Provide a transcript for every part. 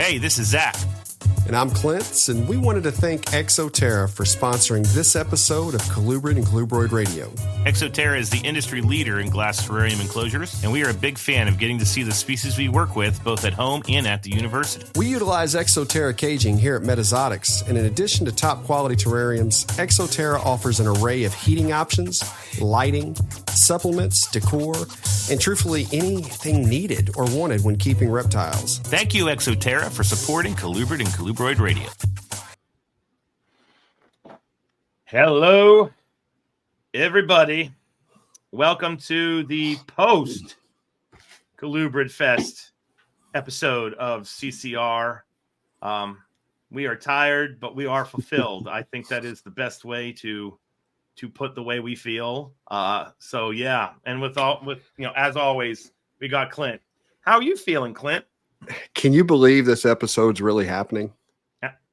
Hey, this is Zac. And I'm Clint, and we wanted to thank Exo-terra for sponsoring this episode of Colubrid and Colubroid Radio. Exo-terra is the industry leader in glass terrarium enclosures, and we are a big fan of getting to see the species we work with both at home and at the university. We utilize Exo-terra caging here at Metazotics, and in addition to top quality terrariums, Exo-terra offers an array of heating options, lighting, supplements, decor, and truthfully anything needed or wanted when keeping reptiles. Thank you, Exo-terra, for supporting Colubrid and Colubroid Radio. Hello, everybody. Welcome to the post Colubrid Fest episode of CCR. We are tired, but we are fulfilled. I think that is the best way to put the way we feel. So yeah, and with as always, we got Clint. How are you feeling, Clint? Can you believe this episode's really happening?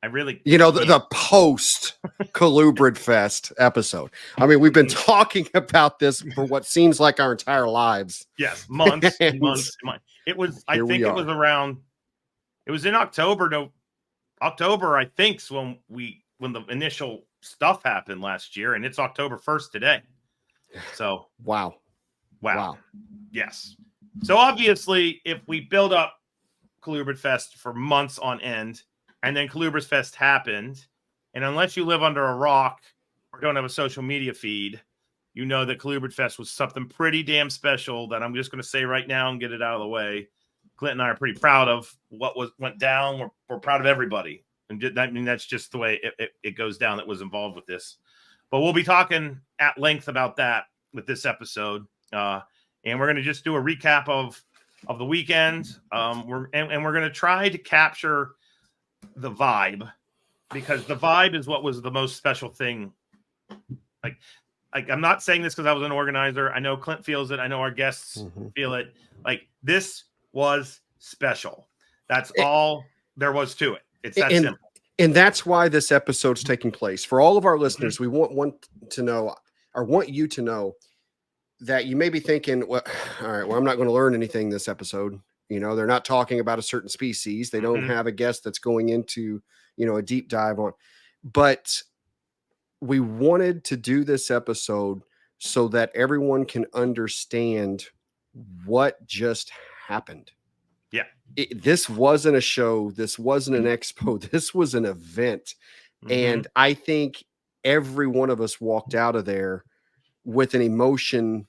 I really, the post Colubrid Fest episode. I mean, we've been talking about this for what seems like our entire lives. Yes, months and months and months. It was, I think it was around, it was in October, I think, when the initial stuff happened last year, and it's October 1st today. So, wow. Yes. So obviously, if we build up Colubrid Fest for months on end, and then Colubrid Fest happened, and unless you live under a rock or don't have a social media feed, you know that Colubrid Fest was something pretty damn special that I'm just going to say right now and get it out of the way. Clint and I are pretty proud of what went down. We're proud of everybody. And that's just the way it goes down that was involved with this. But we'll be talking at length about that with this episode. And we're going to just do a recap of the weekend. We're going to try to capture the vibe, because the vibe is what was the most special thing. Like I'm not saying this because I was an organizer. I know Clint feels it. I know our guests feel it. Like, this was special. That's all there was to it. It's that simple. And that's why this episode's taking place. For all of our listeners, we want you to know that you may be thinking, well, all right, well, I'm not going to learn anything this episode. They're not talking about a certain species. They don't have a guest that's going into, a deep dive on. But we wanted to do this episode so that everyone can understand what just happened. Yeah. This wasn't a show. This wasn't an expo. This was an event. And I think every one of us walked out of there with an emotion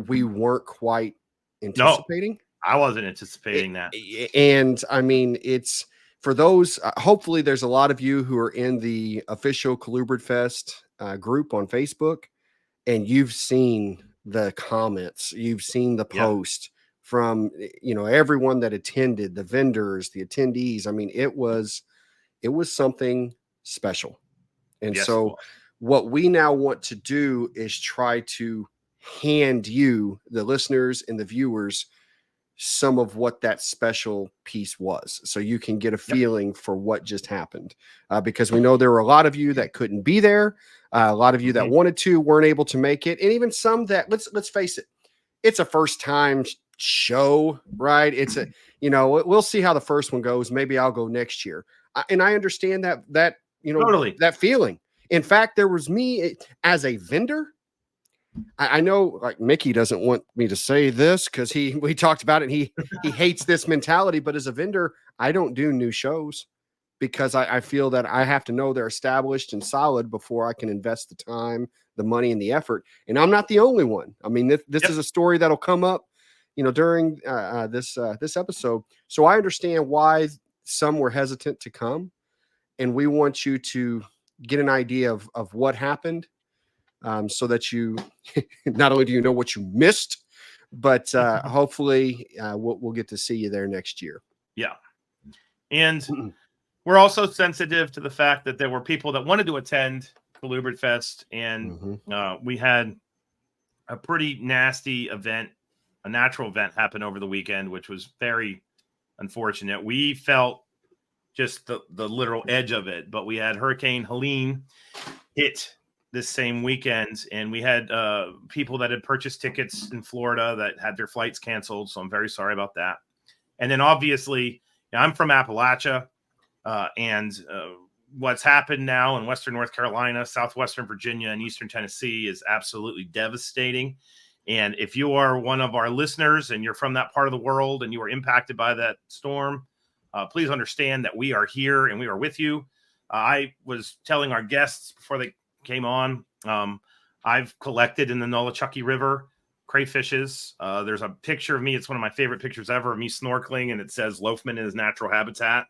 we weren't quite anticipating. No, I wasn't anticipating that. And I mean, it's for those, hopefully there's a lot of you who are in the official Colubrid Fest group on Facebook, and you've seen the comments, you've seen the post from, everyone that attended, the vendors, the attendees. I mean, it was something special. And so what we now want to do is try to hand you, the listeners and the viewers, some of what that special piece was, so you can get a feeling for what just happened, because we know there were a lot of you that couldn't be there, a lot of you that wanted to, weren't able to make it, and even some that, let's face it, it's a first time show, right? It's a, we'll see how the first one goes. Maybe I'll go next year. And I understand that totally, that feeling. In fact, there was me as a vendor. I know, like, Mickey doesn't want me to say this because we talked about it. And he hates this mentality, but as a vendor, I don't do new shows because I feel that I have to know they're established and solid before I can invest the time, the money, and the effort. And I'm not the only one. I mean, this is a story that'll come up, during this episode. So I understand why some were hesitant to come, and we want you to get an idea of what happened. So that you not only do you know what you missed, but hopefully we'll get to see you there next year. Yeah. And we're also sensitive to the fact that there were people that wanted to attend Colubrid Fest, and we had a pretty nasty event, a natural event happen over the weekend, which was very unfortunate. We felt just the literal edge of it, but we had Hurricane Helene hit this same weekend, and we had people that had purchased tickets in Florida that had their flights canceled. So I'm very sorry about that. And then obviously, I'm from Appalachia, and what's happened now in Western North Carolina, Southwestern Virginia, and Eastern Tennessee is absolutely devastating. And if you are one of our listeners and you're from that part of the world and you were impacted by that storm, please understand that we are here and we are with you. I was telling our guests before they came on, I've collected in the Nolichucky River crayfishes. There's a picture of me. It's one of my favorite pictures ever of me snorkeling, and it says Loughman in his natural habitat.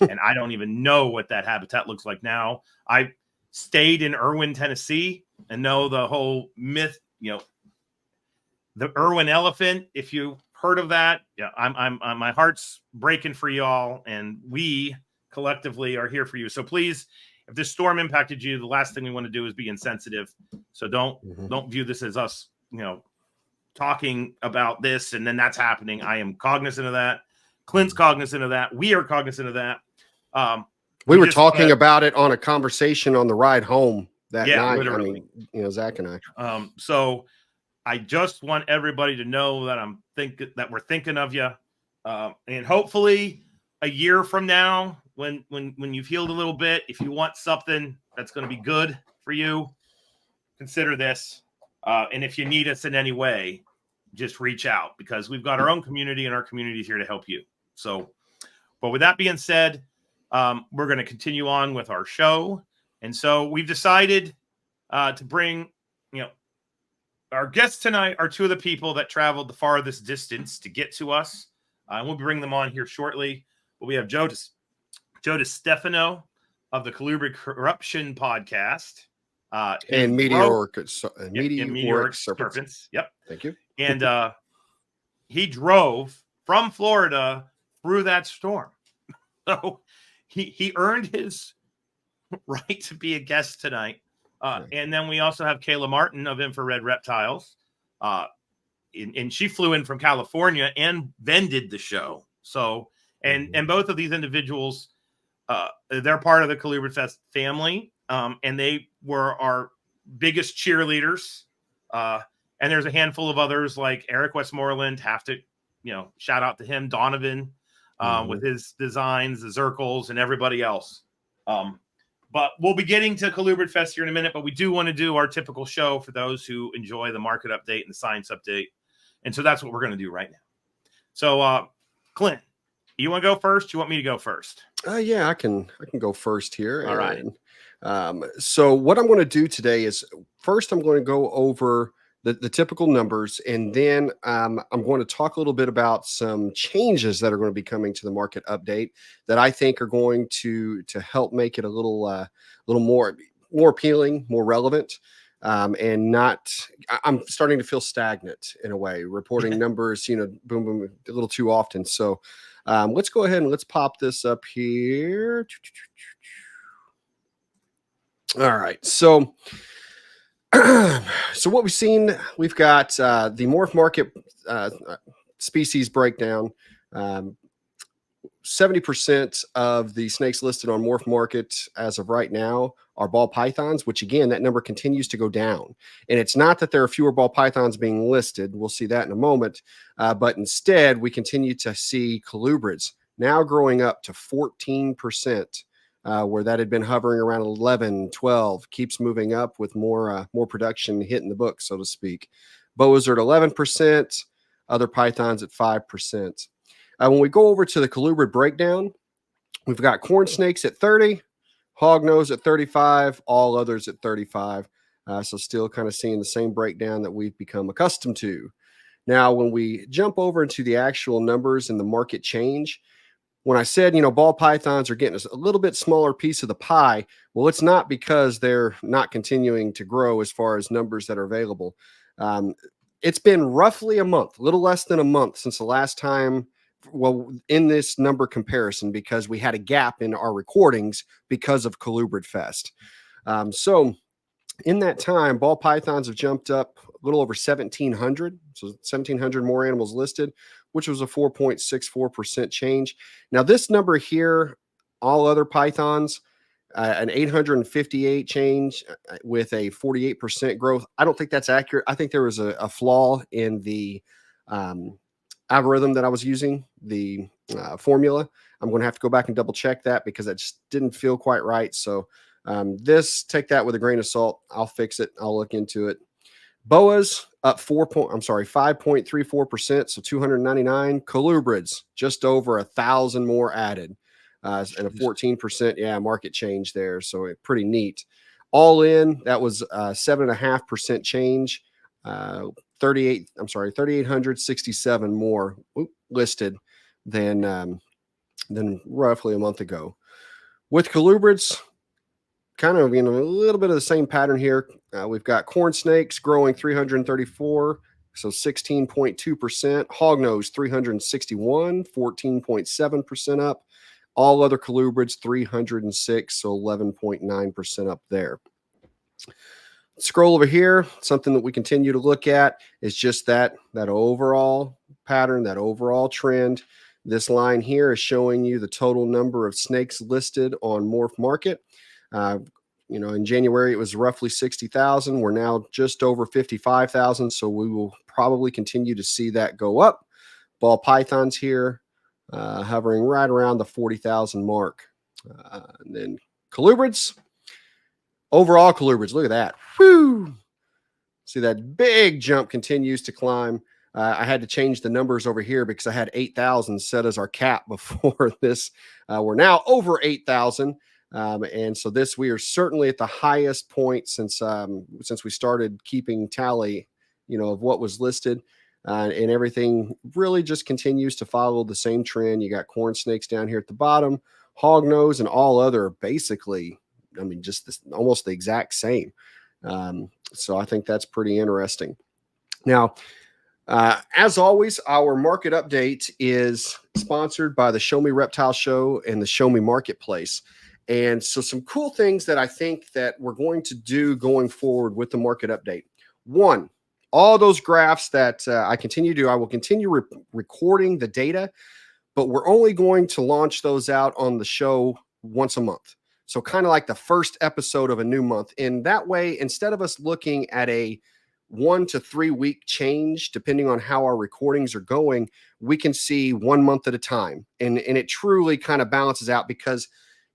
And I don't even know what that habitat looks like now. I stayed in Irwin, Tennessee, and know the whole myth, the Irwin elephant. If you heard of that, yeah, I'm my heart's breaking for y'all, and we collectively are here for you. So please, if this storm impacted you, the last thing we want to do is be insensitive. So don't view this as us, talking about this and then that's happening. I am cognizant of that. Clint's cognizant of that. We are cognizant of that. We were talking about it on a conversation on the ride home that night. Literally. I mean, Zach and I. So I just want everybody to know that we're thinking of you, and hopefully a year from now, when you've healed a little bit, if you want something that's going to be good for you, consider this. And if you need us in any way, just reach out, because we've got our own community and our community is here to help you. So, but with that being said, we're going to continue on with our show. And so we've decided to bring, our guests tonight are two of the people that traveled the farthest distance to get to us. And we'll bring them on here shortly. But we have Joe DeStefano of the Colubrid Corruption podcast. And Meteoric Serpents. Yep. Thank you. And he drove from Florida through that storm. So he earned his right to be a guest tonight. And then we also have Kayla Martin of Infrared Reptiles. And she flew in from California and then did the show. So, and both of these individuals, they're part of the Colubrid Fest family. And they were our biggest cheerleaders. And there's a handful of others like Eric Westmoreland, have to, shout out to him, Donovan, with his designs, the Zirkles, and everybody else. But we'll be getting to Colubrid Fest here in a minute, but we do want to do our typical show for those who enjoy the market update and the science update. And so that's what we're going to do right now. So, Clint, you want to go first? You want me to go first? Yeah, I can go first here. All right. So what I'm going to do today is first I'm going to go over the typical numbers, and then I'm going to talk a little bit about some changes that are going to be coming to the market update that I think are going to help make it a little more appealing, more relevant, and not. I'm starting to feel stagnant in a way, reporting numbers, boom, boom, a little too often. So let's go ahead and let's pop this up here. All right, so. So what we've seen, we've got the morph market species breakdown. 70% of the snakes listed on morph market as of right now are ball pythons, which again, that number continues to go down. And it's not that there are fewer ball pythons being listed. We'll see that in a moment. But instead, we continue to see colubrids now growing up to 14%. Where that had been hovering around 11, 12, keeps moving up with more production hitting the book, so to speak. Boas are at 11%, other pythons at 5%. When we go over to the colubrid breakdown, we've got corn snakes at 30, hognose at 35, all others at 35. So still kind of seeing the same breakdown that we've become accustomed to. Now, when we jump over into the actual numbers and the market change, when I said, ball pythons are getting a little bit smaller piece of the pie, well, it's not because they're not continuing to grow as far as numbers that are available. It's been roughly a month, a little less than a month since the last time, in this number comparison, because we had a gap in our recordings because of Colubrid Fest. So in that time, ball pythons have jumped up a little over 1,700. So 1,700 more animals listed, which was a 4.64% change. Now, this number here, all other pythons, an 858 change with a 48% growth. I don't think that's accurate. I think there was a flaw in the algorithm that I was using, the formula. I'm going to have to go back and double check that because it just didn't feel quite right. So take that with a grain of salt. I'll fix it. I'll look into it. Boas up 5.34%, so 299. Colubrids just over 1,000 more added, and a 14% market change there. So pretty neat. All in, that was 7.5% change. 3,867 more listed than roughly a month ago. With colubrids, kind of a little bit of the same pattern here. We've got corn snakes growing 334, so 16.2%. Hognose 361, 14.7% up. All other colubrids 306, so 11.9% up there. Scroll over here. Something that we continue to look at is just that overall pattern, that overall trend. This line here is showing you the total number of snakes listed on Morph Market. In January, it was roughly 60,000. We're now just over 55,000. So we will probably continue to see that go up. Ball pythons here, hovering right around the 40,000 mark. And then colubrids, overall colubrids, look at that. Whoo! See that big jump continues to climb. I had to change the numbers over here because I had 8,000 set as our cap before this. We're now over 8,000. And so we are certainly at the highest point since we started keeping tally, of what was listed, and everything really just continues to follow the same trend. You got corn snakes down here at the bottom, hognose, and all other basically, just almost the exact same. So I think that's pretty interesting. Now, as always, our market update is sponsored by the Show Me Reptile Show and the Show Me Marketplace. And so some cool things that I think that we're going to do going forward with the market update. One, all those graphs that I will continue recording the data, but we're only going to launch those out on the show once a month. So kind of like the first episode of a new month. And that way, instead of us looking at a 1 to 3 week change, depending on how our recordings are going, we can see 1 month at a time. And it truly kind of balances out because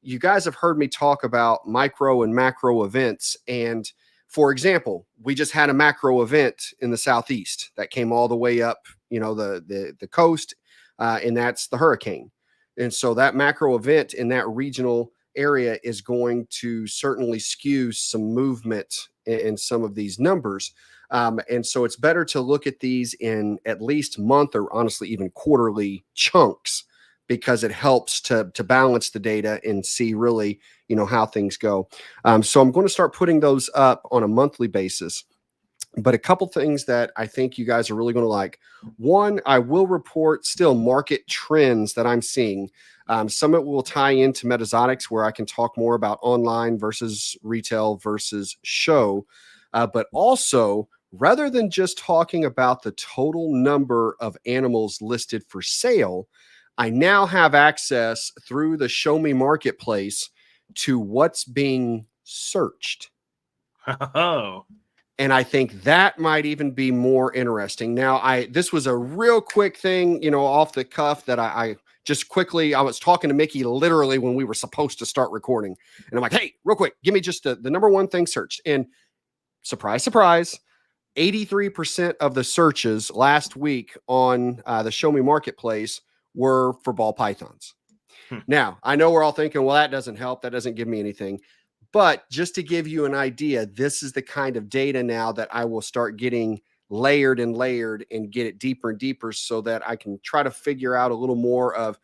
you guys have heard me talk about micro and macro events. And for example, we just had a macro event in the Southeast that came all the way up, the coast, and that's the hurricane. And so that macro event in that regional area is going to certainly skew some movement in some of these numbers. And so it's better to look at these in at least month or honestly even quarterly chunks, because it helps to balance the data and see really, how things go. So I'm going to start putting those up on a monthly basis. But a couple things that I think you guys are really going to like. One, I will report still market trends that I'm seeing. Some of it will tie into Metazotics, where I can talk more about online versus retail versus show. But also, rather than just talking about the total number of animals listed for sale, I now have access through the Show Me Marketplace to what's being searched. Oh. And I think that might even be more interesting. Now, this was a real quick thing, off the cuff that I just quickly, I was talking to Mickey literally when we were supposed to start recording. And I'm like, hey, real quick, give me just the number one thing searched. And surprise, surprise, 83% of the searches last week on the Show Me Marketplace were for ball pythons. Now, I know we're all thinking, well, that doesn't help. That doesn't give me anything. But just to give you an idea, this is the kind of data now that I will start getting layered and get it deeper and deeper so that I can try to figure out a little more of,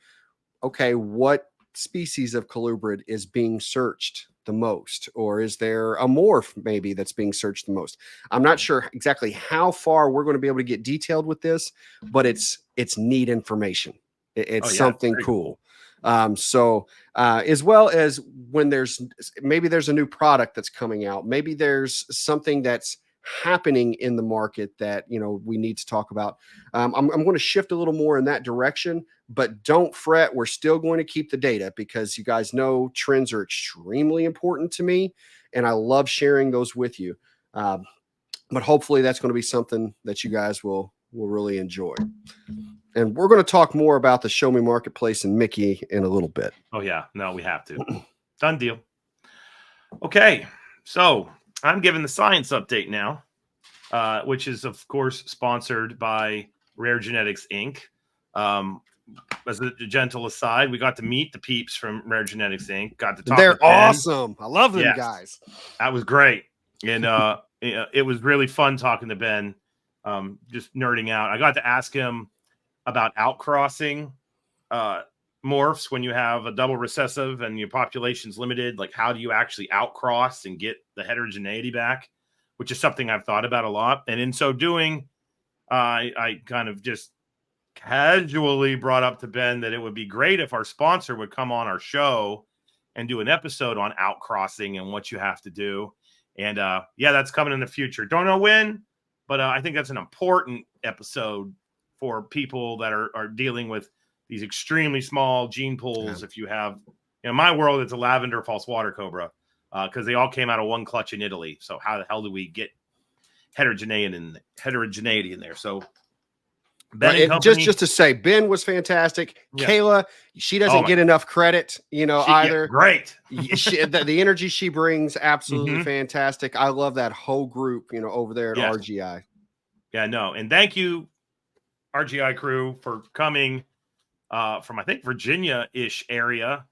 okay, what species of colubrid is being searched the most? Or is there a morph maybe that's being searched the most? I'm not sure exactly how far we're going to be able to get detailed with this, but it's neat information. It's something cool. As well as when there's a new product that's coming out, maybe there's something that's happening in the market that, we need to talk about. I'm going to shift a little more in that direction, but don't fret. We're still going to keep the data because you guys know trends are extremely important to me and I love sharing those with you. But hopefully that's going to be something that you guys will will really enjoy. And we're going to talk more about the Show Me Marketplace and Mickey in a little bit. Oh, yeah. No, we have to. Done deal. Okay. So I'm giving the science update now, which is, of course, sponsored by Rare Genetics, Inc. As a gentle aside, we got to meet the peeps from Rare Genetics, Inc. Got to talk. They're with Ben. awesome. I love them guys. That was great. And it was really fun talking to Ben, just nerding out. I got to ask him about outcrossing morphs when you have a double recessive and your population's limited. Like, how do you actually outcross and get the heterogeneity back, which is something I've thought about a lot. And in so doing, I kind of just casually brought up to Ben that it would be great if our sponsor would come on our show and do an episode on outcrossing and what you have to do. And yeah, that's coming in the future. Don't know when, but I think that's an important episode for people that are dealing with these extremely small gene pools. Yeah. If you have, in my world, it's a lavender false water cobra because they all came out of one clutch in Italy. So how the hell do we get heterogeneity in there? So Ben and company, just to say, Ben was fantastic. Yeah. Kayla, she doesn't get enough credit, either. Great. The energy she brings, absolutely fantastic. I love that whole group, over there at RGI. Yeah, no. And thank you, RGI crew, for coming from, I think, Virginia-ish area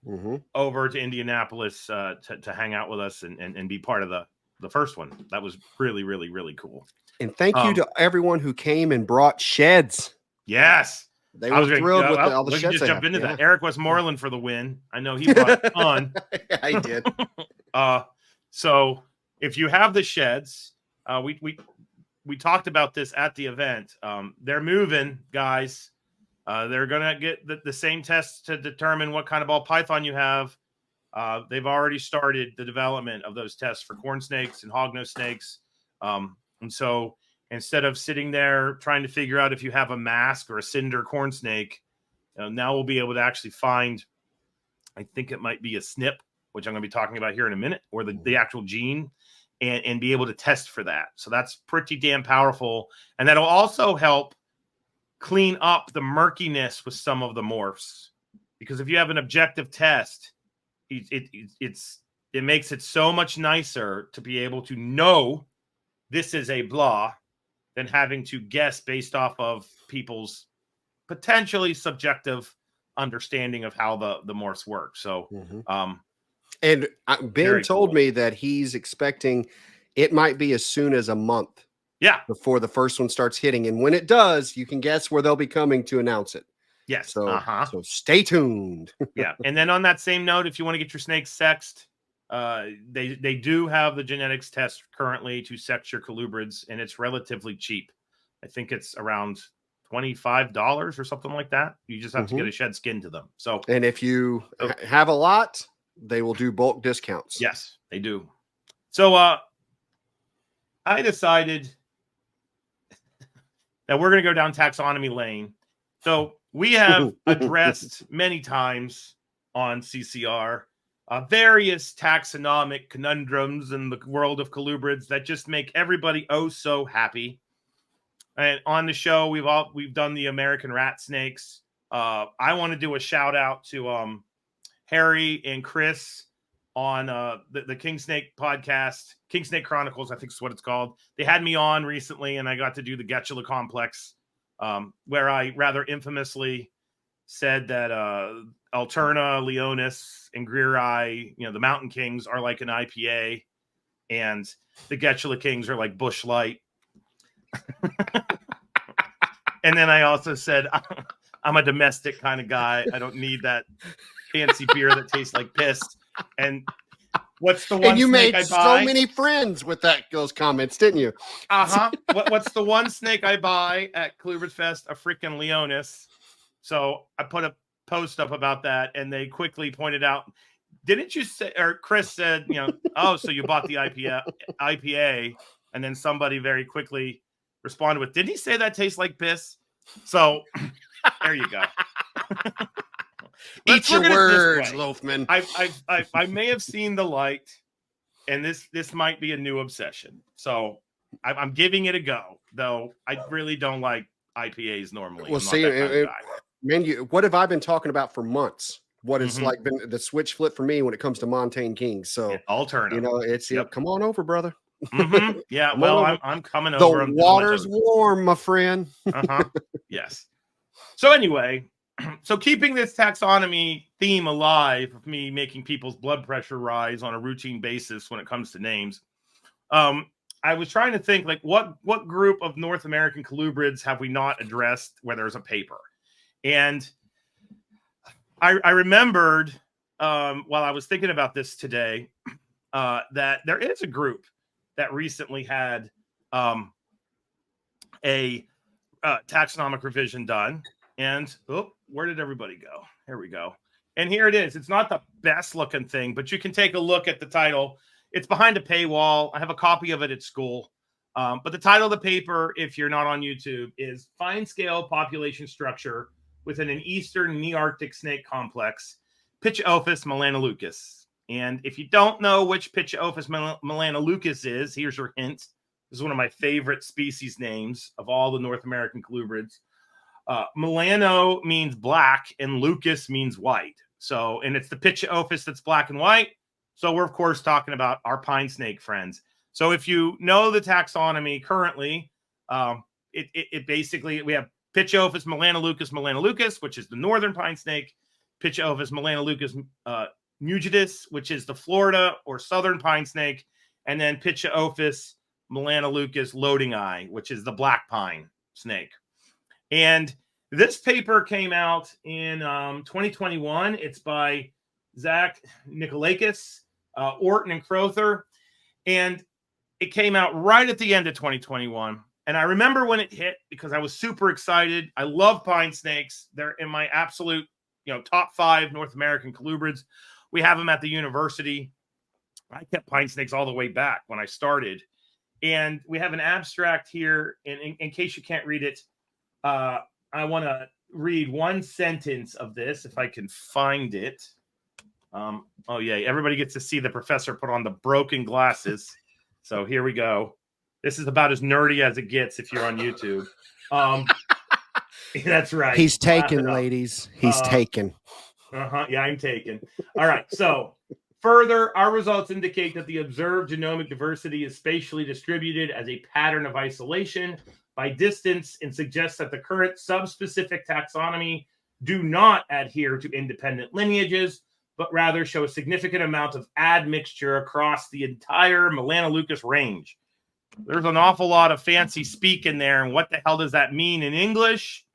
over to Indianapolis to hang out with us and be part of the first one. That was really, really, really cool. And thank you to everyone who came and brought sheds. Yes. They were thrilled with all the sheds. Just jump into that. Eric Westmoreland for the win. I know he brought a ton. I did. So if you have the sheds, we talked about this at the event. They're moving, guys. They're going to get the same tests to determine what kind of ball python you have. They've already started the development of those tests for corn snakes and hognose snakes. And so instead of sitting there trying to figure out if you have a mask or a cinder corn snake, now we'll be able to actually find, I think it might be a SNP, which I'm going to be talking about here in a minute, or the actual gene, and be able to test for that. So that's pretty damn powerful. And that'll also help clean up the murkiness with some of the morphs. Because if you have an objective test, it makes it so much nicer to be able to know this is a blah than having to guess based off of people's potentially subjective understanding of how the morphs work. So, and Ben told me that he's expecting it might be as soon as a month. Yeah. Before the first one starts hitting. And when it does, you can guess where they'll be coming to announce it. Yes. So stay tuned. Yeah. And then on that same note, if you want to get your snakes sexed, they do have the genetics test currently to sex your colubrids, and it's relatively cheap. I think it's around $25 or something like that. You just have to get a shed skin to them. So, and if you have a lot, they will do bulk discounts. Yes, they do. So, I decided that we're going to go down taxonomy lane. So we have addressed many times on CCR various taxonomic conundrums in the world of colubrids that just make everybody oh so happy. And on the show, we've done the American rat snakes. I want to do a shout out to Harry and Chris on the King Snake podcast, King Snake Chronicles, I think is what it's called. They had me on recently, and I got to do the Getula complex, where I rather infamously said that Alterna, Leonis, and Greer-Eye, the Mountain Kings are like an IPA, and the Getula Kings are like Busch Light. And then I also said, I'm a domestic kind of guy. I don't need that fancy beer that tastes like piss. And what's the one and you snake made I buy? So many friends with those comments, didn't you? What's the one snake I buy at Colubrid Fest? A freaking Leonis. So I put a post up about that, and they quickly pointed out, didn't you say, or Chris said, oh, so you bought the IPA, and then somebody very quickly responded with, didn't he say that tastes like piss? So there you go. Eat your words, Loughman. I may have seen the light, and this might be a new obsession. So I'm giving it a go, though I really don't like IPAs normally. Well, I'm not see, that kind of guy. man, what have I been talking about for months? What has Mhm. like been the switch flip for me when it comes to Montane Kings? So, I'll turn you them. know, it's Yep. come on over, brother. Yeah, Come on well, over. I'm coming The over. I'm dipping my water's toes. warm, my friend. Yes. So anyway, so keeping this taxonomy theme alive of me making people's blood pressure rise on a routine basis when it comes to names, I was trying to think like what group of North American colubrids have we not addressed where there's a paper? And I remembered while I was thinking about this today that there is a group that recently had a taxonomic revision done. And where did everybody go? Here we go. And here it is. It's not the best looking thing, but you can take a look at the title. It's behind a paywall. I have a copy of it at school. But the title of the paper, if you're not on YouTube, is Fine Scale Population Structure within an Eastern Nearctic Snake Complex, Pichophis melanoleucus. And if you don't know which Pichophis melanoleucus is, here's your hint. This is one of my favorite species names of all the North American colubrids. Melano means black and lucus means white. So, and it's the Pichophis that's black and white. So we're, of course, talking about our pine snake friends. So if you know the taxonomy currently, it basically, we have Pichophis melanoleucus, which is the northern pine snake, Pichophis melanoleucus mugidus, which is the Florida or southern pine snake, and then Pichophis melanoleucus loading eye, which is the black pine snake. And this paper came out in 2021. It's by Zac Loughman, Orton and Crowther. And it came out right at the end of 2021. And I remember when it hit because I was super excited. I love pine snakes. They're in my absolute, top 5 North American colubrids. We have them at the university. I kept pine snakes all the way back when I started. And we have an abstract here. And in case you can't read it, I want to read one sentence of this if I can find it. Oh, yeah. Everybody gets to see the professor put on the broken glasses. So here we go. This is about as nerdy as it gets if you're on YouTube. That's right. He's taken, ladies. He's taken. Yeah, I'm taken. All right. So further, our results indicate that the observed genomic diversity is spatially distributed as a pattern of isolation by distance and suggests that the current subspecific taxonomy do not adhere to independent lineages, but rather show a significant amount of admixture across the entire melanoleucus range. There's an awful lot of fancy speak in there, and what the hell does that mean in English?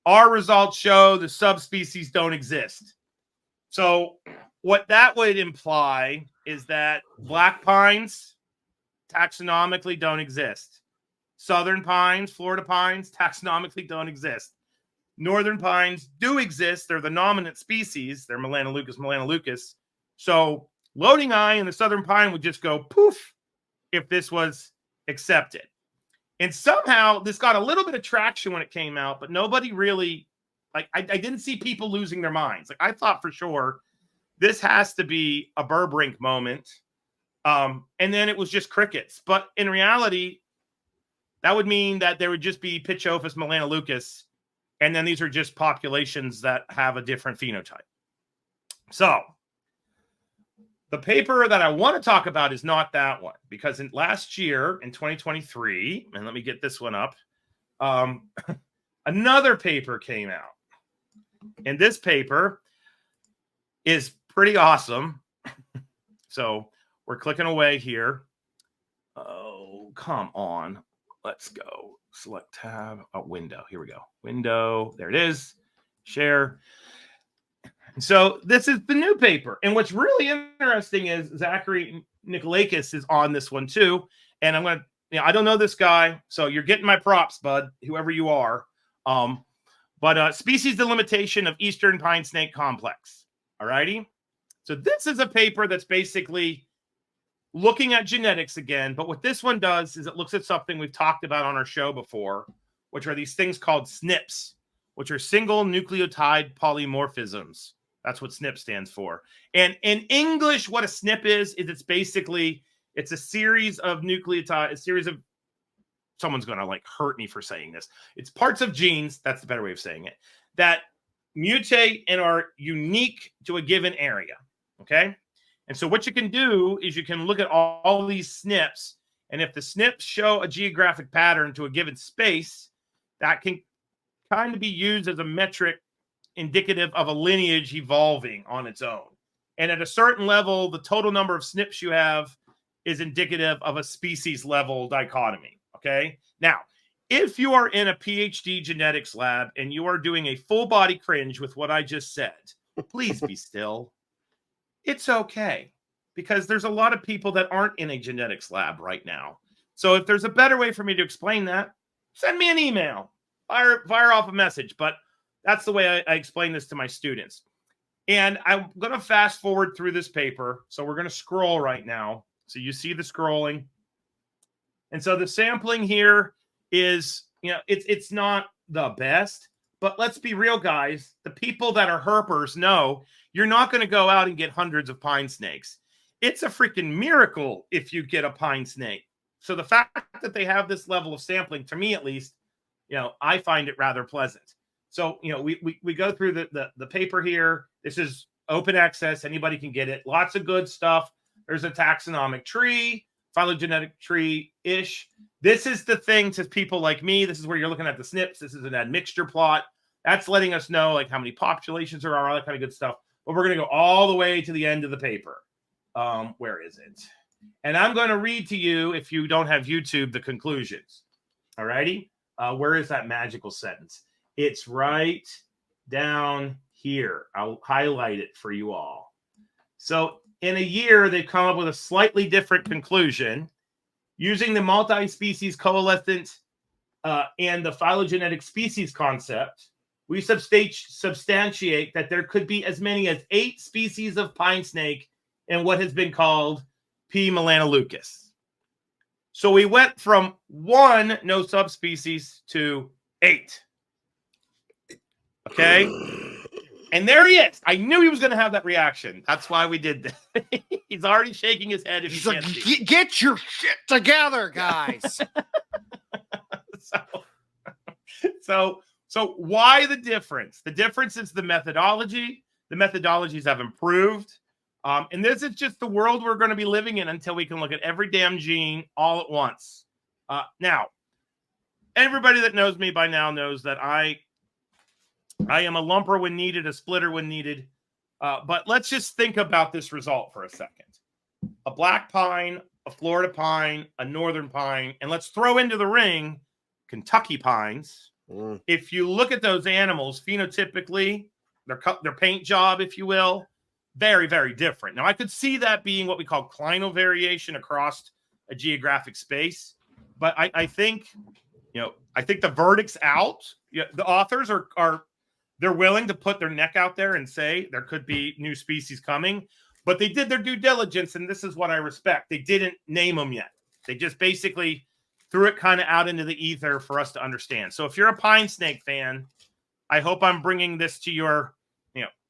Our results show the subspecies don't exist. So what that would imply is that black pines taxonomically don't exist. Southern pines, Florida pines, taxonomically don't exist. Northern pines do exist. They're the nominate species. They're melanoleucus. So loading eye and the southern pine would just go poof if this was accepted. And somehow this got a little bit of traction when it came out, but nobody really, I didn't see people losing their minds. Like I thought for sure this has to be a Burbrink moment. And then it was just crickets. But in reality, that would mean that there would just be Pichophis melanoleucus, and then these are just populations that have a different phenotype. So the paper that I want to talk about is not that one, because last year in 2023, and let me get this one up, another paper came out. And this paper is pretty awesome. So we're clicking away here. Oh, come on. Let's go. Select tab. Oh, window. Here we go. Window. There it is. Share. So this is the new paper. And what's really interesting is Zachary Nicolaikis is on this one too. And I'm going to, I don't know this guy. So you're getting my props, bud, whoever you are. But species delimitation of Eastern Pine Snake Complex. All righty. So this is a paper that's basically looking at genetics again, but what this one does is it looks at something we've talked about on our show before, which are these things called SNPs, which are single nucleotide polymorphisms. That's what SNP stands for. And in English, what a SNP is it's basically, it's a series of nucleotide, a series of someone's going to like hurt me for saying this. It's parts of genes, that's the better way of saying it, that mutate and are unique to a given area. Okay. And so what you can do is you can look at all these SNPs, and if the SNPs show a geographic pattern to a given space, that can kind of be used as a metric indicative of a lineage evolving on its own. And at a certain level, the total number of SNPs you have is indicative of a species level dichotomy. Okay. Now, if you are in a PhD genetics lab and you are doing a full body cringe with what I just said, please be still. It's okay, because there's a lot of people that aren't in a genetics lab right now. So if there's a better way for me to explain that, send me an email, fire off a message. But that's the way I explain this to my students. And I'm going to fast forward through this paper. So we're going to scroll right now. So you see the scrolling. And so the sampling here is, it's not the best, but let's be real, guys. The people that are herpers know you're not going to go out and get hundreds of pine snakes. It's a freaking miracle if you get a pine snake. So the fact that they have this level of sampling, to me at least, I find it rather pleasant. So, we go through the paper here. This is open access. Anybody can get it. Lots of good stuff. There's a taxonomic tree, phylogenetic tree-ish. This is the thing to people like me. This is where you're looking at the SNPs. This is an admixture plot. That's letting us know like how many populations there are, all that kind of good stuff. But we're going to go all the way to the end of the paper. Where is it? And I'm going to read to you, if you don't have YouTube, the conclusions. All righty? Where is that magical sentence? It's right down here. I'll highlight it for you all. So in a year, they've come up with a slightly different conclusion using the multi-species coalescent and the phylogenetic species concept. We substantiate that there could be as many as 8 species of pine snake in what has been called P. melanoleucus. So we went from 1 no subspecies to 8. Okay? And there he is. I knew he was going to have that reaction. That's why we did that. He's already shaking his head. He's like, get your shit together, guys. So why the difference? The difference is the methodology. The methodologies have improved. And this is just the world we're going to be living in until we can look at every damn gene all at once. Now, everybody that knows me by now knows that I am a lumper when needed, a splitter when needed. But let's just think about this result for a second. A black pine, a Florida pine, a northern pine, and let's throw into the ring Kentucky pines. If you look at those animals phenotypically, their paint job, if you will, very, very different. Now, I could see that being what we call clinal variation across a geographic space. But I think, I think the verdict's out. The authors they're willing to put their neck out there and say there could be new species coming, but they did their due diligence, and this is what I respect. They didn't name them yet. They just basically threw it kind of out into the ether for us to understand. So if you're a pine snake fan, I hope I'm bringing this to your,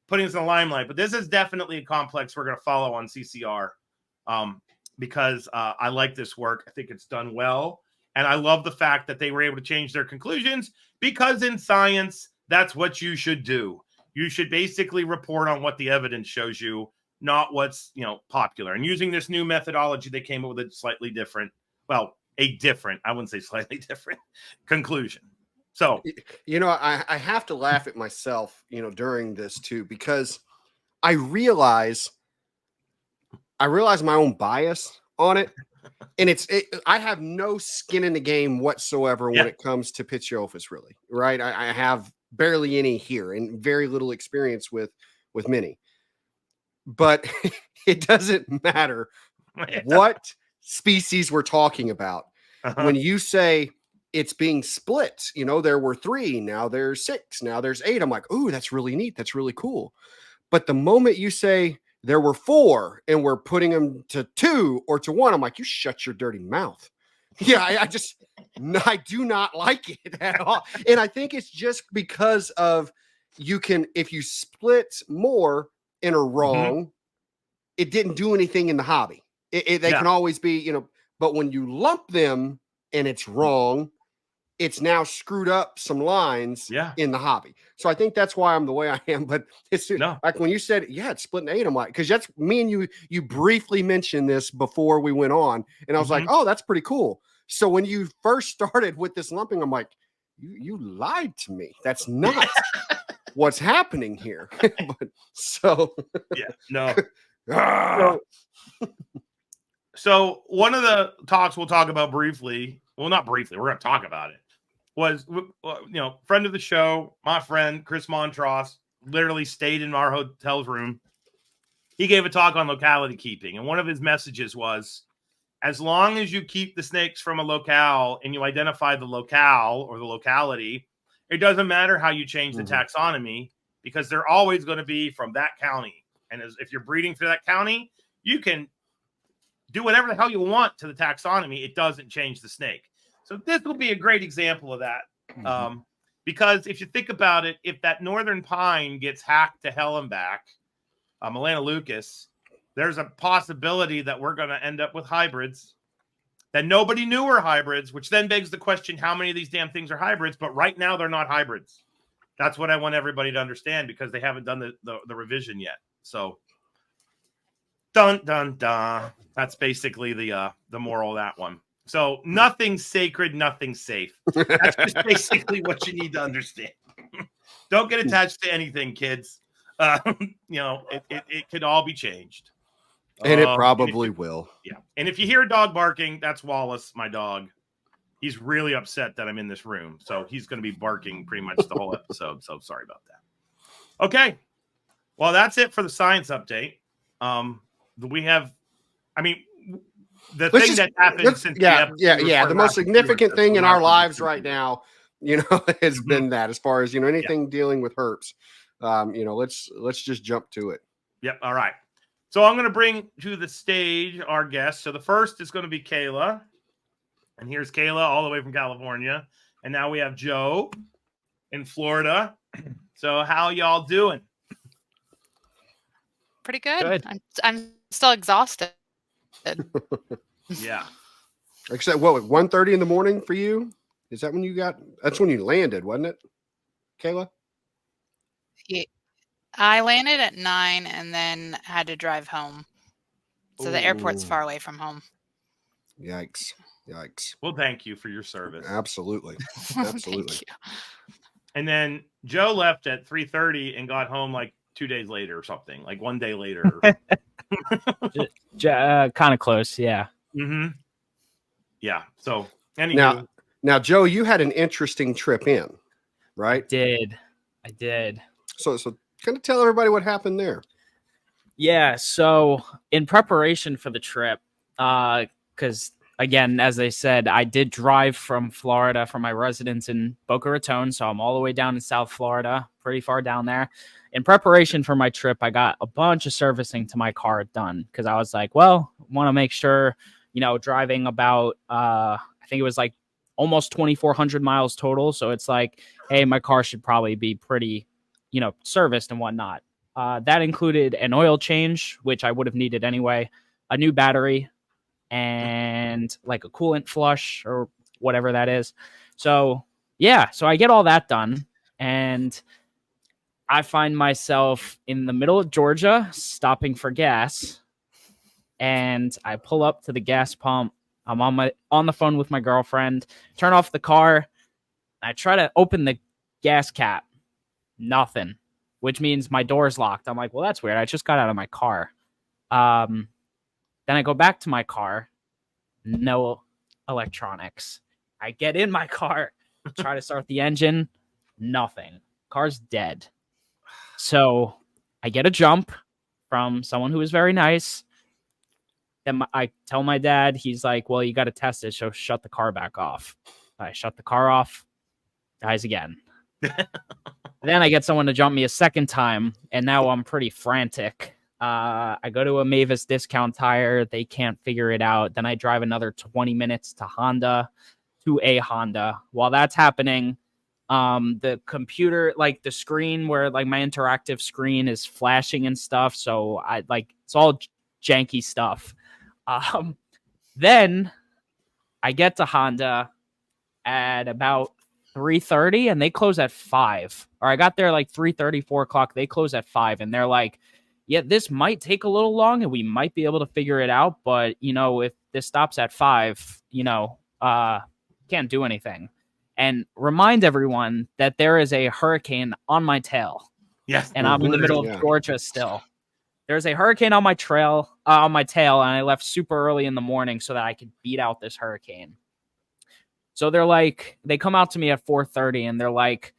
putting this in the limelight, but this is definitely a complex we're going to follow on CCR because I like this work. I think it's done well. And I love the fact that they were able to change their conclusions, because in science, that's what you should do. You should basically report on what the evidence shows you, not what's, popular. And using this new methodology, they came up with a slightly different, I wouldn't say slightly different conclusion. So, I have to laugh at myself, during this too, because I realize my own bias on it. And I have no skin in the game whatsoever when it comes to Pituophis, really. Right. I have barely any here and very little experience with many. But it doesn't matter what species we're talking about. When you say it's being split, there were 3, now there's 6, now there's 8. I'm like, ooh, that's really neat. That's really cool. But the moment you say there were 4 and we're putting them to 2 or to 1, I'm like, you shut your dirty mouth. Yeah, I do not like it at all. And I think it's just because of if you split more and are wrong, it didn't do anything in the hobby. They can always be, but when you lump them and it's wrong, it's now screwed up some lines in the hobby. So I think that's why I'm the way I am. But it's like when you said, it's split in 8, I'm like, because that's me and you briefly mentioned this before we went on. And I was like, oh, that's pretty cool. So when you first started with this lumping, I'm like, you lied to me. That's not what's happening here. But so So one of the talks we'll talk about briefly, well, not briefly, we're going to talk about it, was, friend of the show, my friend, Chris Montross, literally stayed in our hotel's room. He gave a talk on locality keeping. And one of his messages was, as long as you keep the snakes from a locale and you identify the locale or the locality, it doesn't matter how you change the taxonomy, because they're always going to be from that county. And if you're breeding for that county, you can do whatever the hell you want to the taxonomy. It doesn't change the snake. So this will be a great example of that. Because if you think about it, if that northern pine gets hacked to hell and back, Melanoleucas, there's a possibility that we're going to end up with hybrids that nobody knew were hybrids, which then begs the question, how many of these damn things are hybrids? But right now, they're not hybrids. That's what I want everybody to understand, because they haven't done the revision yet. So, dun, dun, dun. That's basically the moral of that one. So nothing's sacred, nothing's safe. That's just basically what you need to understand. Don't get attached to anything, kids. It could all be changed. And it probably will. Yeah. And if you hear a dog barking, that's Wallace, my dog. He's really upset that I'm in this room. So he's going to be barking pretty much the whole episode. So sorry about that. Okay. Well, that's it for the science update. We have, the thing that happened since the most significant thing in our lives right now, has been that, as far as, anything dealing with herps. Let's just jump to it. Yep. All right. So I'm going to bring to the stage our guests. So the first is going to be Kayla. And here's Kayla all the way from California. And now we have Joe in Florida. So how y'all doing? Pretty good. I'm still exhausted. Yeah. Except 1:30 in the morning for you? Is that when that's when you landed, wasn't it, Kayla? Yeah. I landed at 9 and then had to drive home. So the airport's far away from home. Yikes. Well, thank you for your service. Absolutely. Thank you. And then Joe left at 3:30 and got home like 2 days later or something, like 1 day later. Kind of close. Yeah. Yeah. So anyway. Now, Joe, you had an interesting trip in, right? I did. So kind of tell everybody what happened there. Yeah. So in preparation for the trip, because again, as I said, I did drive from Florida from my residence in Boca Raton. So I'm all the way down in South Florida, pretty far down there. In preparation for my trip, I got a bunch of servicing to my car done, because I was like, well, want to make sure, driving about, I think it was like almost 2,400 miles total. So it's like, hey, my car should probably be pretty, serviced and whatnot. That included an oil change, which I would have needed anyway, a new battery, and like a coolant flush or whatever that is. So I get all that done, and I find myself in the middle of Georgia stopping for gas, and I pull up to the gas pump. I'm on the phone with my girlfriend, turn off the car. I try to open the gas cap. Nothing, which means my door's locked. I'm like, well, that's weird. I just got out of my car. Then I go back to my car. No electronics. I get in my car, try to start the engine. Nothing. Car's dead. So I get a jump from someone who is very nice. Then I tell my dad, he's like, well, you got to test it. So shut the car back off. I shut the car off. Dies again. Then I get someone to jump me a second time, and now I'm pretty frantic. I go to a Mavis discount tire. They can't figure it out. Then I drive another 20 minutes to a Honda. While that's happening, the computer, like the screen where like my interactive screen is flashing and stuff. So it's all janky stuff. Then I get to Honda at about 3:30 and they close at 5. Or I got there like 3:30, 4 o'clock. They close at 5 and they're like, yeah, this might take a little long and we might be able to figure it out. But, if this stops at 5, can't do anything. And remind everyone that there is a hurricane on my tail. Yes. And I'm in the middle of Georgia still. There's a hurricane on my tail, and I left super early in the morning so that I could beat out this hurricane. So they come out to me at 4:30 and they're like,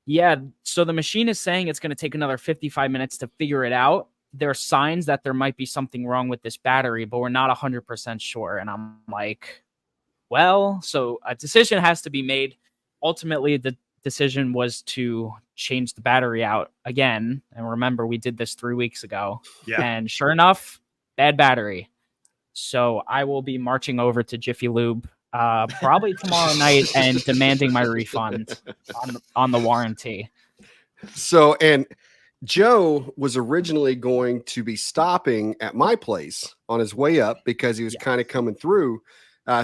yeah, so the machine is saying it's going to take another 55 minutes to figure it out. There are signs that there might be something wrong with this battery, but we're not 100% sure. And I'm like, well, so a decision has to be made. Ultimately, the decision was to change the battery out again. And remember, we did this 3 weeks ago. Yeah. And sure enough, bad battery. So I will be marching over to Jiffy Lube probably tomorrow night and demanding my refund on the warranty. So, and Joe was originally going to be stopping at my place on his way up because he was kind of coming through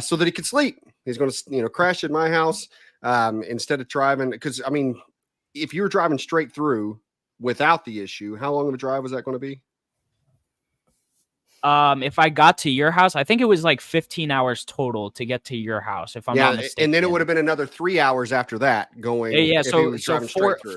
so that he could sleep. He's going to, crash at my house instead of driving. Because, I mean, if you were driving straight through without the issue, how long of a drive was that going to be? If I got to your house, I think it was like 15 hours total to get to your house, if I'm not mistaken. And then it would have been another 3 hours after that going. Yeah, so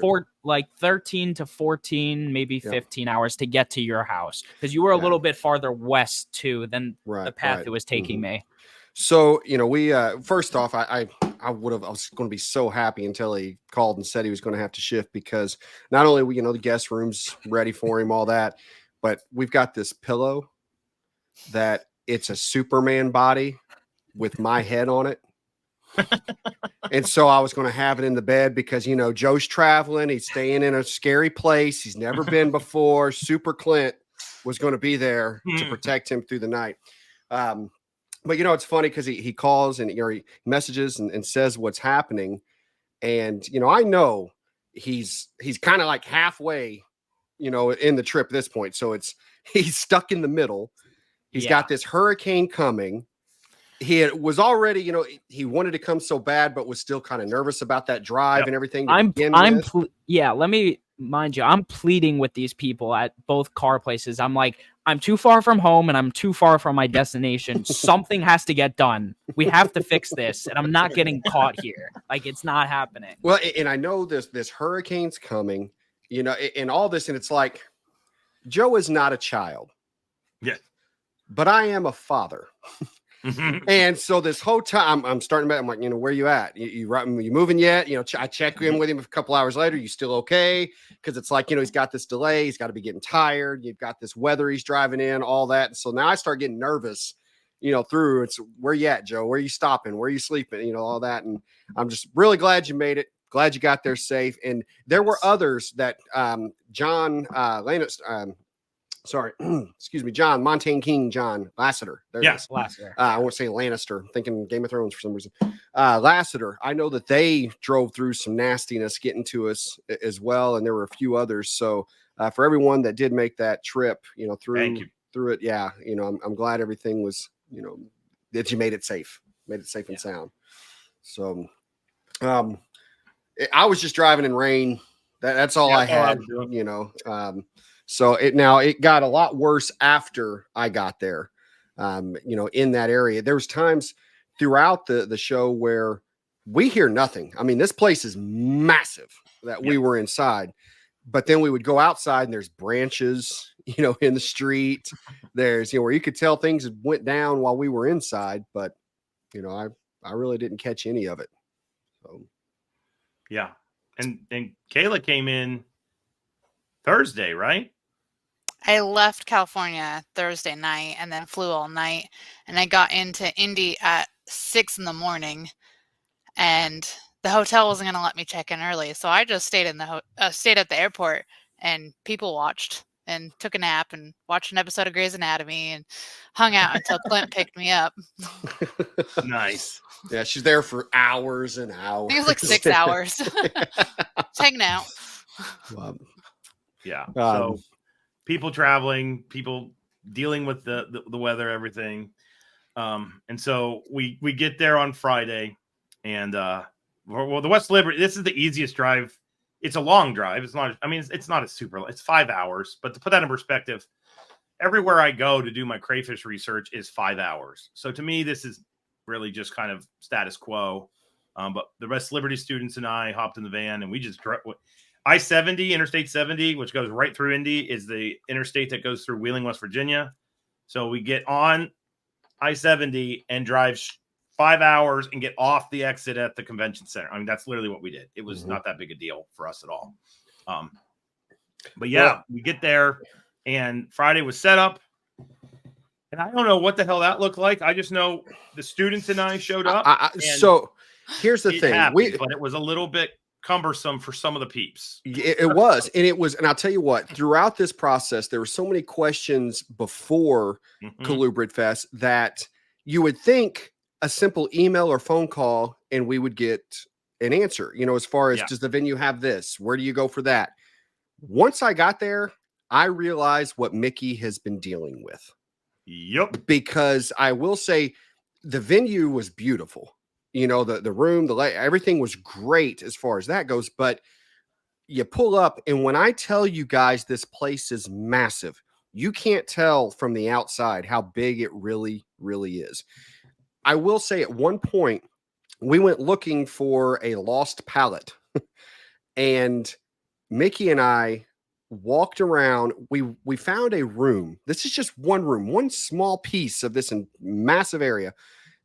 four, like 13 to 14, maybe 15 hours to get to your house because you were a little bit farther west too than the path it was taking me. So we first off, I was going to be so happy until he called and said he was going to have to shift because not only the guest room's ready for him, all that, but we've got this pillow that it's a Superman body with my head on it. And so I was going to have it in the bed because, Joe's traveling. He's staying in a scary place. He's never been before. Super Clint was going to be there to protect him through the night. But, it's funny because he calls and he messages and says what's happening. And, I know he's kind of like halfway, in the trip at this point. So he's stuck in the middle. He's got this hurricane coming. He was already, he wanted to come so bad, but was still kind of nervous about that drive and everything. Let me mind you, I'm pleading with these people at both car places. I'm like, I'm too far from home and I'm too far from my destination. Something has to get done. We have to fix this. And I'm not getting caught here. Like, it's not happening. Well, and I know this hurricane's coming, and all this, and it's like, Joe is not a child. Yes. But I am a father. And so this whole time I'm starting back. I'm like, where you at? You moving yet? I check in with him a couple hours later. You still okay? Because it's like, he's got this delay. He's got to be getting tired. You've got this weather he's driving in, all that. And so now I start getting nervous, through it's where you at, Joe? Where you stopping? Where you sleeping? All that. And I'm just really glad you made it. Glad you got there safe. And there were others that John Lannis, excuse me, John Montaigne King, John Lasseter. Lasseter. I want to say Lannister, thinking Game of Thrones for some reason. Lasseter. I know that they drove through some nastiness getting to us as well, and there were a few others. So for everyone that did make that trip, through it, I'm glad everything was, that you made it safe and sound. So I was just driving in rain. That's all I had, So it got a lot worse after I got there, in that area. There was times throughout the show where we hear nothing. I mean, this place is massive that we were inside, but then we would go outside and there's branches, in the street. There's, where you could tell things went down while we were inside, but, I really didn't catch any of it. So, yeah. And Kayla came in Thursday, right? I left California Thursday night and then flew all night. And I got into Indy at 6 a.m. and the hotel wasn't going to let me check in early. So I just stayed stayed at the airport and people watched and took a nap and watched an episode of Grey's Anatomy and hung out until Clint picked me up. Nice. Yeah, she's there for hours and hours. I think it was like 6 hours. Just hanging out. Yeah. So people traveling, people dealing with the weather, everything. And so we get there on Friday, and well, the West Liberty, this is the easiest drive. It's a long drive. It's not, I mean, it's not a super, it's 5 hours, but to put that in perspective, everywhere I go to do my crayfish research is 5 hours. So to me, this is really just kind of status quo. But the West Liberty students and I hopped in the van, and we just drove. I-70, Interstate 70, which goes right through Indy, is the interstate that goes through Wheeling, West Virginia. So we get on I-70 and drive 5 hours and get off the exit at the convention center. I mean, that's literally what we did. It was not that big a deal for us at all. But yeah, we get there, and Friday was set up. And I don't know what the hell that looked like. I just know the students and I showed up. So here's the thing. But it was a little bit cumbersome for some of the peeps. It was. And I'll tell you what, throughout this process, there were so many questions before Colubrid Fest that you would think a simple email or phone call and we would get an answer, as far as does the venue have this? Where do you go for that? Once I got there, I realized what Mickey has been dealing with. Yep. Because I will say the venue was beautiful. The room, the light, everything was great as far as that goes. But you pull up, and when I tell you guys this place is massive, you can't tell from the outside how big it really, really is. I will say at one point, we went looking for a lost pallet, and Mickey and I walked around. We found a room. This is just one room, one small piece of this massive area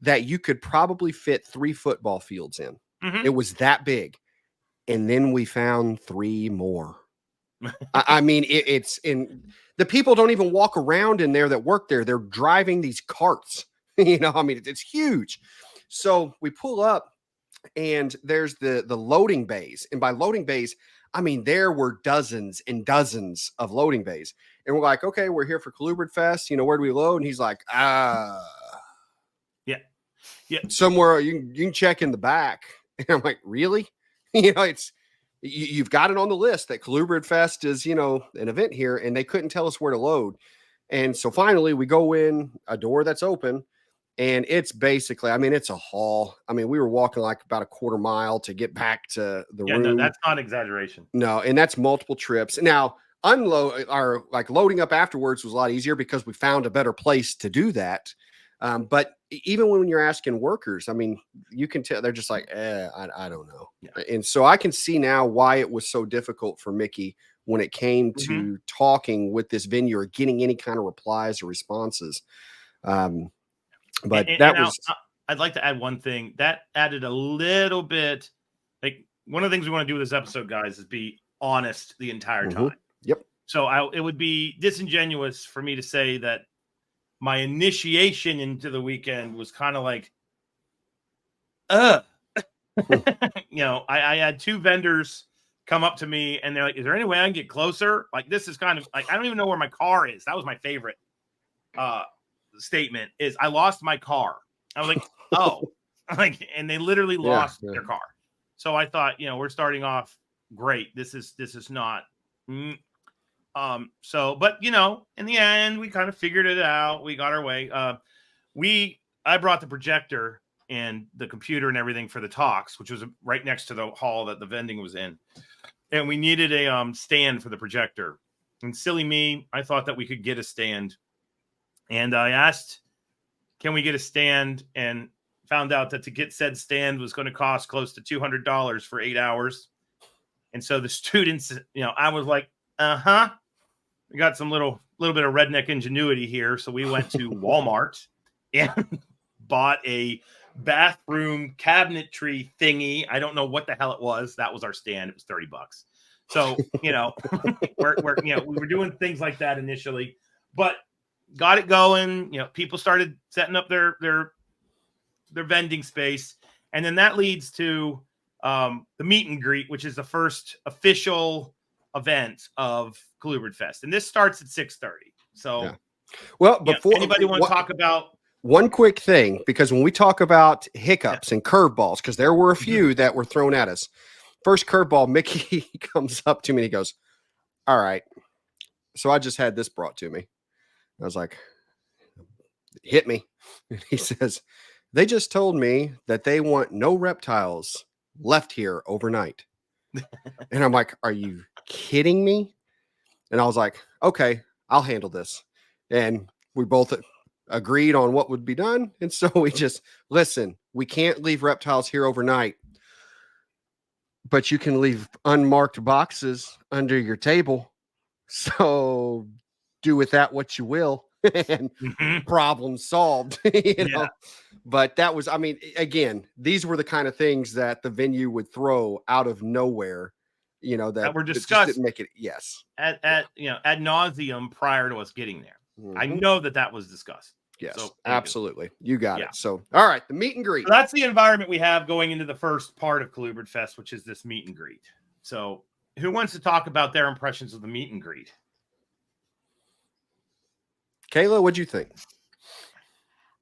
that you could probably fit 3 football fields in. It was that big. And then we found 3 more. I mean, it's in the people don't even walk around in there that work there. They're driving these carts. I mean, it's huge. So we pull up, and there's the loading bays. And by loading bays, I mean, there were dozens and dozens of loading bays. And we're like, okay, we're here for Colubrid Fest. Where do we load? And he's like, yeah, somewhere you can check in the back. And I'm like, really? You've got it on the list that Colubrid Fest is, an event here, and they couldn't tell us where to load. And so finally we go in a door that's open, and it's basically, I mean, it's a hall. I mean, we were walking like about a quarter mile to get back to the room. No, that's not exaggeration. No. And that's multiple trips. Now loading up afterwards was a lot easier because we found a better place to do that. But even when you're asking workers, I mean, you can tell they're just like, I don't know. Yeah. And so I can see now why it was so difficult for Mickey when it came to talking with this venue or getting any kind of replies or responses. But I'd like to add one thing that added a little bit. Like, one of the things we want to do with this episode, guys, is be honest the entire time. Yep. So it would be disingenuous for me to say that my initiation into the weekend was kind of like, I had 2 vendors come up to me, and they're like, is there any way I can get closer? Like, this is kind of like, I don't even know where my car is. That was my favorite statement, is I lost my car. I was like, oh, and they literally lost their car. So I thought, we're starting off great. This is not, but in the end, we kind of figured it out. We got our way. I brought the projector and the computer and everything for the talks, which was right next to the hall that the vending was in. And we needed a stand for the projector. And silly me, I thought that we could get a stand. And I asked, can we get a stand? And found out that to get said stand was going to cost close to $200 for 8 hours. And so the students, I was like, we got some little bit of redneck ingenuity here. So we went to Walmart and bought a bathroom cabinetry thingy. I don't know what the hell it was. That was our stand. It was $30. So, we were doing things like that initially, but got it going. People started setting up their vending space. And then that leads to the meet and greet, which is the first official event of Colubrid Fest. And this starts at 6:30. So, well, before anybody want to talk about one quick thing, because when we talk about hiccups and curveballs, because there were a few that were thrown at us. First curveball, Mickey comes up to me and he goes, all right, so I just had this brought to me. I was like, hit me. And he says, they just told me that they want no reptiles left here overnight. And I'm like, are you kidding me? And I was like, okay, I'll handle this. And we both agreed on what would be done. And so we just, listen, we can't leave reptiles here overnight, but you can leave unmarked boxes under your table. So do with that what you will. And problem solved. You know? But that was, I mean, again, these were the kind of things that the venue would throw out of nowhere, you know, that were just discussed didn't make it. Yes. At ad nauseum prior to us getting there. I know that was discussed. Yes, So, absolutely. You got it. So, all right, the meet and greet. So that's the environment we have going into the first part of Colubrid Fest, which is this meet and greet. So, who wants to talk about their impressions of the meet and greet? Kayla, what'd you think?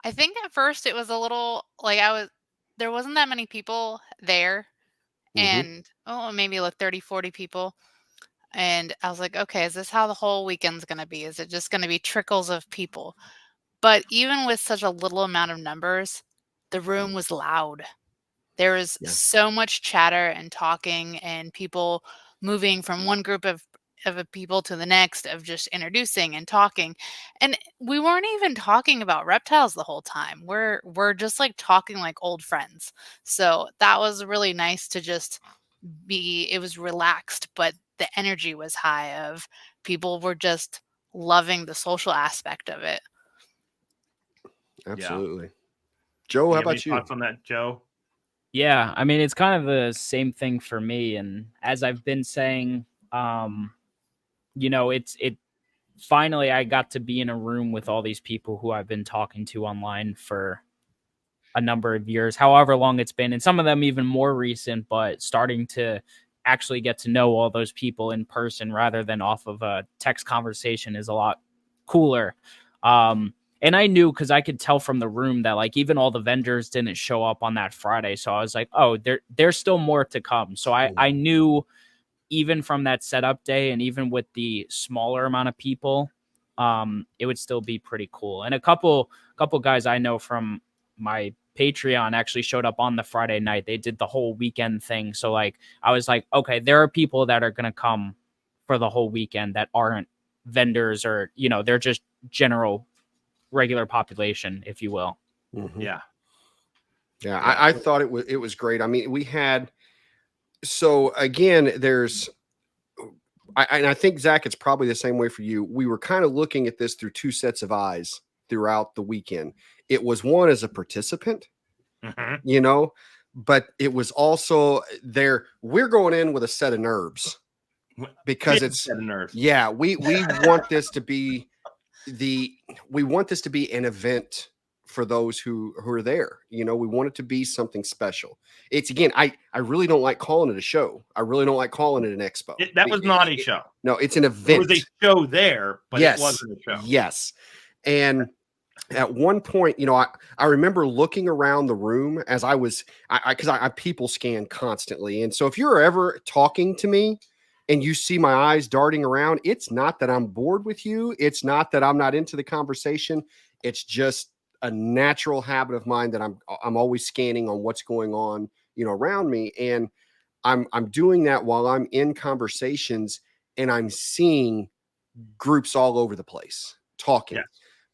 I think at first it was a little like there wasn't that many people there, and maybe like 30, 40 people. And I was like, okay, is this how the whole weekend's going to be? Is it just going to be trickles of people? But even with such a little amount of numbers, the room was loud. There was so much chatter and talking and people moving from one group of people to the next, of just introducing and talking. And we weren't even talking about reptiles the whole time. We're just like talking like old friends. So that was really nice to just it was relaxed, but the energy was high of people were just loving the social aspect of it. Absolutely. Joe, how about you? Thoughts on that, Joe? Yeah, I mean, it's kind of the same thing for me. And as I've been saying, you know, it finally I got to be in a room with all these people who I've been talking to online for a number of years, however long it's been, and some of them even more recent, but starting to actually get to know all those people in person rather than off of a text conversation is a lot cooler. And I knew, because I could tell from the room that like even all the vendors didn't show up on that Friday. So I was like, oh, there's still more to come. So I knew even from that setup day and even with the smaller amount of people, it would still be pretty cool. And a couple guys I know from my Patreon actually showed up on the Friday night. They did the whole weekend thing. So like, I was like, okay, there are people that are going to come for the whole weekend that aren't vendors, or, you know, they're just general regular population, if you will. Yeah. I thought it was great. I mean, we had, so again, I think, Zach, it's probably the same way for you. We were kind of looking at this through two sets of eyes throughout the weekend. It was one as a participant, you know, but it was also there. We're going in with a set of nerves because it's nerves. Yeah, we want this to be an event for those who are there. You know, we want it to be something special. It's, again, I really don't like calling it a show. I really don't like calling it an expo. That was not a show. No, it's an event. There was a show there, but it wasn't a show. Yes. And at one point, you know, I remember looking around the room as because I people scan constantly. And so if you're ever talking to me and you see my eyes darting around, it's not that I'm bored with you. It's not that I'm not into the conversation. It's just a natural habit of mine that I'm always scanning on what's going on, you know, around me. And I'm doing that while I'm in conversations, and I'm seeing groups all over the place talking. Yes.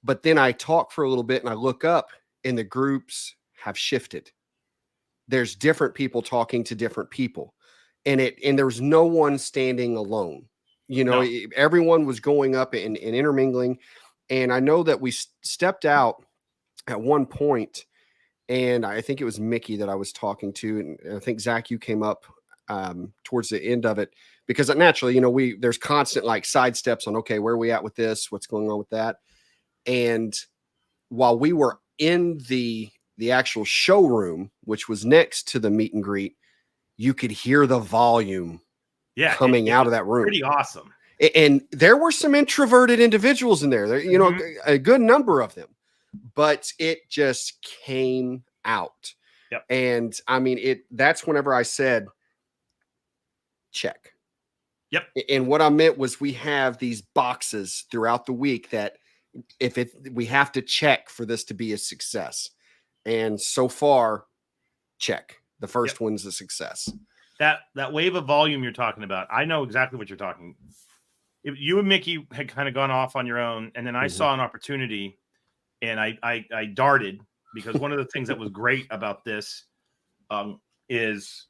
But then I talk for a little bit and I look up and the groups have shifted. There's different people talking to different people, and there was no one standing alone. You know, everyone was going up and intermingling. And I know that we stepped out at one point, and I think it was Mickey that I was talking to. And I think, Zach, you came up towards the end of it, because naturally, you know, there's constant like side steps on, okay, where are we at with this? What's going on with that? And while we were in the actual showroom, which was next to the meet and greet, you could hear the volume coming out of that room. Pretty awesome. And there were some introverted individuals in there, you know, a good number of them, but it just came out. Yep. And I mean, that's whenever I said, check. Yep. And what I meant was, we have these boxes throughout the week that we have to check for this to be a success. And so far, check. The first one's a success. That wave of volume you're talking about, I know exactly what you're talking. If you and Mickey had kind of gone off on your own, and then I saw an opportunity, and I darted, because one of the things that was great about this is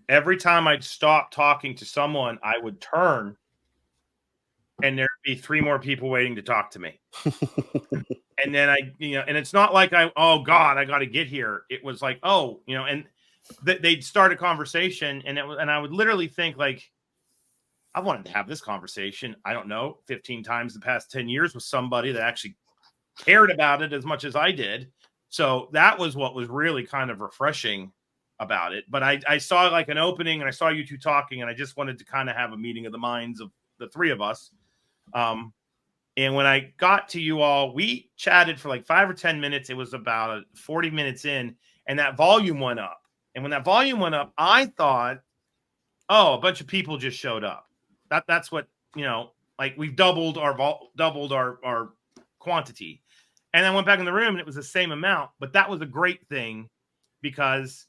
every time I'd stop talking to someone, I would turn, and there'd be 3 more people waiting to talk to me. And then and it's not like oh God, I got to get here. It was like, oh, and they'd start a conversation, and I would literally think like, I wanted to have this conversation, I don't know, 15 times the past 10 years with somebody that actually cared about it as much as I did. So that was what was really kind of refreshing about it. But I saw like an opening, and I saw you two talking, and I just wanted to kind of have a meeting of the minds of the 3 of us. And when I got to you all, we chatted for like 5 or 10 minutes. It was about 40 minutes in, and that volume went up. And when that volume went up, I thought, oh, a bunch of people just showed up. That's what, like we've doubled our quantity. And I went back in the room, and it was the same amount. But that was a great thing, because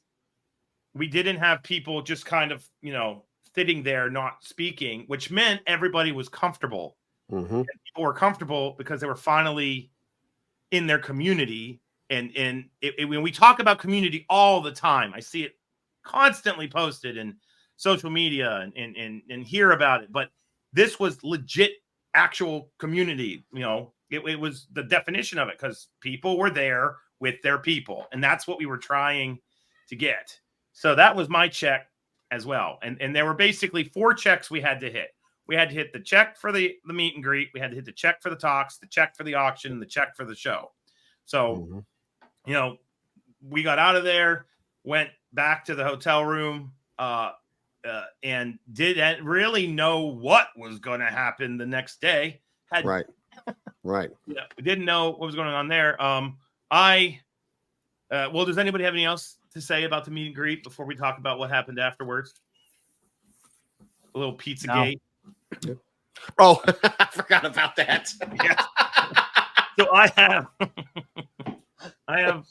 we didn't have people just kind of, sitting there not speaking, which meant everybody was comfortable. Mm-hmm. People were comfortable because they were finally in their community. And when we talk about community all the time, I see it constantly posted in social media and hear about it. But this was legit, actual community. It was the definition of it, because people were there with their people. And that's what we were trying to get. So that was my check as well. And there were basically 4 checks we had to hit. We had to hit the check for the meet and greet. We had to hit the check for the talks, the check for the auction, and the check for the show. So, we got out of there, went back to the hotel room, and didn't really know what was going to happen the next day. Right. Yeah, we didn't know what was going on there. Well, does anybody have anything else to say about the meet and greet before we talk about what happened afterwards? A little pizza gate. Oh, I forgot about that. Yes. So I have.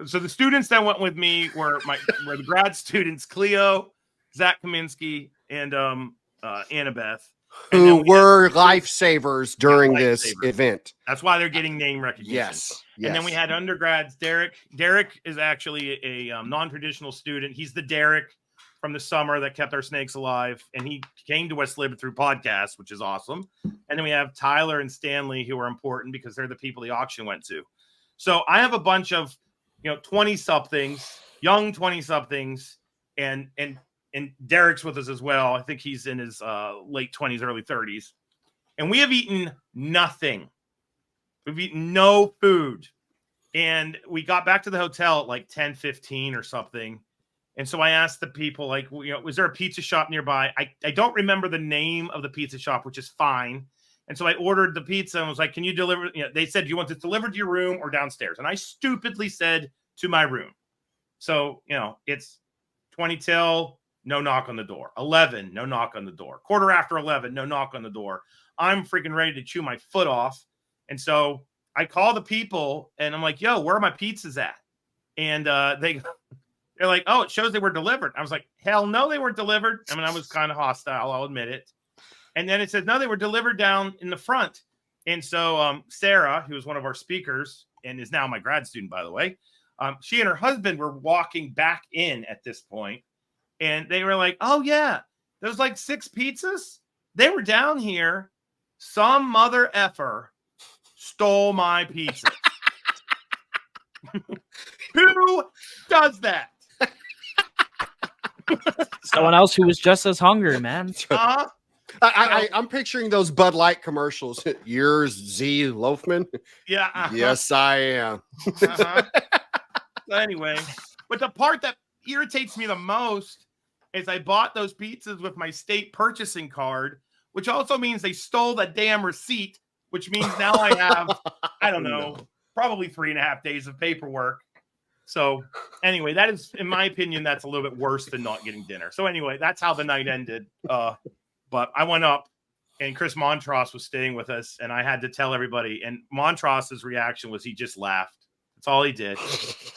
So the students that went with me were the grad students, Cleo, Zach Kaminsky, and Annabeth, who were lifesavers during this event. That's why they're getting name recognition. Yes. And then we had undergrads. Derek is actually a non-traditional student. He's the Derek from the summer that kept our snakes alive, and he came to West Lib through podcasts, which is awesome. And then we have Tyler and Stanley, who are important because they're the people the auction went to. So I have a bunch of 20-somethings, young 20-somethings, and Derek's with us as well. I think he's in his late 20s, early 30s. And we have eaten nothing. We've eaten no food. And we got back to the hotel at like 10:15 or something. And so I asked the people, like, was there a pizza shop nearby? I don't remember the name of the pizza shop, which is fine. And so I ordered the pizza and was like, can you deliver? They said, do you want it delivered to your room or downstairs? And I stupidly said to my room. So, it's 20 till, no knock on the door. 11, no knock on the door. 11:15, no knock on the door. I'm freaking ready to chew my foot off. And so I call the people and I'm like, yo, where are my pizzas at? And they're like, oh, it shows they were delivered. I was like, hell no, they weren't delivered. I mean, I was kind of hostile, I'll admit it. And then it said, no, they were delivered down in the front. And so Sarah, who was one of our speakers and is now my grad student, by the way, she and her husband were walking back in at this point. And they were like, oh, yeah, there's like 6 pizzas. They were down here. Some mother effer stole my pizza. Who does that? Someone else who was just as hungry, man. I'm picturing those Bud Light commercials. Yours, Z Loughman. Yeah. Yes, I am. So anyway, but the part that irritates me the most is I bought those pizzas with my state purchasing card, which also means they stole that damn receipt, which means now I have, I don't know, probably 3.5 days of paperwork. So anyway, that is, in my opinion, that's a little bit worse than not getting dinner. So anyway, that's how the night ended. But I went up and Chris Montross was staying with us, and I had to tell everybody. And Montross's reaction was he just laughed. That's all he did.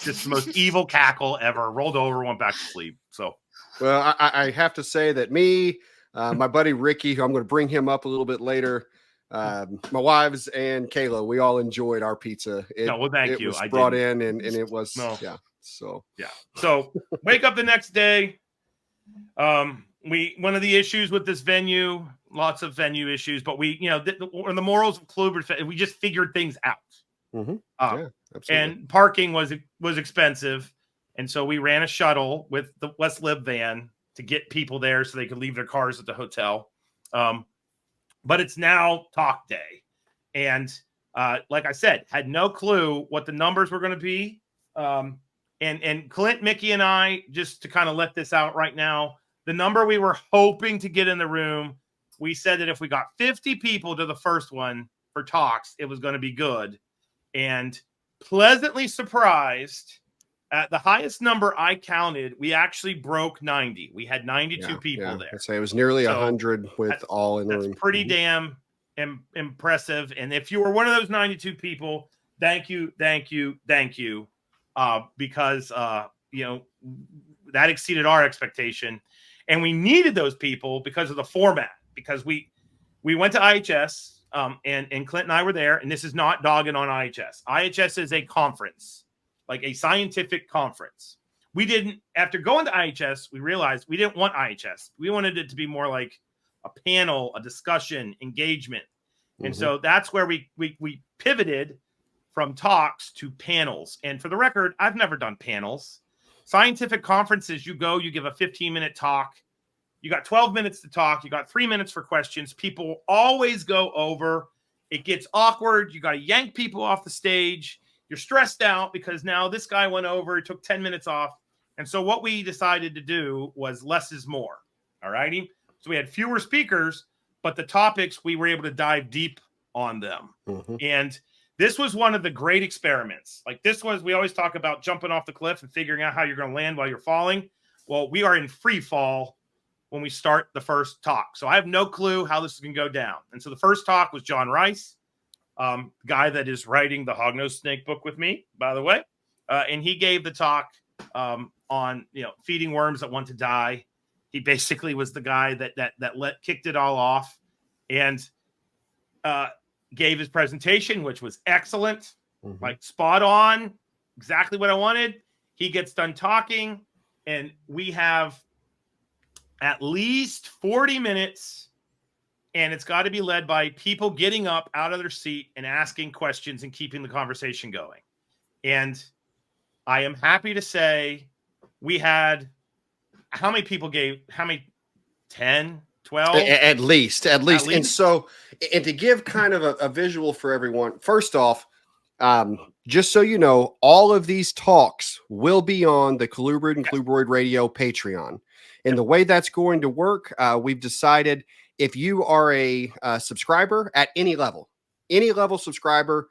Just the most evil cackle ever. Rolled over, went back to sleep. So, well, I have to say that me, my buddy Ricky, who I'm going to bring him up a little bit later, my wives and Kayla, we all enjoyed our pizza. Thank you. Was I brought didn't. in, and it was No. So wake up the next day. One of the issues with this venue, lots of venue issues, but we, the morals of Colubrid, we just figured things out. Mm-hmm. Absolutely. And parking was expensive, and so we ran a shuttle with the West Lib van to get people there so they could leave their cars at the hotel. But it's now talk day, and like I said, had no clue what the numbers were going to be. And Clint, Mickey, and I, just to kind of let this out right now, the number we were hoping to get in the room, we said that if we got 50 people to the first one for talks, it was going to be good. And pleasantly surprised, at the highest number I counted, we actually broke 90. We had 92 people there. I'd say it was nearly 100 with all in the room. That's pretty damn impressive. And if you were one of those 92 people, thank you. Because that exceeded our expectation, and we needed those people because of the format. Because we went to IHS, and Clint and I were there, and this is not dogging on IHS. IHS is a conference, like a scientific conference. We didn't, after going to IHS, we realized we didn't want IHS. We wanted it to be more like a panel, a discussion, engagement, and so that's where we pivoted from talks to panels. And for the record, I've never done panels. Scientific conferences, you go, you give a 15-minute talk. You got 12 minutes to talk. You got 3 minutes for questions. People always go over. It gets awkward. You got to yank people off the stage. You're stressed out because now this guy went over. He took 10 minutes off. And so what we decided to do was less is more. All righty. So we had fewer speakers, but the topics, we were able to dive deep on them. And this was one of the great experiments. Like this was, we always talk about jumping off the cliff and figuring out how you're going to land while you're falling. Well, we are in free fall when we start the first talk. So I have no clue how this is going to go down. And so the first talk was John Rice, guy that is writing the Hognose Snake book with me, by the way. And he gave the talk on, feeding worms that want to die. He basically was the guy that kicked it all off, and gave his presentation, which was excellent, like spot on, exactly what I wanted. He gets done talking, and we have at least 40 minutes, and it's got to be led by people getting up out of their seat and asking questions and keeping the conversation going. And I am happy to say we had, how many people gave, 10, 12? At least. And so, and to give kind of a visual for everyone, first off, just so you know, all of these talks will be on the Colubrid and Colubroid Radio Patreon. And the way that's going to work, we've decided if you are a subscriber at any level subscriber,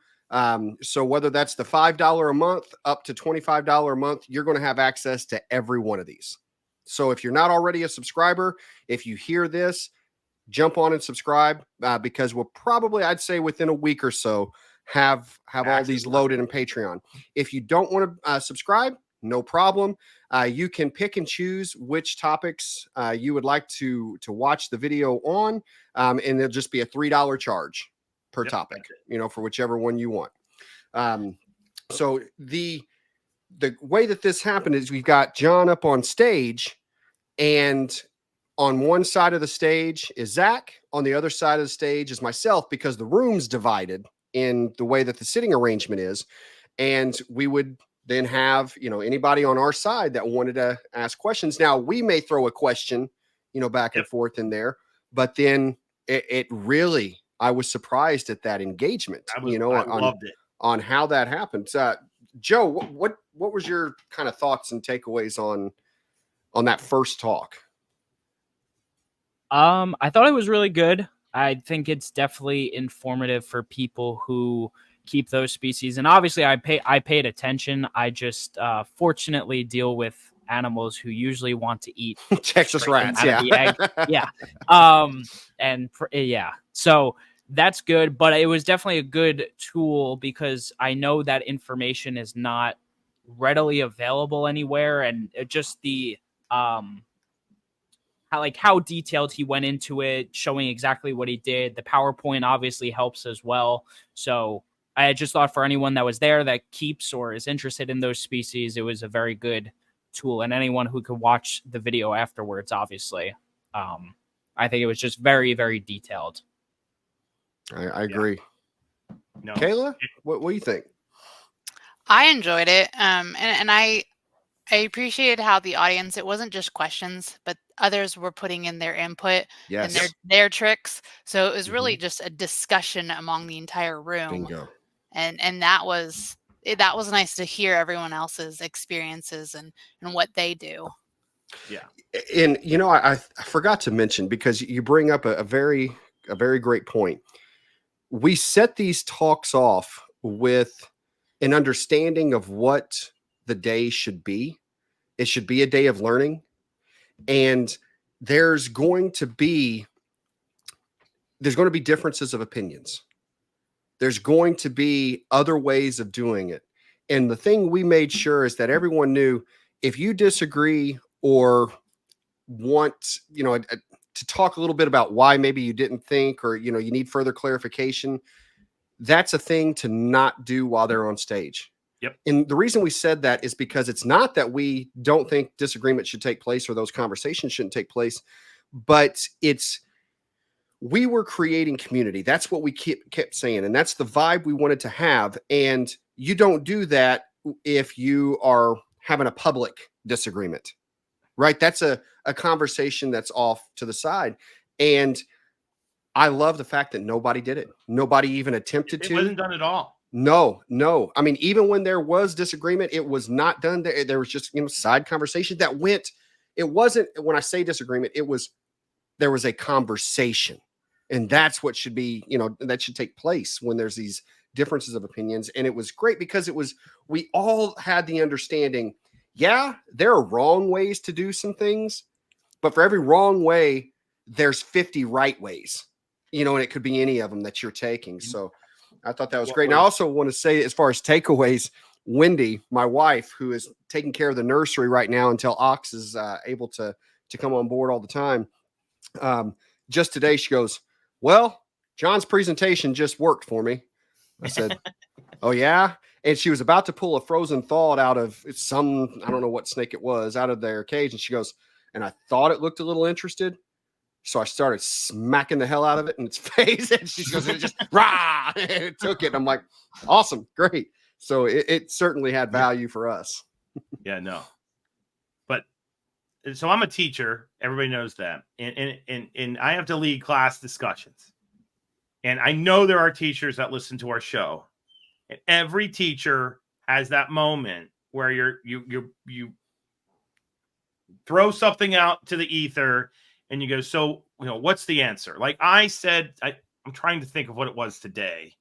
so whether that's the $5 a month up to $25 a month, you're going to have access to every one of these. So if you're not already a subscriber, if you hear this, jump on and subscribe, because we'll probably, I'd say within a week or so, have all these loaded in Patreon. If you don't want to subscribe, no problem. You can pick and choose which topics you would like to watch the video on, and there'll just be a $3 charge per topic, for whichever one you want. So the way that this happened is we've got John up on stage, and on one side of the stage is Zac, on the other side of the stage is myself, because the room's divided in the way that the sitting arrangement is. And we would then have, anybody on our side that wanted to ask questions. Now, we may throw a question, back and forth in there, but then it really, I was surprised at that engagement, I loved it. On how that happened. Joe, what was your kind of thoughts and takeaways on that first talk? I thought it was really good. I think it's definitely informative for people who keep those species. And obviously I paid attention. I just fortunately deal with animals who usually want to eat Texas straight rats. out Yeah. of the egg. Yeah. Yeah. So that's good, but it was definitely a good tool because I know that information is not readily available anywhere, and just the how detailed he went into it, showing exactly what he did. The PowerPoint obviously helps as well. So I just thought for anyone that was there that keeps or is interested in those species, it was a very good tool. And anyone who could watch the video afterwards, obviously. I think it was just very, very detailed. I agree. No. Kayla, what do you think? I enjoyed it. And I appreciated how the audience, it wasn't just questions, but others were putting in their input and Yes. their tricks. So it was really just a discussion among the entire room. Bingo. And that was nice to hear everyone else's experiences and what they do. Yeah. And I forgot to mention, because you bring up a very great point. We set these talks off with an understanding of what the day should be. It should be a day of learning, and there's going to be differences of opinions. There's going to be other ways of doing it. And the thing we made sure is that everyone knew, if you disagree or want, to talk a little bit about why maybe you didn't think, or, you need further clarification, that's a thing to not do while they're on stage. Yep. And the reason we said that is because it's not that we don't think disagreement should take place or those conversations shouldn't take place, but we were creating community. That's what we kept saying. And that's the vibe we wanted to have. And you don't do that if you are having a public disagreement, right? That's a conversation that's off to the side. And I love the fact that nobody did it. Nobody even attempted to. It wasn't done at all. No. I mean, even when there was disagreement, it was not done. There was just, side conversation that went. It wasn't, when I say disagreement, there was a conversation. And that's what should be, that should take place when there's these differences of opinions. And it was great because we all had the understanding, yeah, there are wrong ways to do some things, but for every wrong way, there's 50 right ways, and it could be any of them that you're taking. So I thought that was great. And I also want to say, as far as takeaways, Wendy, my wife, who is taking care of the nursery right now until Ox is able to come on board all the time. Just today, she goes, "Well, John's presentation just worked for me." I said, "Oh yeah?" And she was about to pull a frozen thawed out of some, I don't know what snake it was, out of their cage. And she goes, "And I thought it looked a little interested. So I started smacking the hell out of it in its face." And she goes, "It just rah!" And it took it. I'm like, awesome, great. So it certainly had value for us. Yeah, no. But so I'm a teacher. Everybody knows that. And I have to lead class discussions. And I know there are teachers that listen to our show. And every teacher has that moment where you throw something out to the ether and you go, "So, what's the answer?" Like I said, I'm trying to think of what it was today.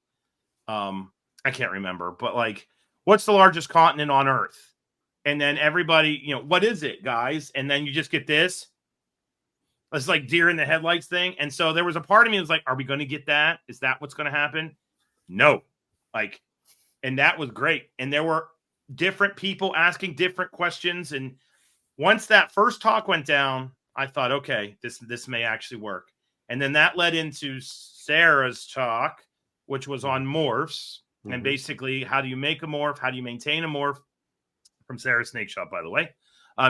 I can't remember, but like, what's the largest continent on Earth? And then everybody, what is it, guys? And then you just get this. It's like deer in the headlights thing. And so there was a part of me that was like, are we going to get that? Is that what's going to happen? No. And that was great. And there were different people asking different questions. And once that first talk went down, I thought, okay, this may actually work. And then that led into Sarah's talk, which was on morphs. Mm-hmm. And basically, how do you make a morph? How do you maintain a morph? From Sarah's Snake Shop, by the way,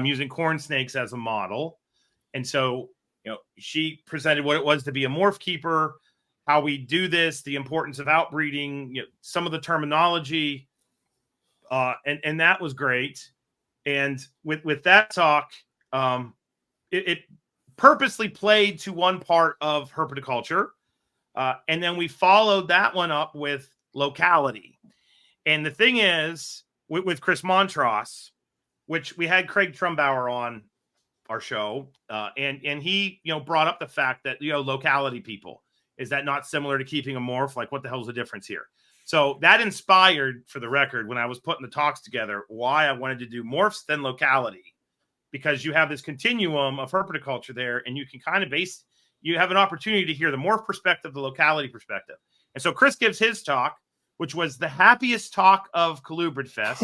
using corn snakes as a model. And so, she presented what it was to be a morph keeper, how we do this, the importance of outbreeding, some of the terminology. And that was great. And with that talk, it purposely played to one part of herpetoculture. And then we followed that one up with locality. And the thing is, with Chris Montross, which we had Craig Trumbauer on our show, and he, brought up the fact that, locality people, is that not similar to keeping a morph? Like, what the hell's the difference here? So that inspired, for the record, when I was putting the talks together, why I wanted to do morphs then locality. because you have this continuum of herpetoculture there, and you can kind of you have an opportunity to hear the morph perspective, the locality perspective. And so Chris gives his talk, which was the happiest talk of Colubrid Fest.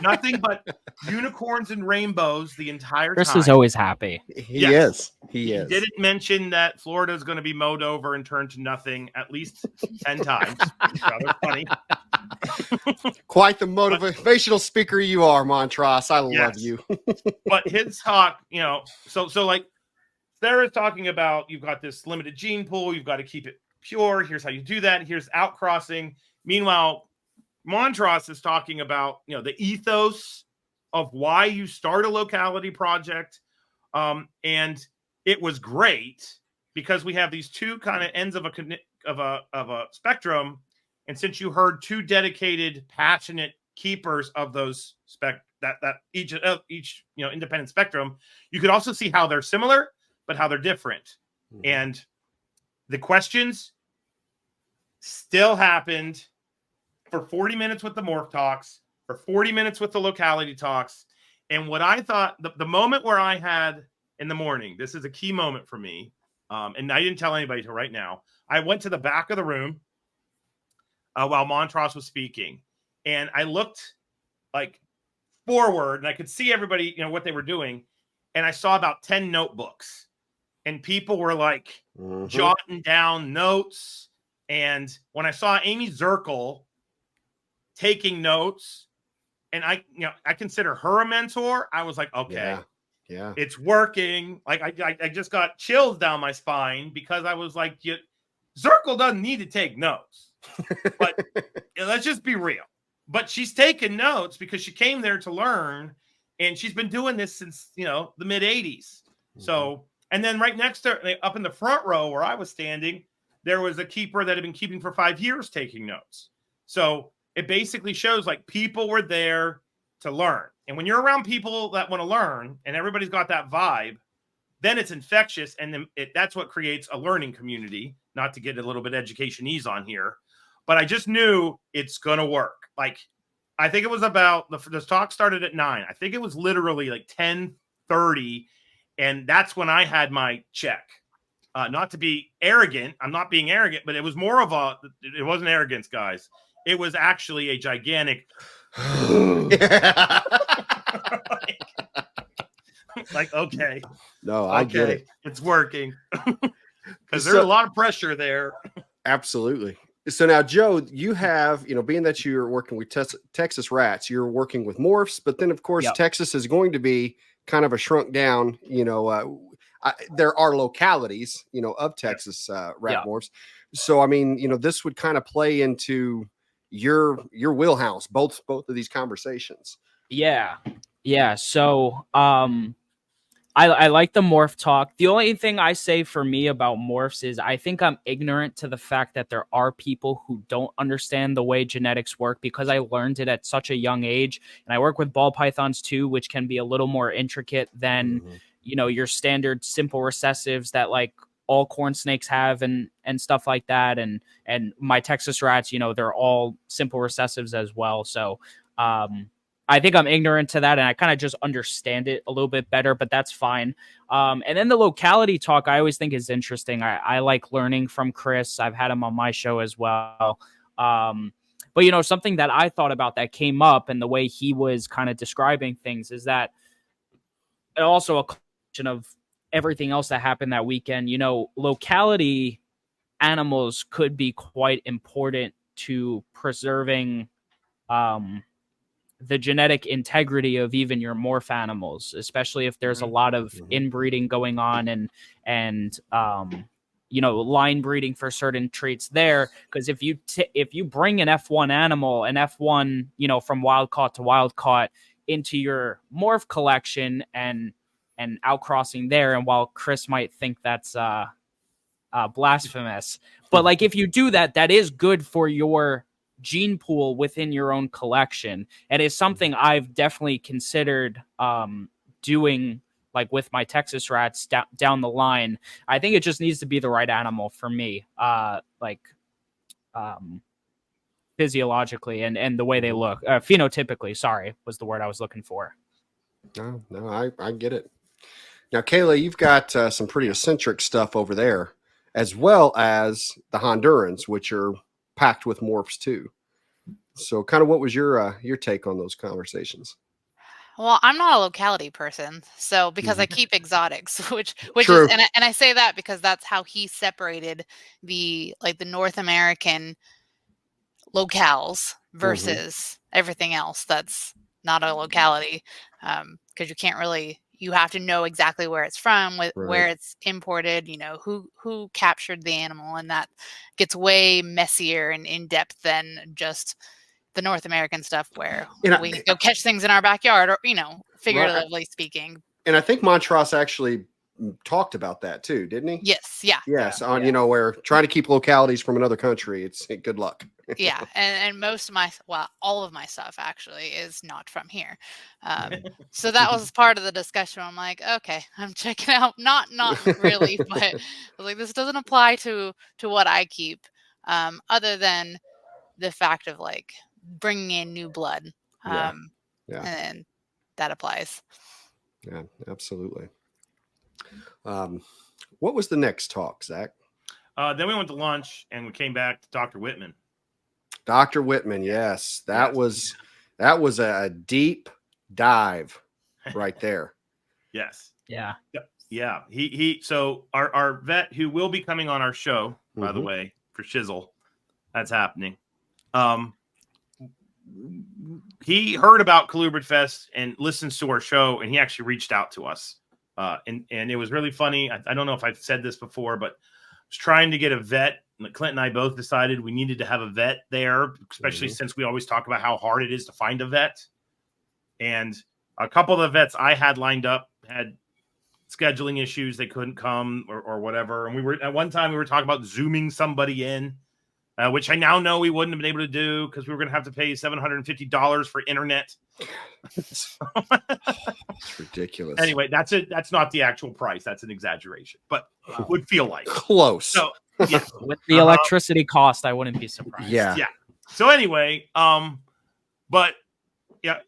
Nothing but unicorns and rainbows the entire Chris time. is always happy. He Yes. is. He is. Didn't mention that Florida is going to be mowed over and turned to nothing at least 10 times. It's rather funny. Quite the motivational speaker you are, Montross. I love Yes. you. But his talk, you know, so like Sarah's talking about, you've got this limited gene pool, you've got to keep it pure. Here's how you do that. Here's outcrossing. Meanwhile, Montross is talking about, you know, the ethos of why you start a locality project. And it was great because we have these two kind of ends of a spectrum. And since you heard two dedicated, passionate keepers of those each you know, independent spectrum, you could also see how they're similar, but how they're different. Mhm. And the questions still happened for 40 minutes with the morph talks, for 40 minutes with the locality talks. And what I thought, the moment where I had in the morning, this is a key moment for me, and I didn't tell anybody till right now. I went to the back of the room while Montross was speaking, and I looked like forward, and I could see everybody, you know, what they were doing, and I saw about 10 notebooks, and people were like jotting down notes. And when I saw Amy Zirkle taking notes, and I consider her a mentor, I was like, okay, yeah, it's working. Like I just got chills down my spine because I was like, Zirkle doesn't need to take notes, but let's just be real. But she's taken notes because she came there to learn, and she's been doing this since, you know, the mid 80s. So, and then right next to her, up in the front row where I was standing, there was a keeper that had been keeping for 5 years taking notes. So it basically shows like people were there to learn. And when you're around people that want to learn and everybody's got that vibe, then it's infectious. And then that's what creates a learning community, not to get a little bit education-ese on here. But I just knew it's going to work. Like, I think it was about, the talk started at 9. I think it was literally like 10:30. And that's when I had my check. Not to be arrogant. I'm not being arrogant, but it was more of it wasn't arrogance, guys. It was actually a gigantic like, okay. No, I get it. It's working. Because there's a lot of pressure there. Absolutely. So now, Joe, you have, you know, being that you're working with Texas rats, you're working with morphs, but then of course, Texas is going to be kind of a shrunk down, you know, there are localities, you know, of Texas rat morphs. So, I mean, you know, this would kind of play into your wheelhouse, both of these conversations. Yeah. So, I like the morph talk. The only thing I say for me about morphs is I think I'm ignorant to the fact that there are people who don't understand the way genetics work, because I learned it at such a young age. And I work with ball pythons too, which can be a little more intricate than, you know, your standard simple recessives that like all corn snakes have and stuff like that. And my Texas rats, you know, they're all simple recessives as well. So, I think I'm ignorant to that, and I kind of just understand it a little bit better, but that's fine. And then the locality talk, I always think is interesting. I like learning from Chris. I've had him on my show as well. But, you know, something that I thought about that came up and the way he was kind of describing things is that also a question of everything else that happened that weekend. You know, locality animals could be quite important to preserving the genetic integrity of even your morph animals, especially if there's a lot of inbreeding going on and you know, line breeding for certain traits there. Because if you bring an F1 animal, an F1, you know, from wild caught to wild caught into your morph collection and outcrossing there, and while Chris might think that's blasphemous, but like if you do that, that is good for your gene pool within your own collection, and is something I've definitely considered doing, like with my Texas rats down the line. I think it just needs to be the right animal for me, physiologically and the way they look, phenotypically, sorry, was the word I was looking for. No, I get it. Now, Kayla, you've got some pretty eccentric stuff over there, as well as the Hondurans, which are packed with morphs too. So, kind of, what was your take on those conversations? Well, I'm not a locality person, so because I keep exotics, which True. is, and I say that because that's how he separated the North American locales versus everything else that's not a locality, because you can't really, you have to know exactly where it's from, where Right. it's imported, you know, who captured the animal, and that gets way messier and in depth than just the North American stuff where we go catch things in our backyard, or, you know, figuratively speaking. And I think Montross actually talked about that too, didn't he? Yes. Yeah. Yes. On, you know, where trying to keep localities from another country, it's good luck. Yeah. And most of my, well, all of my stuff actually is not from here. So that was part of the discussion. I'm like, okay, I'm checking out, not really, but I was like, this doesn't apply to what I keep, other than the fact of like bringing in new blood. Yeah. And that applies. Yeah, absolutely. What was the next talk, Zach? Then we went to lunch and we came back to Dr. Whitman. Dr. Whitman, yes. That was a deep dive right there. Yes. Yeah. Yeah. So our vet who will be coming on our show, by the way, for Shizzle, that's happening. He heard about Colubrid Fest and listens to our show, and he actually reached out to us. And it was really funny. I don't know if I've said this before, but I was trying to get a vet. Clint and I both decided we needed to have a vet there, especially since we always talk about how hard it is to find a vet. And a couple of the vets I had lined up had scheduling issues. They couldn't come or whatever. And we were at one time we were talking about Zooming somebody in, which I now know we wouldn't have been able to do because we were going to have to pay $750 for internet. It's ridiculous. Anyway, that's not the actual price. That's an exaggeration, but would feel like close. So yeah, with the electricity cost, I wouldn't be surprised. Yeah. So anyway, but yeah,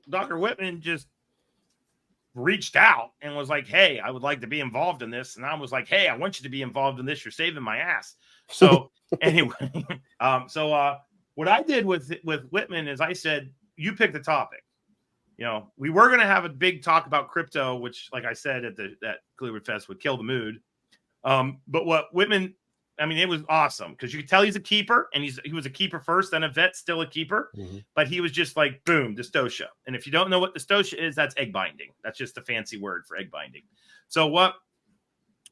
Dr. Whitman just reached out and was like, "Hey, I would like to be involved in this," and I was like, "Hey, I want you to be involved in this. You're saving my ass." So anyway, what I did with Whitman is I said, "You pick the topic." You know, we were going to have a big talk about crypto, which, like I said, at Colubrid Fest would kill the mood. But what Whitman, I mean, it was awesome because you could tell he's a keeper, and he was a keeper first, then a vet, still a keeper. But he was just like, boom, dystocia. And if you don't know what dystocia is, that's egg binding. That's just a fancy word for egg binding. So what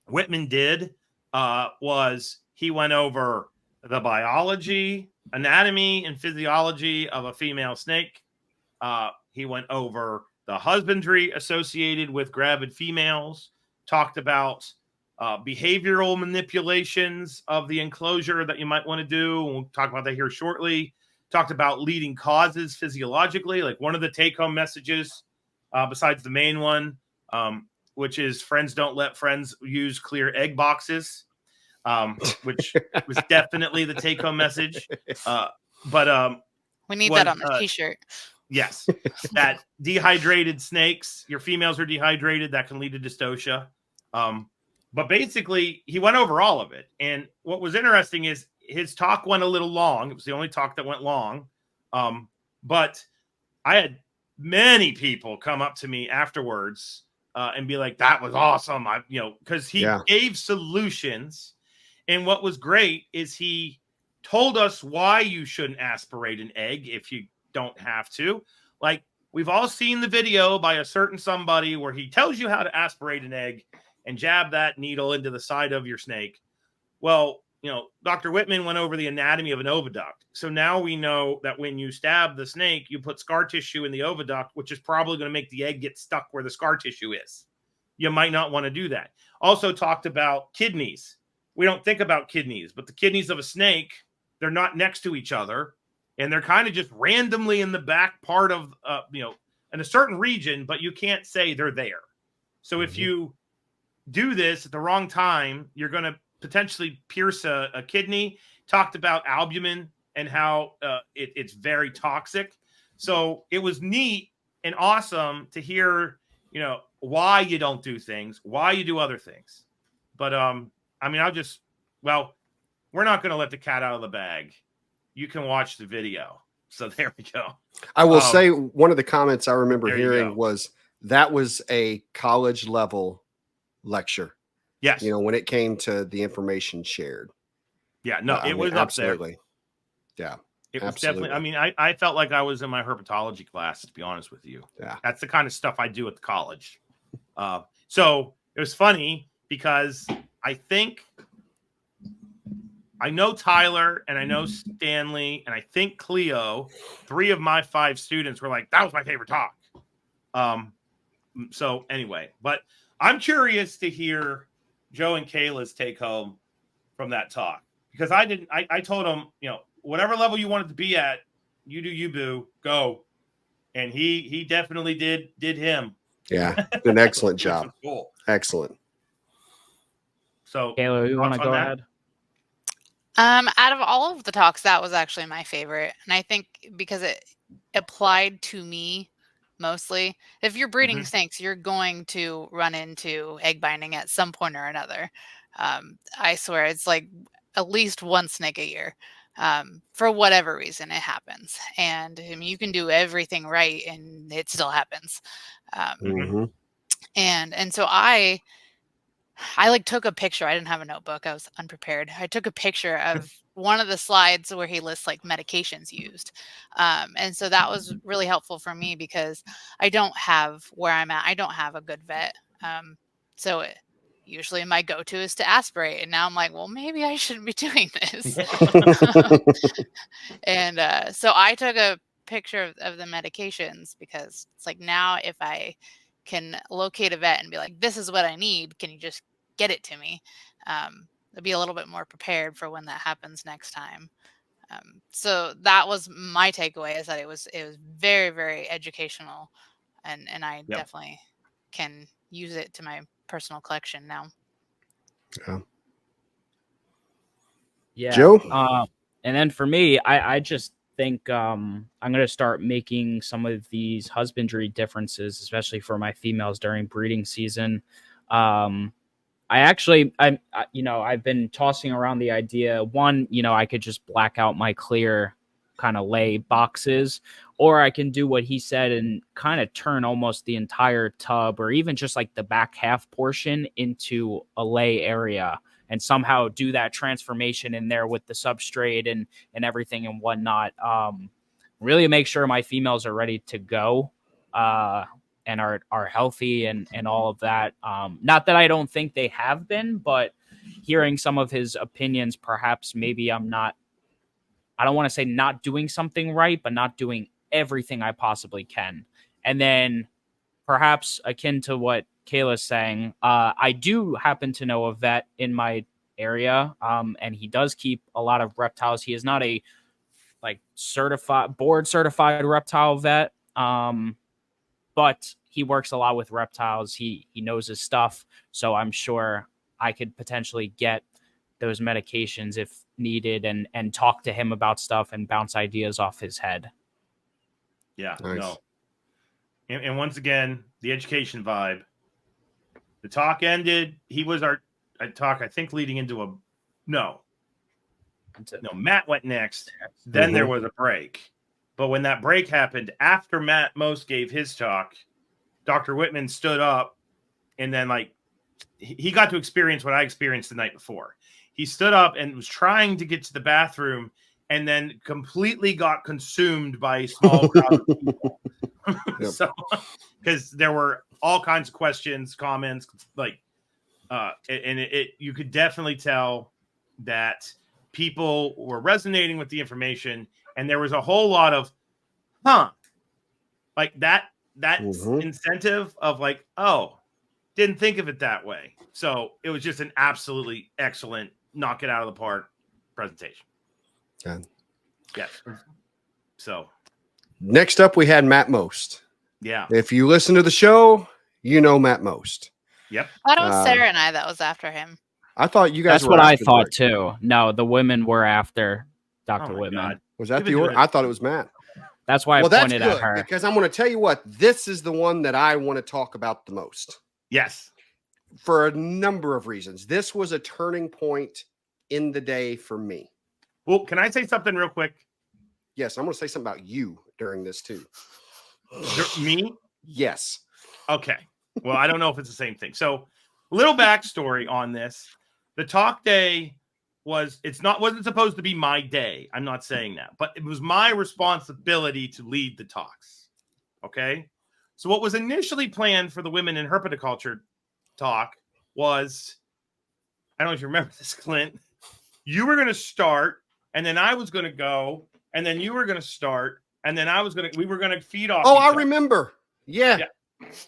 Whitman did was he went over the biology, anatomy, and physiology of a female snake. He went over the husbandry associated with gravid females, talked about behavioral manipulations of the enclosure that you might want to do. We'll talk about that here shortly. Talked about leading causes physiologically, like one of the take-home messages, besides the main one, which is friends don't let friends use clear egg boxes, which was definitely the take-home message. But we need that on the t-shirt. Yes, that dehydrated snakes, your females are dehydrated, that can lead to dystocia. But basically, he went over all of it. And what was interesting is his talk went a little long. It was the only talk that went long. But I had many people come up to me afterwards and be like, that was awesome. Because he gave solutions. And what was great is he told us why you shouldn't aspirate an egg if you don't have to. Like, we've all seen the video by a certain somebody where he tells you how to aspirate an egg and jab that needle into the side of your snake. Well, Dr. Whitman went over the anatomy of an oviduct. So now we know that when you stab the snake, you put scar tissue in the oviduct, which is probably going to make the egg get stuck where the scar tissue is. You might not want to do that. Also talked about kidneys. We don't think about kidneys, but the kidneys of a snake, they're not next to each other. And they're kind of just randomly in the back part of, in a certain region, but you can't say they're there. So if you do this at the wrong time, you're going to potentially pierce a kidney. Talked about albumin and how it's very toxic. So it was neat and awesome to hear, why you don't do things, why you do other things. But I mean, we're not going to let the cat out of the bag. You can watch the video. So there we go. I will say one of the comments I remember there you hearing go. was that was a college level lecture. Yes. When it came to the information shared. Yeah, no, it was absolutely. Up there. Yeah. It was absolutely. definitely, I mean, I felt like I was in my herpetology class, to be honest with you. Yeah. That's the kind of stuff I do at the college. So it was funny because I know Tyler and I know Stanley and I think Cleo, 3 of my 5 students were like, that was my favorite talk. So anyway, but I'm curious to hear Joe and Kayla's take home from that talk, because I told them, whatever level you wanted to be at, you do you, boo, go. And he definitely did him. Yeah. An excellent job. Cool. Excellent. So Kayla, you want to go ahead? Out of all of the talks, that was actually my favorite. And I think because it applied to me mostly. If you're breeding snakes, you're going to run into egg binding at some point or another. I swear it's like at least one snake a year. For whatever reason, it happens. And I mean, you can do everything right and it still happens. And so I like took a picture. I didn't have a notebook. I was unprepared. I took a picture of one of the slides where he lists like medications used. And so that was really helpful for me because I don't have where I'm at. I don't have a good vet. So usually my go-to is to aspirate. And now I'm like, well, maybe I shouldn't be doing this. And so I took a picture of the medications because it's like, now if I can locate a vet and be like, this is what I need, can you just get it to me? I'll be a little bit more prepared for when that happens next time. So that was my takeaway, is that it was very, very educational, and I definitely can use it to my personal collection now. Yeah. Joe? And then for me, I just think I'm going to start making some of these husbandry differences, especially for my females during breeding season. I've been tossing around the idea, one, I could just black out my clear kind of lay boxes, or I can do what he said and kind of turn almost the entire tub or even just like the back half portion into a lay area and somehow do that transformation in there with the substrate and everything and whatnot. Really make sure my females are ready to go. And are healthy and all of that. Not that I don't think they have been, but hearing some of his opinions, perhaps maybe I don't want to say not doing something right, but not doing everything I possibly can. And then perhaps akin to what Kayla's saying, I do happen to know a vet in my area, and he does keep a lot of reptiles. He is not a board certified reptile vet, but he works a lot with reptiles. He knows his stuff. So I'm sure I could potentially get those medications if needed and talk to him about stuff and bounce ideas off his head. Yeah, nice. No. And once again, the education vibe. The talk ended. He was our talk, I think, leading into No, Matt went next. Then there was a break. But when that break happened, after Matt Most gave his talk, Dr. Whitman stood up and then he got to experience what I experienced the night before. He stood up and was trying to get to the bathroom and then completely got consumed by a small crowd of people. So, because there were all kinds of questions, comments, you could definitely tell that people were resonating with the information. And there was a whole lot of, that's incentive of didn't think of it that way. So it was just an absolutely excellent knock it out of the park presentation. Yeah. Yes. So next up, we had Matt Most. Yeah. If you listen to the show, you know Matt Most. Yep. I thought it was Sarah and I that was after him. I thought you guys That's were what I after thought Rick. too. No, the women were after Dr. Whitman. Was that the order? I thought it was Matt. That's why I Well, that's pointed at good her. because I'm going to tell you what, this is the one that I want to talk about the most Yes. for a number of reasons. This was a turning point in the day for me. Well, can I say something real quick? Yes, I'm going to say something about you during this too. Me? Yes. Okay. Well, I don't know if it's the same thing. So, little backstory on this. The talk day wasn't supposed to be my day. I'm not saying that, but it was my responsibility to lead the talks. Okay. So what was initially planned for the women in herpetoculture talk was, I don't know if you remember this, Clint, you were going to start and then I was going to go and then you were going to start and then we were going to feed off. Oh, I remember. Yeah.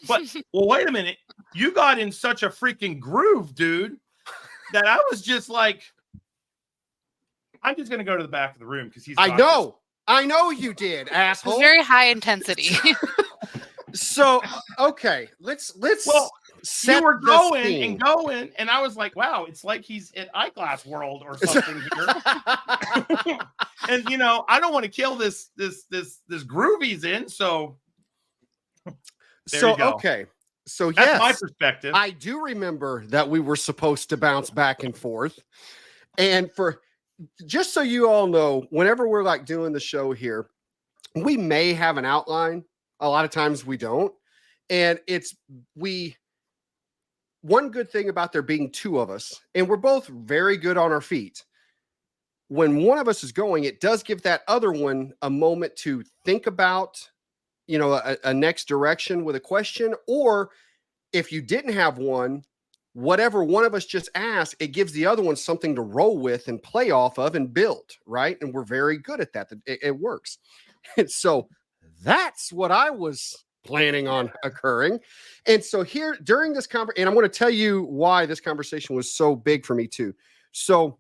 But, well, wait a minute. You got in such a freaking groove, dude, that I was just like, I'm just going to go to the back of the room because he's. I know you did, It asshole. was very high intensity. So, okay, let's Well, set you were the going scene. and going, and I was like, wow, it's like he's at Eyeglass World or something here. And you know, I don't want to kill this groove he's in, so there you go. Okay. So That's yes, my perspective. I do remember that we were supposed to bounce back and forth. And for just so you all know, whenever we're like doing the show here, we may have an outline. A lot of times we don't. And one good thing about there being two of us, and we're both very good on our feet. When one of us is going, it does give that other one a moment to think about, you know, a next direction with a question, or if you didn't have one, whatever one of us just asked, it gives the other one something to roll with and play off of and build, right? And we're very good at that. It works. And so that's what I was planning on occurring. And so here during this conversation, and I'm going to tell you why this conversation was so big for me too. So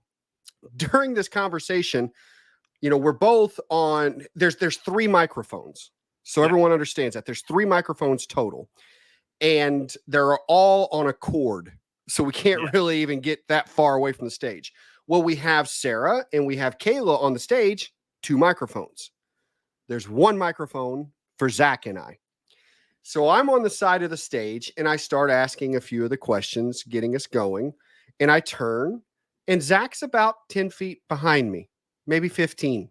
during this conversation, you know, we're both on, there's 3 microphones. So everyone understands that there's 3 microphones total, and they're all on a cord. So we can't really even get that far away from the stage. Well, we have Sarah and we have Kayla on the stage, 2 microphones. There's 1 microphone for Zac and I. So I'm on the side of the stage and I start asking a few of the questions, getting us going. And I turn and Zac's about 10 feet behind me, maybe 15.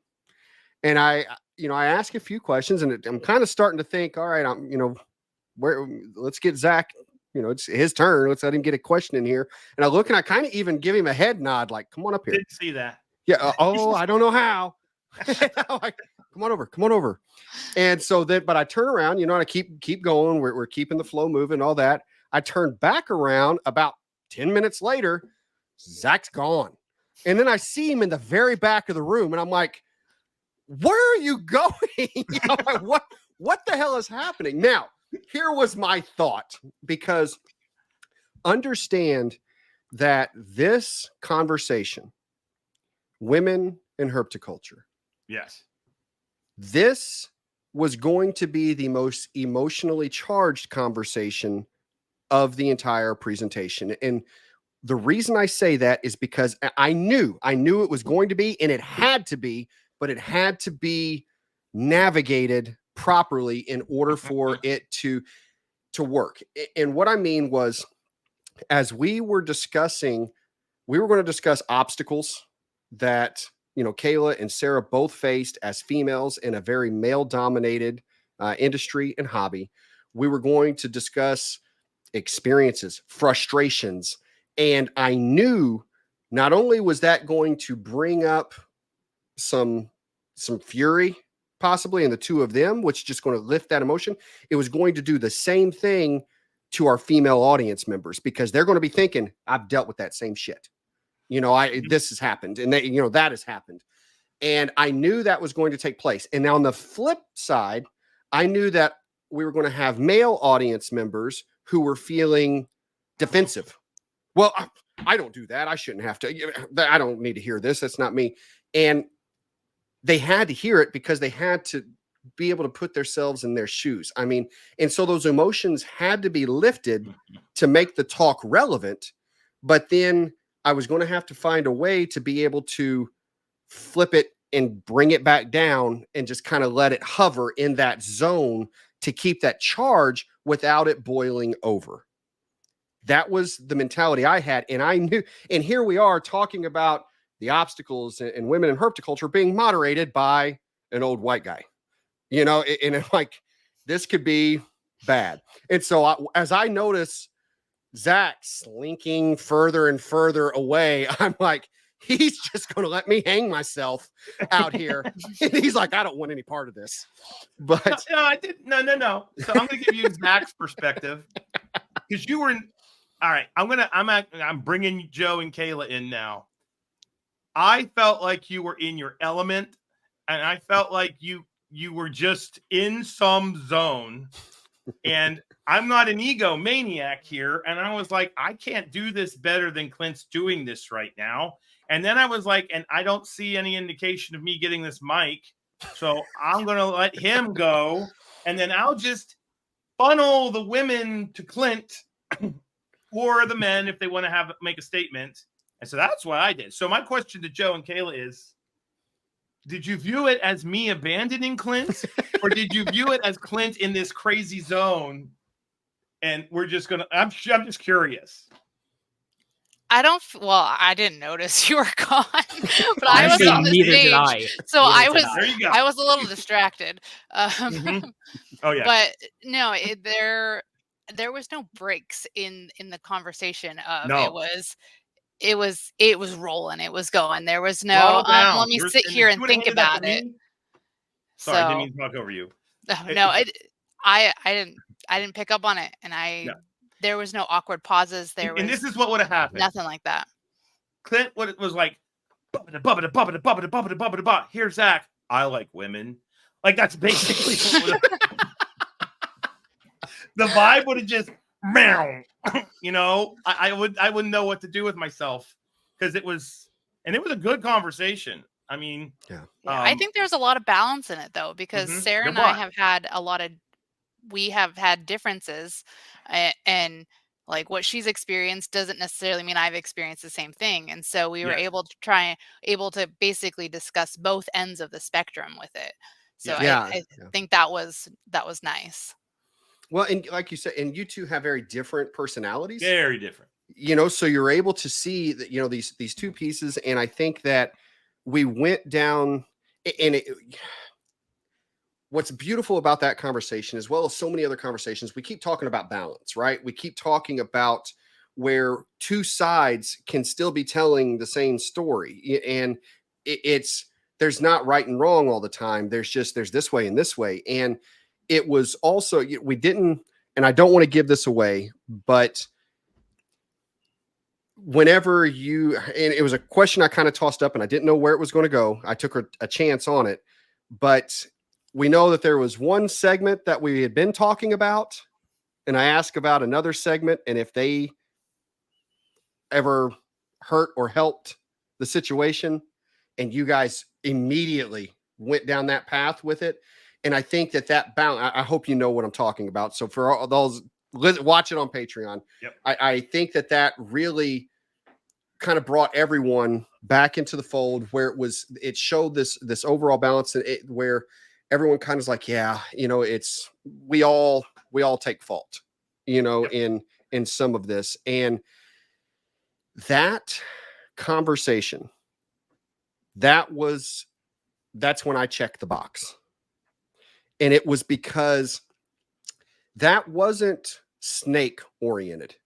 And I ask a few questions and I'm kind of starting to think, all right, let's get Zac, it's his turn. Let's let him get a question in here. And I look and I kind of even give him a head nod, like, come on up here. Didn't see that. Yeah. I don't know how. Like, come on over. And so but I turn around, and I keep going. We're keeping the flow moving, all that. I turn back around about 10 minutes later, Zac's gone. And then I see him in the very back of the room. And I'm like, where are you going? Like, what the hell is happening? Now, here was my thought, because understand that this conversation, women in herpetoculture, yes, this was going to be the most emotionally charged conversation of the entire presentation. And the reason I say that is because I knew it was going to be, and it had to be, but it had to be navigated properly in order for it to work. And what I mean was, as we were discussing, we were going to discuss obstacles that, Kayla and Sarah both faced as females in a very male-dominated industry and hobby. We were going to discuss experiences, frustrations, and I knew not only was that going to bring up some fury possibly in the two of them, which is just going to lift that emotion, it was going to do the same thing to our female audience members, because they're going to be thinking, I've dealt with that same shit. This has happened, and that has happened. And I knew that was going to take place. And now on the flip side, I knew that we were going to have male audience members who were feeling defensive. Well, I don't do that. I shouldn't have to. I don't need to hear this. That's not me. And they had to hear it because they had to be able to put themselves in their shoes. I mean, and so those emotions had to be lifted to make the talk relevant. But then I was going to have to find a way to be able to flip it and bring it back down and just kind of let it hover in that zone to keep that charge without it boiling over. That was the mentality I had. And I knew, and here we are talking about the obstacles and women in herpetoculture being moderated by an old white guy, you know, and I'm like, this could be bad. And so as I notice Zac slinking further and further away, I'm like, he's just going to let me hang myself out here. And he's like, I don't want any part of this. But no, I didn't. No. So I'm going to give you Zac's perspective because you were in. All right, I'm bringing Joe and Kayla in now. I felt like you were in your element, and I felt like you were just in some zone. And I'm not an egomaniac here, and I was like, I can't do this better than Clint's doing this right now. And then I was like, and I don't see any indication of me getting this mic, so I'm going to let him go, and then I'll just funnel the women to Clint or the men if they want to make a statement. And so that's what I did. So my question to Joe and Kayla is, did you view it as me abandoning Clint, or did you view it as Clint in this crazy zone? And we're just going to, I'm just curious. I didn't notice you were gone, but I was on the neither stage. did I. So There you go. I was a little distracted. Oh yeah. But no, there was no breaks in the conversation of No. it was rolling, it was going. There was no let me sit here and think about it. Sorry, I didn't mean to talk over you. No, I didn't pick up on it, and there was no awkward pauses. And this is what would have happened. Nothing like that. Clint was like, bubba. Here's Zac. I like women. Like that's basically what the vibe would have just, you know, I wouldn't know what to do with myself because it was a good conversation. I mean, I think there's a lot of balance in it though, because Sarah and I we have had differences, and like what she's experienced doesn't necessarily mean I've experienced the same thing. And so we were able to basically discuss both ends of the spectrum with it. So I think that was nice. Well, and like you said, and you two have very different personalities. Very different. You know, so you're able to see that, you know, these two pieces. And I think that we went down, and what's beautiful about that conversation, as well as so many other conversations, we keep talking about balance, right? We keep talking about where two sides can still be telling the same story. And there's not right and wrong all the time. There's this way and this way. And it was also, we didn't, and I don't want to give this away, but whenever and it was a question I kind of tossed up and I didn't know where it was going to go. I took a chance on it, but we know that there was one segment that we had been talking about, and I asked about another segment and if they ever hurt or helped the situation, and you guys immediately went down that path with it. And I think that balance, I hope you know what I'm talking about. So for all those, watch it on Patreon. Yep. I think that really kind of brought everyone back into the fold, where it showed this overall balance, where everyone kind of is like, yeah, you know, we all take fault, you know, in some of this. And that conversation, that's when I checked the box. And it was because that wasn't snake oriented.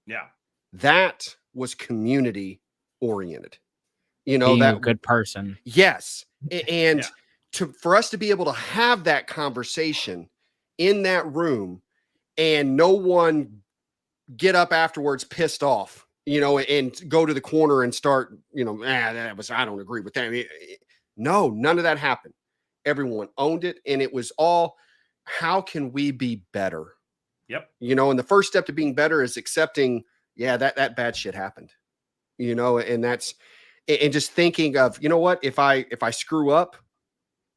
Yeah. That was community oriented. You know, being that a good person. Yes. And for us to be able to have that conversation in that room and no one get up afterwards pissed off, you know, and go to the corner and start, you know, I don't agree with that. No, none of that happened. Everyone owned it. And it was all, how can we be better? Yep. You know, and the first step to being better is accepting, that bad shit happened, you know, and just thinking of, you know what, if I screw up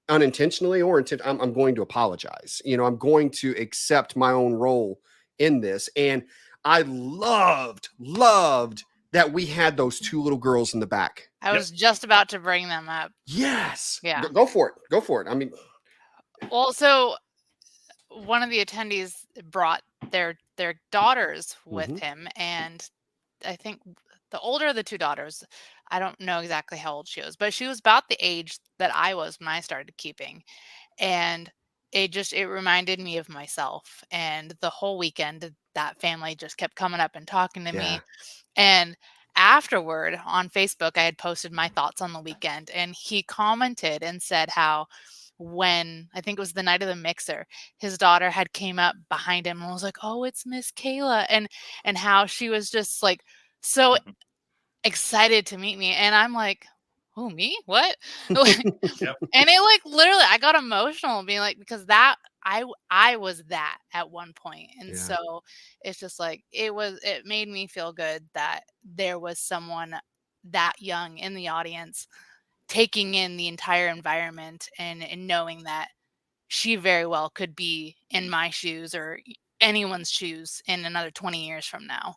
unintentionally or I'm going to apologize. You know, I'm going to accept my own role in this. And I loved that we had those two little girls in the back. I was just about to bring them up. Yes. Yeah. Go for it. Go for it. I mean, Well, so one of the attendees brought their daughters with him, and I think the older of the two daughters, I don't know exactly how old she was, but she was about the age that I was when I started keeping. And it reminded me of myself. And the whole weekend, that family just kept coming up and talking to me. And afterward on Facebook, I had posted my thoughts on the weekend, and he commented and said how when I think it was the night of the mixer, his daughter had came up behind him and was like, "Oh, it's Miss Kayla," and how she was just like so excited to meet me, and I'm like, "Who, me? What?" Yep. And it like literally, I got emotional being like, because that I was that at one point, and so it's just like it made me feel good that there was someone that young in the audience taking in the entire environment and knowing that she very well could be in my shoes or anyone's shoes in another 20 years from now.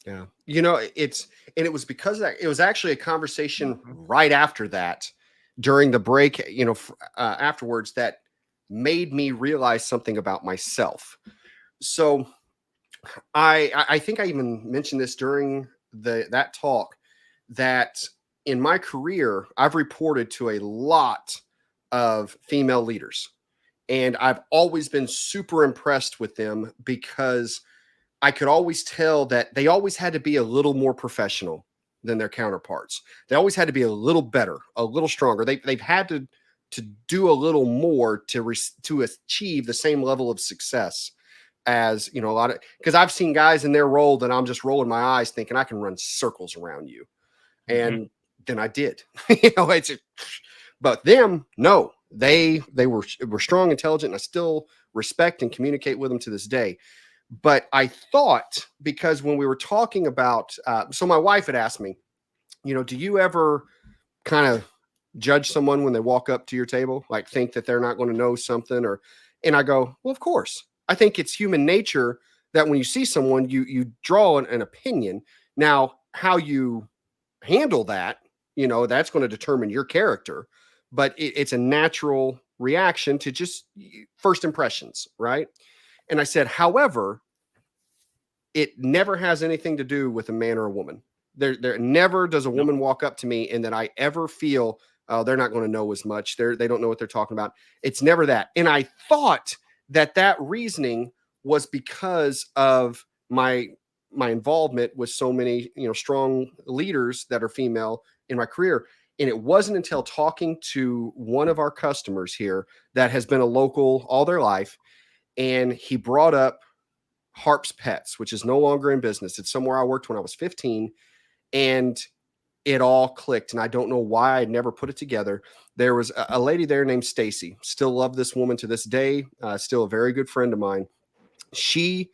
Yeah. You know, it was because of that, it was actually a conversation right after that during the break, afterwards that made me realize something about myself. So I think I even mentioned this during that talk, that in my career, I've reported to a lot of female leaders, and I've always been super impressed with them because I could always tell that they always had to be a little more professional than their counterparts. They always had to be a little better, a little stronger. They've had to do a little more to achieve the same level of success as, a lot of, because I've seen guys in their role that I'm just rolling my eyes thinking I can run circles around you. And then I did, but them, no, they were strong, intelligent, and I still respect and communicate with them to this day. But I thought, because when we were talking about, so my wife had asked me, do you ever kind of judge someone when they walk up to your table, like think that they're not going to know something? And I go, well, of course. I think it's human nature that when you see someone, you draw an opinion. Now, how you handle that, that's going to determine your character. But it's a natural reaction to just first impressions, right? And I said, however, it never has anything to do with a man or a woman. There never does a woman walk up to me and that I ever feel, oh, they're not going to know as much. They don't know what they're talking about. It's never that. And I thought that reasoning was because of my involvement with so many, strong leaders that are female in my career. And it wasn't until talking to one of our customers here that has been a local all their life, and he brought up Harp's Pets, which is no longer in business. It's somewhere I worked when I was 15, and it all clicked. And I don't know why I'd never put it together. There was a lady there named Stacy. Still love this woman to this day. Still a very good friend of mine. She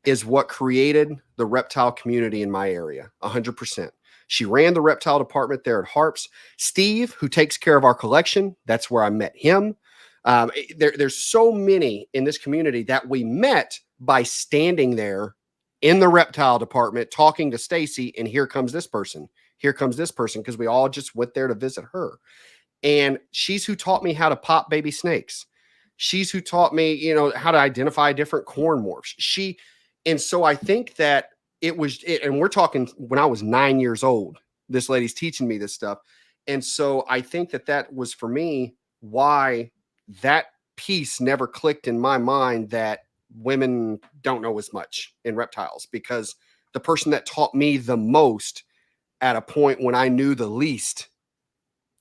is what created the reptile community in my area, 100%. She ran the reptile department there at Harp's. Steve, who takes care of our collection, that's where I met him. There's so many in this community that we met by standing there in the reptile department talking to Stacy, and here comes this person. Here comes this person, because we all just went there to visit her. And she's who taught me how to pop baby snakes. She's who taught me, how to identify different corn morphs. And so I think that and we're talking when I was 9 years old, this lady's teaching me this stuff. And so I think that was for me why that piece never clicked in my mind, that women don't know as much in reptiles, because the person that taught me the most at a point when I knew the least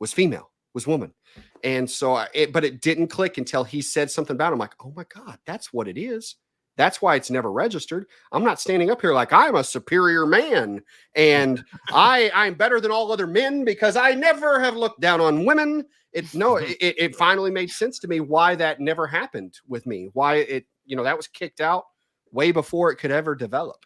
was female, was woman. And so but it didn't click until he said something about it. I'm like, oh my God, that's what it is. That's why it's never registered. I'm not standing up here like I'm a superior man and I'm better than all other men because I never have looked down on women. It finally made sense to me why that never happened with me, why it, that was kicked out way before it could ever develop.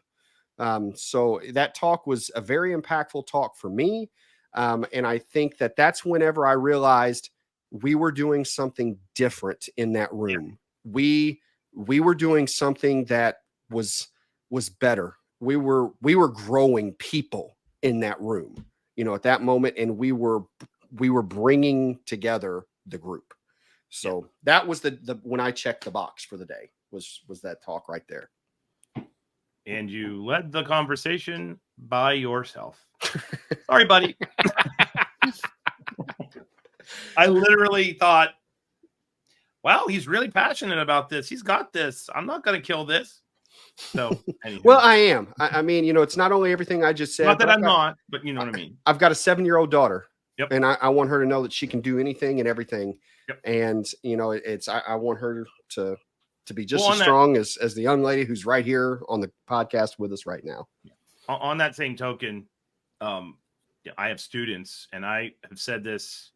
So that talk was a very impactful talk for me. And I think that's whenever I realized we were doing something different in that room. We were doing something that was better. We were growing people in that room, at that moment. And we were bringing together the group. So that was the when I checked the box for the day was that talk right there. And you led the conversation by yourself. Sorry, buddy. I literally thought, wow, he's really passionate about this. He's got this. I'm not going to kill this. So, anyhow. Well, I am. I mean, it's not only everything I just said. Not that I'm not, but you know what I mean. I've got a 7-year-old daughter. Yep. And I want her to know that she can do anything and everything. Yep. And, I want her to be just as strong as the young lady who's right here on the podcast with us right now. On that same token, I have students, and I have said this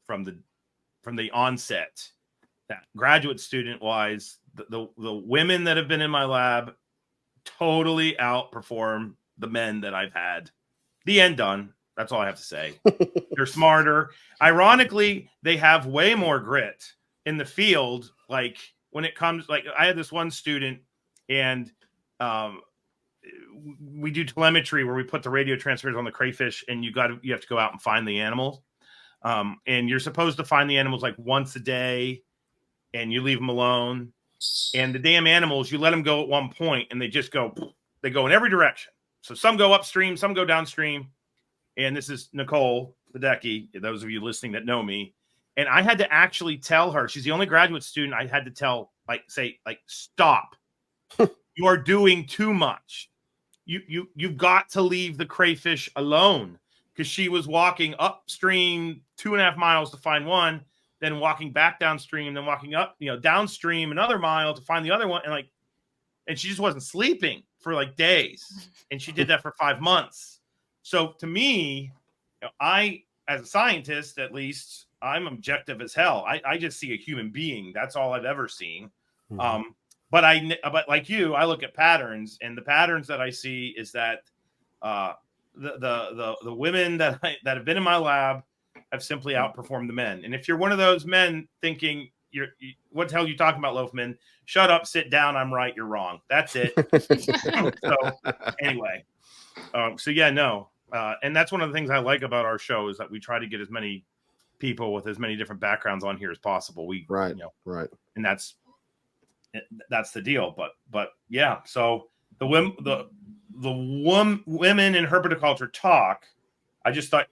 from the onset, that graduate student wise, the women that have been in my lab totally outperform the men that I've had. The end done. That's all I have to say. They're smarter. Ironically, they have way more grit in the field. Like when it comes, like I had this one student, and we do telemetry where we put the radio transmitters on the crayfish, and you have to go out and find the animals. And you're supposed to find the animals like once a day, and you leave them alone. And the damn animals, you let them go at one point, and they go in every direction. So some go upstream, some go downstream. And this is Nicole Ledecky, those of you listening that know me. And I had to actually tell her, she's the only graduate student I had to say, stop. You are doing too much. You've got to leave the crayfish alone, because she was walking upstream 2.5 miles to find one, then walking back downstream, then walking up, downstream another mile to find the other one. And she just wasn't sleeping for days. And she did that for 5 months. So to me, I, as a scientist, at least, I'm objective as hell. I just see a human being. That's all I've ever seen. Mm-hmm. But like you, I look at patterns, and the patterns that I see is that the women that have been in my lab have simply outperformed the men. And if you're one of those men thinking what the hell are you talking about, Loughman? Shut up, sit down. I'm right. You're wrong. That's it. So anyway, and that's one of the things I like about our show is that we try to get as many people with as many different backgrounds on here as possible. Right. And that's the deal. But yeah, so the women in herpetoculture talk. I just thought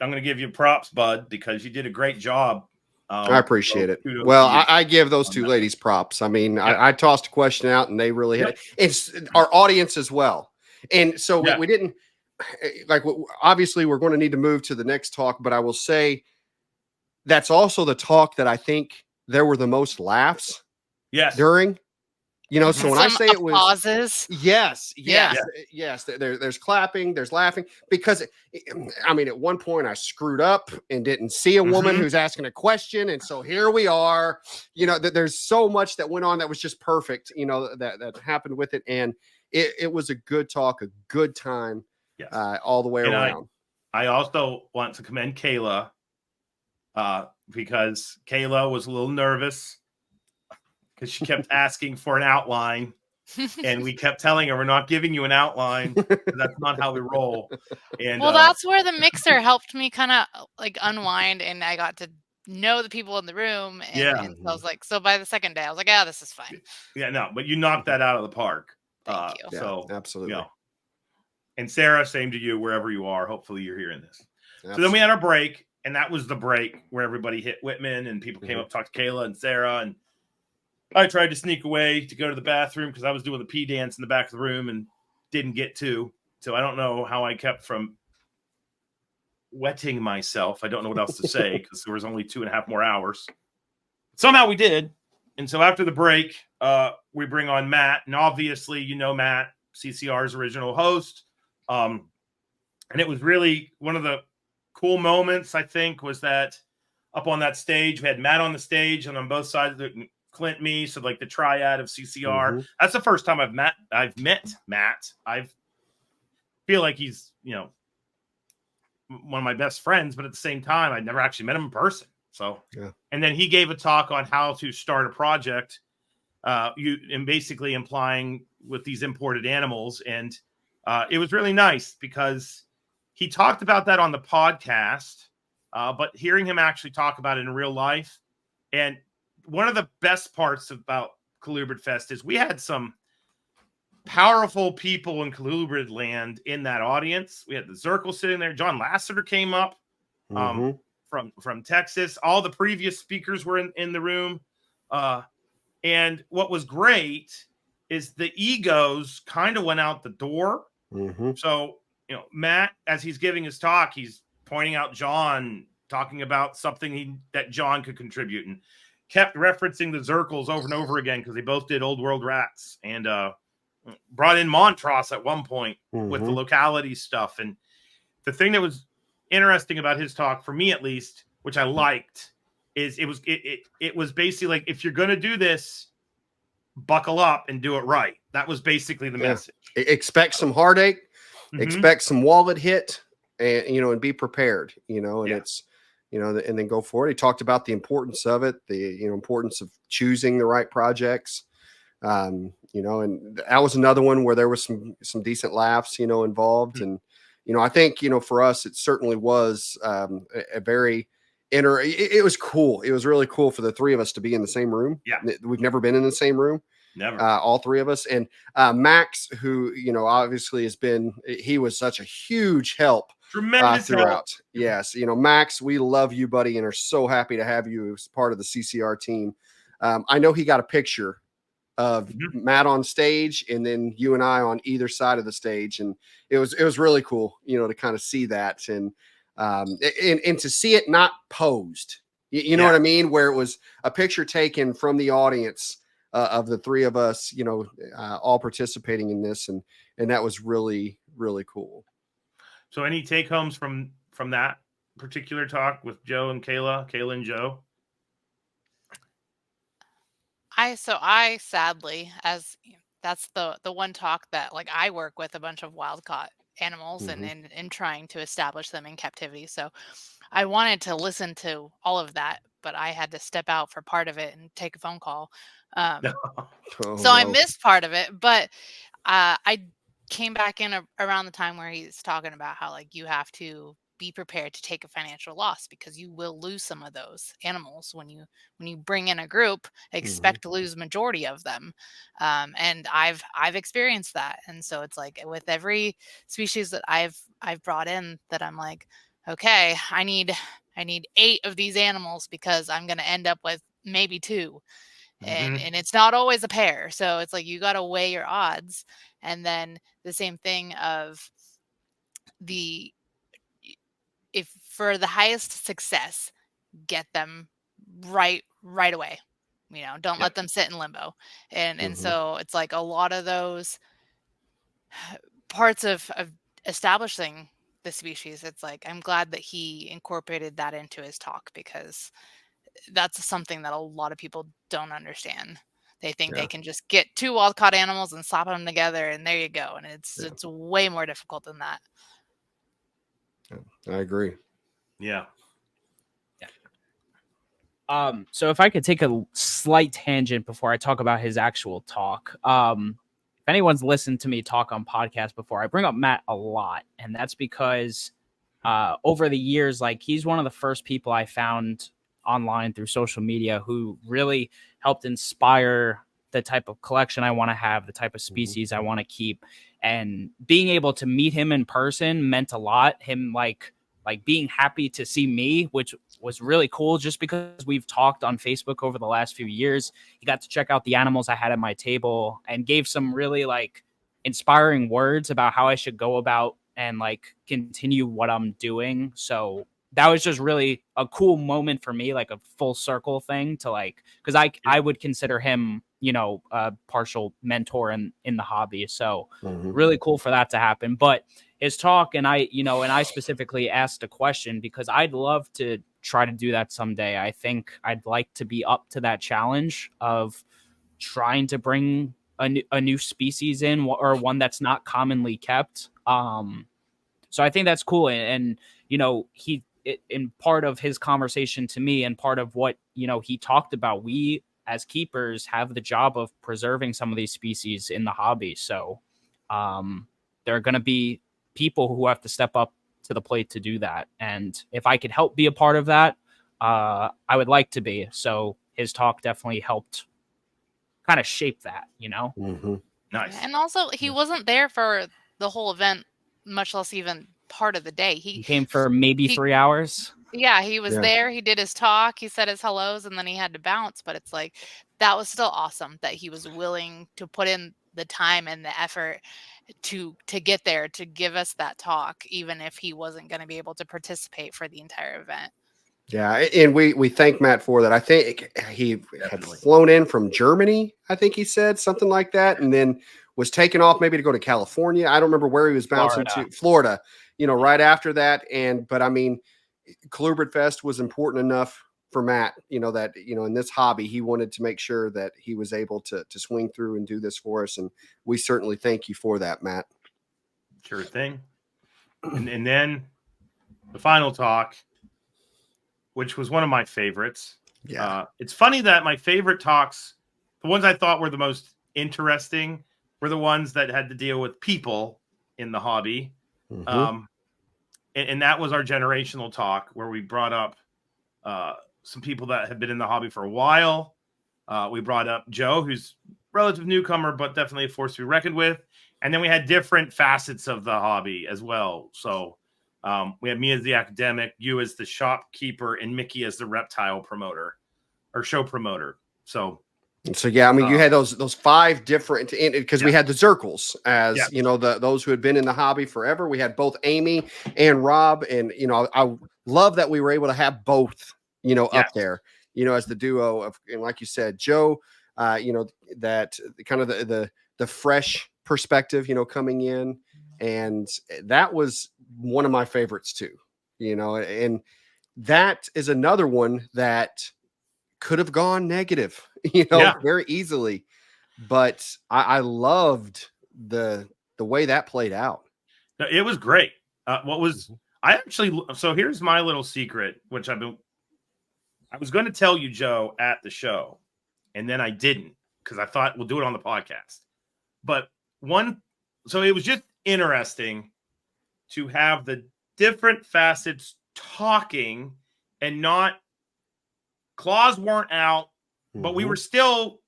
I'm going to give you props, bud, because you did a great job. I appreciate it. Well, I give those two ladies props. I mean, I tossed a question out, and they really hit it. It's our audience as well. And so we didn't obviously we're going to need to move to the next talk, but I will say that's also the talk that I think there were the most laughs during. So when I say it was pauses, yes, there's clapping, there's laughing, because at one point I screwed up and didn't see a woman who's asking a question, and so here we are. There's so much that went on that was just perfect. That happened with it, and it was a good talk, a good time, all the way around. I also want to commend Kayla because Kayla was a little nervous. Because she kept asking for an outline, and we kept telling her, we're not giving you an outline. That's not how we roll. And that's where the mixer helped me kind of unwind, and I got to know the people in the room. And so I was like, so by the second day, I was like, this is fine. Yeah, no, but you knocked that out of the park. Thank you. So absolutely. And Sarah, same to you, wherever you are. Hopefully you're hearing this. Absolutely. So then we had our break, and that was the break where everybody hit Whitman, and people came up, talked to Kayla and Sarah, and I tried to sneak away to go to the bathroom because I was doing the pee dance in the back of the room and didn't get to. So I don't know how I kept from wetting myself. I don't know what else to say because there was only 2.5 more hours. Somehow we did. And so after the break, we bring on Matt. And obviously, Matt, CCR's original host. And it was really one of the cool moments, I think, was that up on that stage, we had Matt on the stage, and on both sides of the Clint, me, so the triad of CCR. That's the first time I've met Matt. I feel like he's one of my best friends, but at the same time, I'd never actually met him in person. So and then he gave a talk on how to start a project, and basically implying with these imported animals. And it was really nice because he talked about that on the podcast, but hearing him actually talk about it in real life. And one of the best parts about Colubrid Fest is we had some powerful people in Colubrid land in that audience. We had the Zirkle sitting there. John Lasseter came up from Texas. All the previous speakers were in the room. And what was great is the egos kind of went out the door. So, Matt, as he's giving his talk, he's pointing out John, talking about something that John could contribute, and kept referencing the Zirkles over and over again because they both did Old World Rats, and brought in Montross at one point with the locality stuff. And the thing that was interesting about his talk, for me at least, which I liked, is it was basically like, if you're going to do this, buckle up and do it right. That was basically the message. Expect some heartache, expect some wallet hit, and and be prepared. And it's and then go for it. He talked about the importance of it, the importance of choosing the right projects. And that was another one where there was some decent laughs, involved. And I think for us, it certainly was a very it was cool. It was really cool for the three of us to be in the same room. Yeah. We've never been in the same room. Never. All three of us. And Max, who, obviously he was such a huge help Tremendous throughout. help. Yes. Max, we love you, buddy, and are so happy to have you as part of the CCR team. I know he got a picture of Matt on stage and then you and I on either side of the stage. And it was really cool, to kind of see that and to see it not posed, you know what I mean? Where it was a picture taken from the audience of the three of us, all participating in this. And that was really, really cool. So any take homes from that particular talk with Joe and Kayla and Joe? I sadly, as that's the one talk that I work with a bunch of wild caught animals and trying to establish them in captivity. So I wanted to listen to all of that, but I had to step out for part of it and take a phone call. I missed part of it, but I came back in around the time where he's talking about how you have to be prepared to take a financial loss because you will lose some of those animals when you bring in a group. Expect to lose majority of them, and I've experienced that. And so it's with every species that I've brought in, that I'm okay, I need 8 of these animals because I'm going to end up with maybe 2. And it's not always a pair. So it's you got to weigh your odds. And then the same thing of if for the highest success, get them right away. Don't let them sit in limbo. And so it's a lot of those parts of establishing the species. It's I'm glad that he incorporated that into his talk, because that's something that a lot of people don't understand. They think they can just get 2 wild caught animals and slap them together and there you go. And it's way more difficult than that. I agree. Yeah. So if I could take a slight tangent before I talk about his actual talk. If anyone's listened to me talk on podcasts before, I bring up Matt a lot. And that's because over the years, he's one of the first people I found online through social media who really helped inspire the type of collection I want to have, the type of species I want to keep. And being able to meet him in person meant a lot. Him being happy to see me, which was really cool, just because we've talked on Facebook over the last few years. He got to check out the animals I had at my table and gave some really inspiring words about how I should go about and continue what I'm doing. So that was just really a cool moment for me, a full circle thing to because I would consider him, a partial mentor in the hobby. So really cool for that to happen. But his talk, and I specifically asked a question because I'd love to try to do that someday. I think I'd like to be up to that challenge of trying to bring a new species in, or one that's not commonly kept. So I think that's cool. And in part of his conversation to me, and part of what, he talked about, we as keepers have the job of preserving some of these species in the hobby. So, there are going to be people who have to step up to the plate to do that. And if I could help be a part of that, I would like to be. So his talk definitely helped kind of shape that, you know? Mm-hmm. Nice. And also, he wasn't there for the whole event, much less even part of the day. He came for maybe he- 3 hours. Yeah, he was Yeah. there. He did his talk. He said his hellos, and then he had to bounce. But it's like, that was still awesome that he was willing to put in the time and the effort to get there, to give us that talk, even if he wasn't going to be able to participate for the entire event. Yeah, and we thank Matt for that. I think he had Definitely. flown in from Germany, I think he said something like that, and then was taken off maybe to go to California. I don't remember where he was bouncing to. Florida, right after that. But I mean, Colubrid Fest was important enough for Matt, that, in this hobby, he wanted to make sure that he was able to swing through and do this for us. And we certainly thank you for that, Matt. Sure thing. And then the final talk, which was one of my favorites. Yeah. It's funny that my favorite talks, the ones I thought were the most interesting, were the ones that had to deal with people in the hobby. Mm-hmm. And that was our generational talk, where we brought up some people that have been in the hobby for a while. We brought up Joe, who's a relative newcomer, but definitely a force to be reckoned with. And then we had different facets of the hobby as well. So we had me as the academic, you as the shopkeeper, and Mickey as the reptile promoter or show promoter. So yeah, I mean, you had those 5 different, because we had the Zirkles as, those who had been in the hobby forever. We had both Amy and Rob. And, I love that we were able to have both, up there, as the duo of, and like you said, Joe, that kind of the fresh perspective, coming in. And that was one of my favorites too, and that is another one that could have gone negative, very easily. But I loved the way that played out. it was great. So here's my little secret, which I was going to tell you, Joe, at the show, and then I didn't, because I thought we'll do it on the podcast. But so it was just interesting to have the different facets talking, and not claws weren't out, but we were still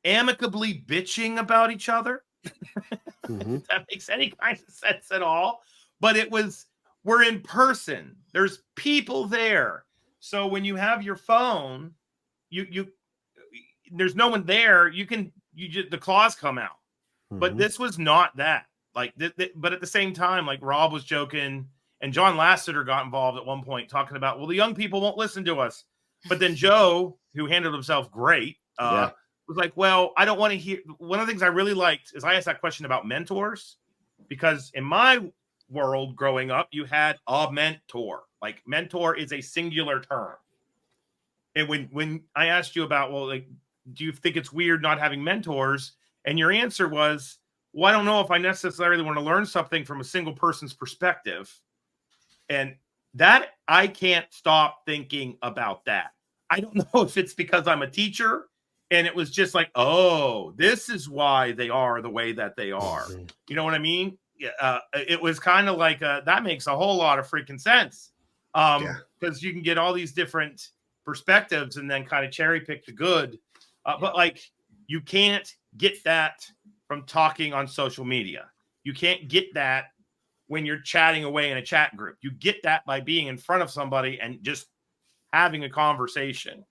amicably bitching about each other. If that makes any kind of sense at all. But we're in person. There's people there. So when you have your phone, there's no one there. The claws come out. But this was not that. Like, but at the same time, like Rob was joking, and John Lasseter got involved at one point talking about, well, the young people won't listen to us. But then Joe, who handled himself great, was like, well, I don't want to hear. One of the things I really liked is I asked that question about mentors, because in my world growing up, you had a mentor. Like, mentor is a singular term. And when I asked you about, well, like, do you think it's weird not having mentors? And your answer was, well, I don't know if I necessarily want to learn something from a single person's perspective. And that, I can't stop thinking about that. I don't know if it's because I'm a teacher, and it was just like, oh, this is why they are the way that they are. You know what I mean? It was kind of like, that makes a whole lot of freaking sense. Because you can get all these different perspectives and then kind of cherry pick the good. But like, you can't get that from talking on social media. You can't get that when you're chatting away in a chat group. You get that by being in front of somebody and just having a conversation.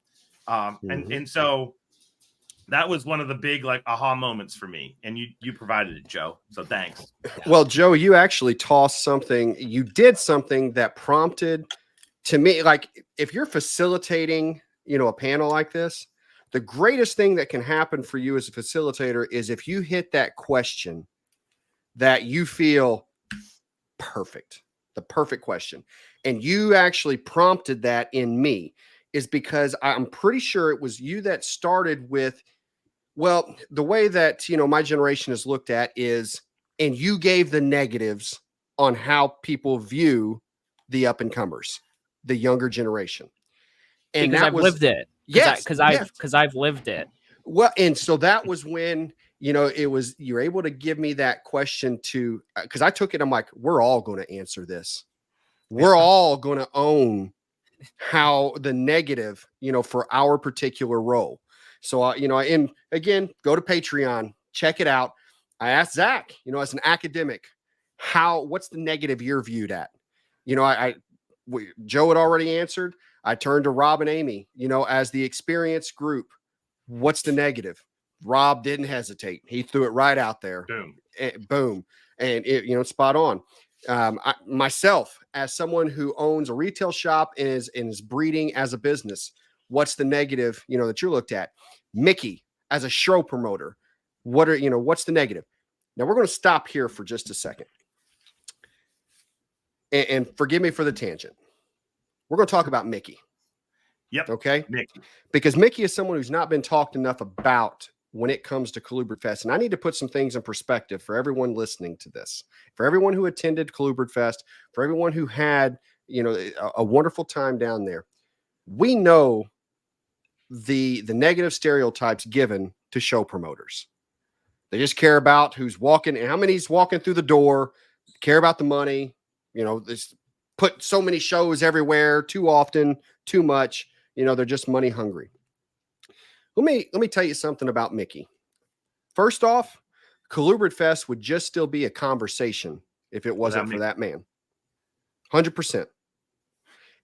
And so that was one of the big, like, aha moments for me. And you provided it, Joe. So thanks. Well, Joe, you actually tossed something. You did something that prompted, to me, like, if you're facilitating, a panel like this, the greatest thing that can happen for you as a facilitator is if you hit that question that you feel perfect, the perfect question, and you actually prompted that in me, is because I'm pretty sure it was you that started with, well, the way that, my generation is looked at is, and you gave the negatives on how people view the up and comers, the younger generation. And because I've lived it. Yes, because I've lived it. Well, and so that was when, you're able to give me that question to, because I took it, I'm like, we're all going to answer this. We're all going to own how the negative, for our particular role. So, and again, go to Patreon, check it out. I asked Zac, as an academic, what's the negative you're viewed at? Joe had already answered. I turned to Rob and Amy, as the experienced group. What's the negative? Rob didn't hesitate. He threw it right out there. Boom. Boom. And it, spot on. Myself, as someone who owns a retail shop and is breeding as a business, what's the negative, that you looked at? Mickey, as a show promoter, what's the negative? Now we're going to stop here for just a second. And forgive me for the tangent. We're going to talk about Mickey. Yep. Okay. Mickey. Because Mickey is someone who's not been talked enough about when it comes to Colubrid Fest. And I need to put some things in perspective for everyone listening to this, for everyone who attended Colubrid Fest, for everyone who had, a wonderful time down there. We know the negative stereotypes given to show promoters. They just care about who's walking and how many's walking through the door, care about the money, this put so many shows everywhere too often, too much, they're just money hungry. Let me tell you something about Mickey. First off, Colubrid Fest would just still be a conversation if it wasn't for that man. 100%.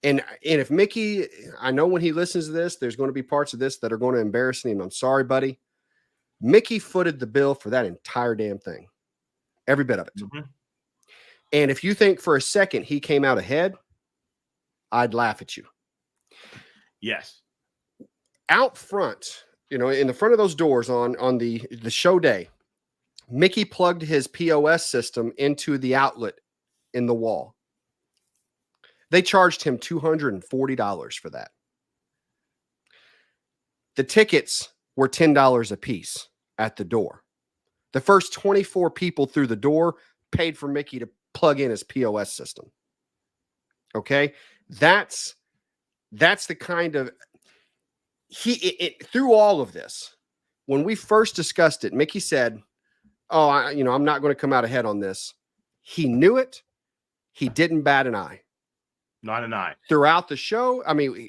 And if Mickey, I know when he listens to this, there's going to be parts of this that are going to embarrass him. I'm sorry, buddy. Mickey footed the bill for that entire damn thing. Every bit of it. Mm-hmm. And if you think for a second he came out ahead, I'd laugh at you. Yes. Out front, in the front of those doors on the show day, Mickey plugged his POS system into the outlet in the wall. They charged him $240 for that. The tickets were $10 a piece at the door. The first 24 people through the door paid for Mickey to plug in his POS system. Okay? That's the kind of through all of this, when we first discussed it, Mickey said, I'm not going to come out ahead on this. He knew it. He didn't bat an eye. Not an eye. Throughout the show,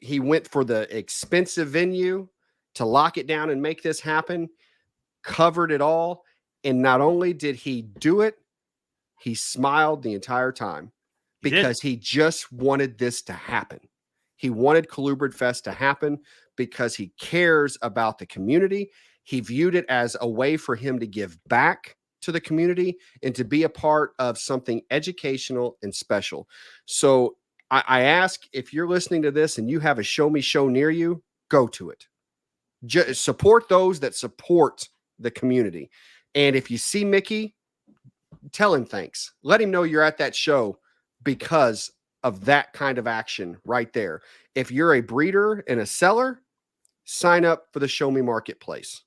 he went for the expensive venue to lock it down and make this happen, covered it all. And not only did he do it, he smiled the entire time because he just wanted this to happen. He wanted Colubrid Fest to happen because he cares about the community. He viewed it as a way for him to give back to the community and to be a part of something educational and special. So I ask, if you're listening to this and you have a Show Me show near you, go to it. Support those that support the community. And if you see Mickey, tell him thanks. Let him know you're at that show because of that kind of action right there. If you're a breeder and a seller, sign up for the Show Me Marketplace.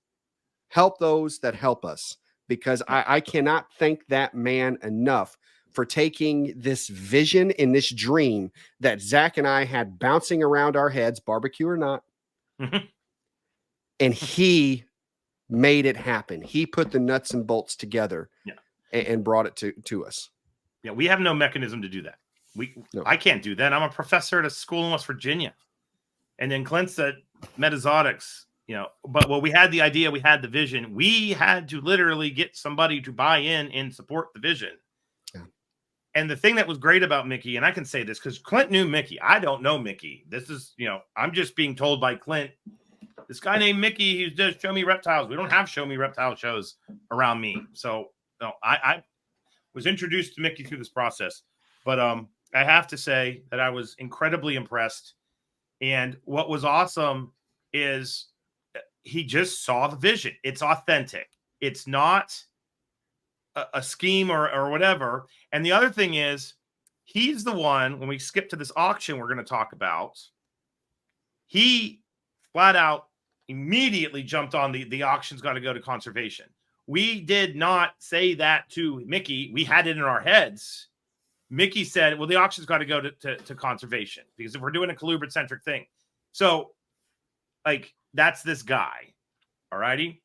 Help those that help us, because I cannot thank that man enough for taking this vision and this dream that Zac and I had bouncing around our heads, barbecue or not. Mm-hmm. And he made it happen. He put the nuts and bolts together and brought it to us. Yeah, we have no mechanism to do that. I can't do that. I'm a professor at a school in West Virginia. And then Clint's at Metazotics, but we had the idea, we had the vision. We had to literally get somebody to buy in and support the vision. Yeah. And the thing that was great about Mickey, and I can say this because Clint knew Mickey. I don't know Mickey. This is, I'm just being told by Clint, this guy named Mickey who does Show Me Reptiles. We don't have Show Me Reptile shows around me. So I was introduced to Mickey through this process. But I have to say that I was incredibly impressed. And what was awesome is he just saw the vision. It's authentic. It's not a scheme or whatever. And the other thing is, he's the one, when we skip to this auction we're going to talk about, he flat out immediately jumped on the auction's got to go to conservation. We did not say that to Mickey. We had it in our heads. Mickey said, well, the auction's got to go to conservation because if we're doing a Colubrid-centric thing. So, that's this guy. All righty.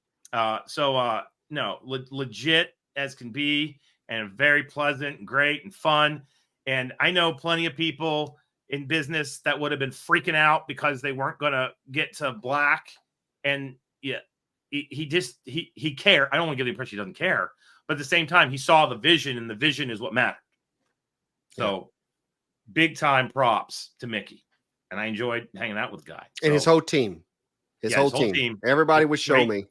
So legit as can be, and very pleasant and great and fun. And I know plenty of people in business that would have been freaking out because they weren't going to get to black. And yeah, he cared. I don't want to give the impression he doesn't care, but at the same time, he saw the vision, and the vision is what mattered. So big time props to Mickey. And I enjoyed hanging out with the guy. And his whole team. His whole team. Everybody was Show Me.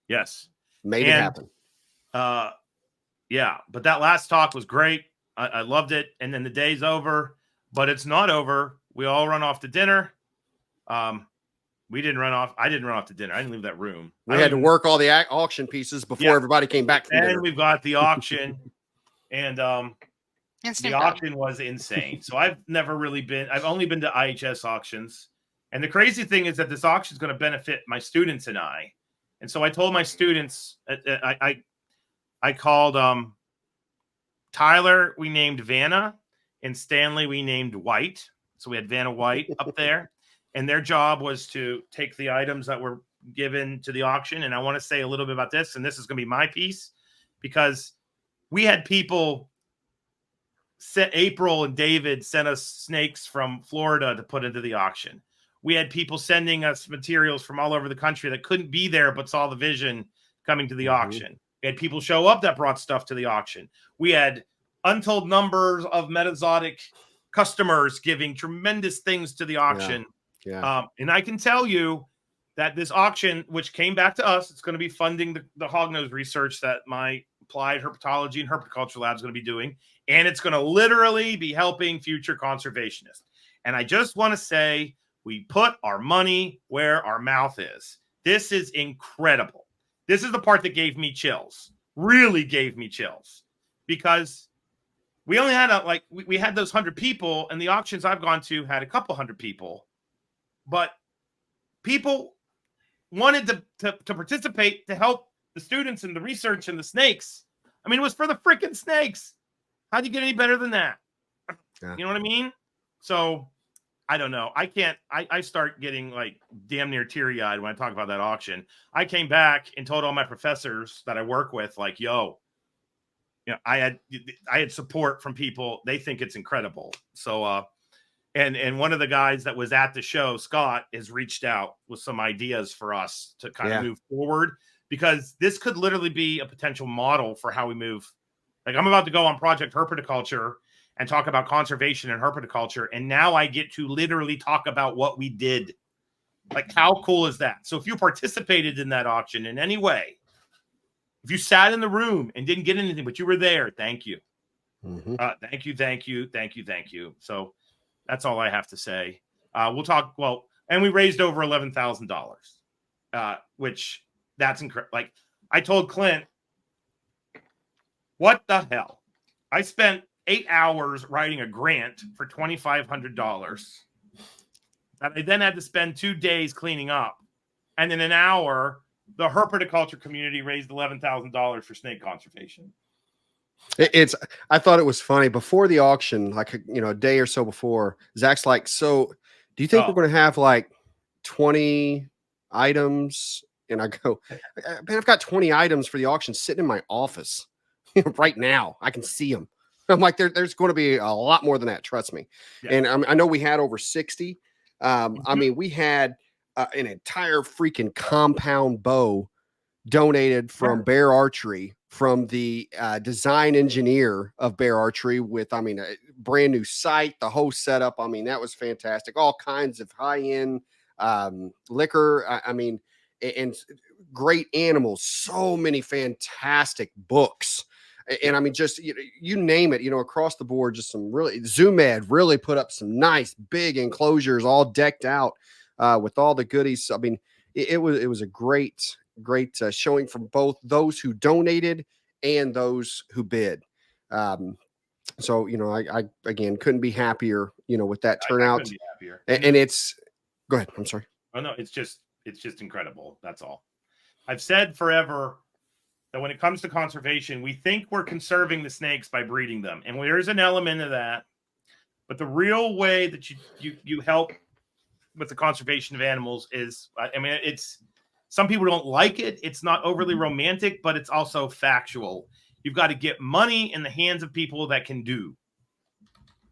Yes. Made it happen. Yeah. But that last talk was great. I loved it. And then the day's over, but it's not over. We all run off to dinner. We didn't run off. I didn't run off to dinner. I didn't leave that room. We had to work all the auction pieces before everybody came back from dinner. And we've got the auction. And the auction was insane. So I've only been to IHS auctions. And the crazy thing is that this auction is going to benefit my students and I. And so I told my students, I called Tyler, we named Vanna, and Stanley, we named White. So we had Vanna White up there. And their job was to take the items that were given to the auction. And I want to say a little bit about this. And this is going to be my piece, because we had people. April and David sent us snakes from Florida to put into the auction. We had people sending us materials from all over the country that couldn't be there but saw the vision coming to the auction. We had people show up that brought stuff to the auction. We had untold numbers of Metazotic customers giving tremendous things to the auction. And I can tell you that this auction, which came back to us, it's going to be funding the hognose research that my applied herpetology and herpetoculture lab is going to be doing. And it's going to literally be helping future conservationists. And I just want to say, we put our money where our mouth is. This is incredible. This is the part that gave me chills, really gave me chills, because we only had we had those 100 people, and the auctions I've gone to had a couple hundred people, but people wanted to participate, to help the students and the research and the snakes. I mean, it was for the freaking snakes. How'd you get any better than that? You know what I mean? So I don't know. I start getting like damn near teary eyed when I talk about that auction. I came back and told all my professors that I work with, like, yo, I had support from people. They think it's incredible. So, and one of the guys that was at the show, Scott, has reached out with some ideas for us to kind of move forward, because this could literally be a potential model for how we move. Like, I'm about to go on Project Herpetoculture and talk about conservation and herpetoculture. And now I get to literally talk about what we did. Like, how cool is that? So if you participated in that auction in any way, if you sat in the room and didn't get anything, but you were there, thank you. Thank you. So that's all I have to say. We'll talk. Well, and we raised over $11,000, which that's incredible. Like, I told Clint, what the hell? I spent 8 hours writing a grant for $2,500 that I then had to spend 2 days cleaning up. And in an hour, the herpetoculture community raised $11,000 for snake conservation. I thought it was funny before the auction, like, a day or so before, Zach's like, so do you think we're going to have like 20 items? And I go, man, I've got 20 items for the auction sitting in my office right now. I can see them. I'm like, there's going to be a lot more than that. Trust me. Yeah. And I know we had over 60. I mean, we had an entire freaking compound bow donated from Bear Archery, from the design engineer of Bear Archery, with, I mean, a brand new site, the whole setup. I mean, that was fantastic. All kinds of high-end liquor. I mean, and great animals, so many fantastic books. And I mean, just, you name it, across the board, just some really, ZoomEd really put up some nice big enclosures, all decked out with all the goodies. I mean, it was a great showing from both those who donated and those who bid. So, I again, couldn't be happier, with that turnout. I couldn't be happier. And it's, go ahead. I'm sorry. Oh no, it's just incredible. That's all. I've said forever that when it comes to conservation, we think we're conserving the snakes by breeding them. And there's an element of that. But the real way that you help with the conservation of animals is, I mean, Some people don't like it. It's not overly romantic, but it's also factual. You've got to get money in the hands of people that can do.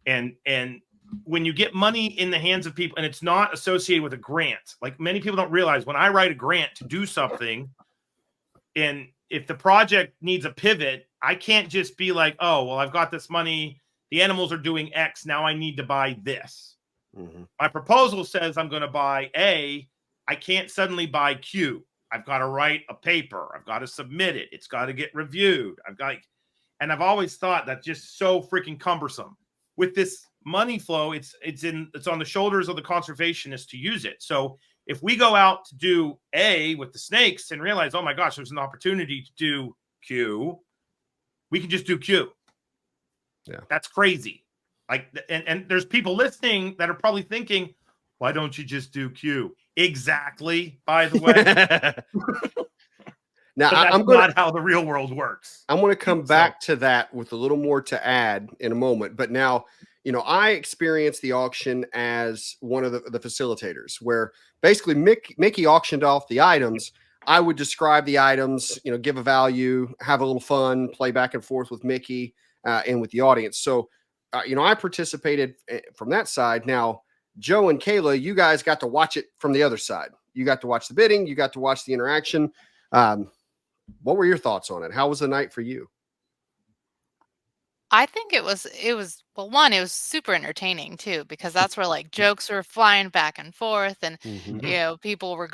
And when you get money in the hands of people, and it's not associated with a grant, like many people don't realize, when I write a grant to do something, and if the project needs a pivot, I can't just be like, oh, well, I've got this money. The animals are doing X. Now I need to buy this. Mm-hmm. My proposal says I'm going to buy A. I can't suddenly buy Q. I've got to write a paper. I've got to submit it. It's got to get reviewed. And I've always thought that's just so freaking cumbersome. With this money flow, it's on the shoulders of the conservationists to use it. So if we go out to do A with the snakes and realize, oh my gosh, there's an opportunity to do Q, we can just do Q. Yeah, that's crazy. Like, and there's people listening that are probably thinking, why don't you just do Q? Exactly. By the way. Now, I'm not how the real world works. I'm going to come back to that with a little more to add in a moment. But now, I experienced the auction as one of the facilitators, where basically Mickey auctioned off the items. I would describe the items, give a value, have a little fun, play back and forth with Mickey and with the audience. So, I participated from that side. Now, Joe and Kayla, you guys got to watch it from the other side. You got to watch the bidding. You got to watch the interaction. What were your thoughts on it? How was the night for you? I think it was well, one, it was super entertaining too, because that's where like jokes were flying back and forth, and people were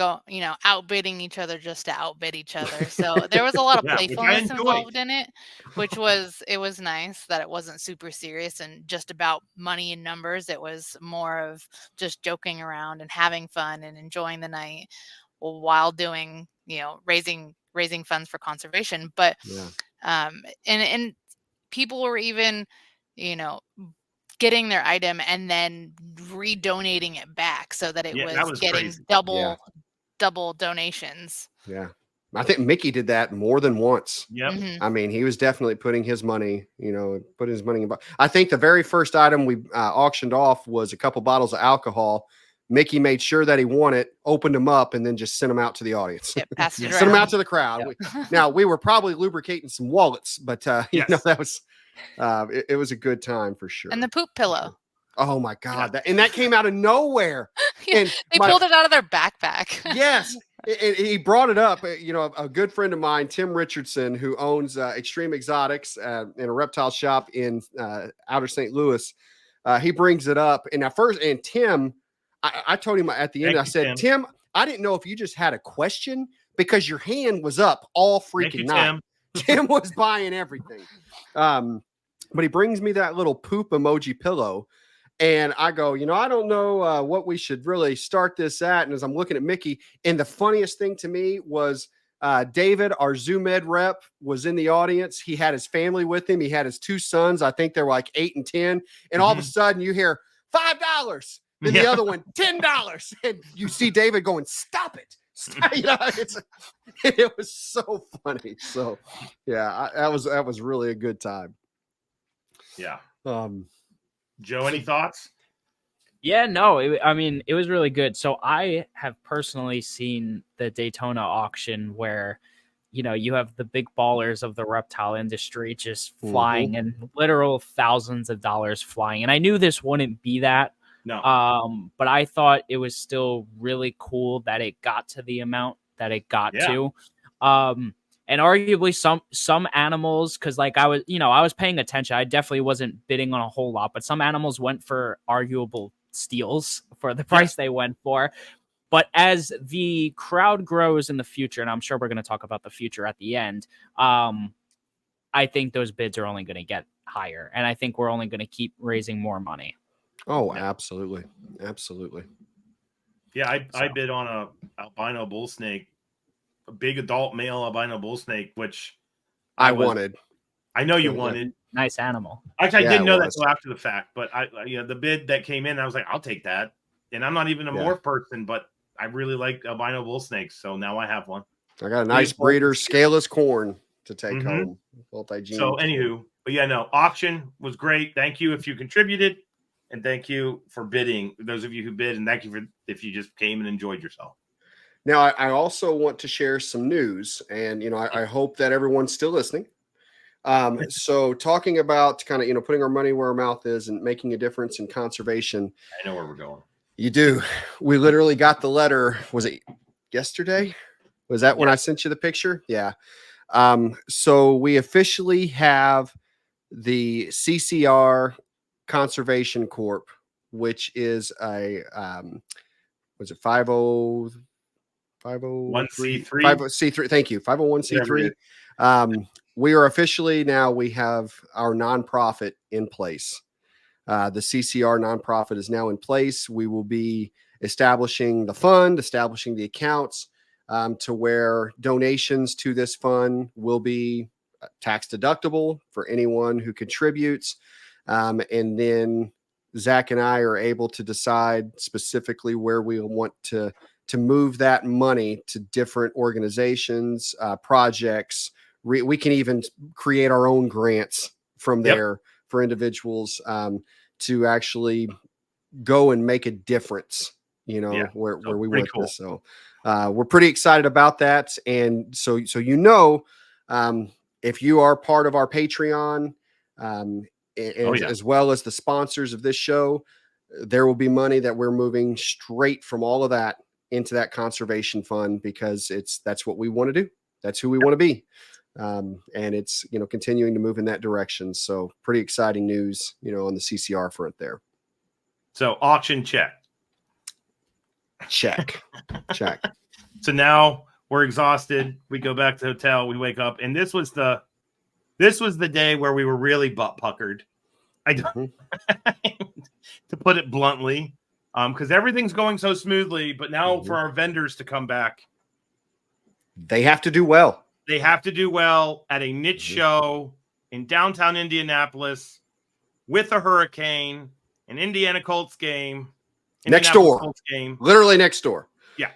outbidding each other just to outbid each other. So there was a lot of playfulness involved in it, which was nice that it wasn't super serious and just about money and numbers. It was more of just joking around and having fun and enjoying the night while doing, raising funds for conservation. But and people were even, getting their item and then redonating it back so that it was getting crazy. double donations. Yeah. I think Mickey did that more than once. Yep. Mm-hmm. I mean, he was definitely putting his money, putting his money in. I think the very first item we auctioned off was a couple bottles of alcohol. Mickey made sure that he won it, opened them up, and then just sent them out to the audience. Sent them out to the crowd. Yep. Now, we were probably lubricating some wallets, but that was it was a good time for sure. And the poop pillow. Oh my God! That came out of nowhere. And they pulled it out of their backpack. Yes, he brought it up. A good friend of mine, Tim Richardson, who owns Extreme Exotics in a reptile shop in outer St. Louis. He brings it up, and at first, and Tim. I told him at the end, I said, Tim, I didn't know if you just had a question because your hand was up all freaking night. Tim was buying everything. But he brings me that little poop emoji pillow. And I go, I don't know what we should really start this at. And as I'm looking at Mickey, and the funniest thing to me was David, our ZooMed rep, was in the audience. He had his family with him. He had his two sons. I think they were like 8 and 10. And all of a sudden you hear $5. Then the other one, $10. And you see David going, stop it. It was so funny. So, that was really a good time. Yeah. Joe, any thoughts? Yeah, no, it was really good. So I have personally seen the Daytona auction where, you have the big ballers of the reptile industry just flying and literal thousands of dollars flying. And I knew this wouldn't be that. No. But I thought it was still really cool that it got to the amount that it got to. And arguably some animals, because like I was paying attention. I definitely wasn't bidding on a whole lot, but some animals went for arguable steals for the price they went for. But as the crowd grows in the future, and I'm sure we're going to talk about the future at the end, I think those bids are only going to get higher. And I think we're only going to keep raising more money. Oh, absolutely. Absolutely. Yeah, I bid on a albino bull snake, a big adult male albino bull snake, which I wanted. I know you wanted. Nice animal. Actually, I didn't know that until after the fact, but the bid that came in, I was like, I'll take that. And I'm not even a morph person, but I really like albino bull snakes, so now I have one. I got a nice breeder, scaleless corn to take home. Multi-gene. So, anywho, but auction was great. Thank you if you contributed. And thank you for bidding, those of you who bid, and thank you if you just came and enjoyed yourself. Now, I also want to share some news, and I hope that everyone's still listening. So talking about kind of putting our money where our mouth is and making a difference in conservation. I know where we're going. You do. We literally got the letter. Was it yesterday? Was that when I sent you the picture? Yeah. So we officially have the CCR Conservation Corp, which is a was it 501c3? 50C3. Thank you. 501c3. We are officially now, we have our nonprofit in place. The CCR nonprofit is now in place. We will be establishing the fund, establishing the accounts to where donations to this fund will be tax deductible for anyone who contributes. And then Zac and I are able to decide specifically where we want to move that money to different organizations, projects. We can even create our own grants from there for individuals to actually go and make a difference, where we want this. So we're pretty excited about that. And so if you are part of our Patreon, as well as the sponsors of this show, there will be money that we're moving straight from all of that into that conservation fund, because that's what we want to do. That's who we want to be. And it's, continuing to move in that direction. So pretty exciting news, on the CCR front there. So auction check. Check. So now we're exhausted. We go back to the hotel. We wake up, and this was the day where we were really butt puckered. I don't, to put it bluntly, because everything's going so smoothly. But now for our vendors to come back, they have to do well. They have to do well at a niche show in downtown Indianapolis with a hurricane, an Indiana Colts game, next door, Colts game, literally next door. Yeah,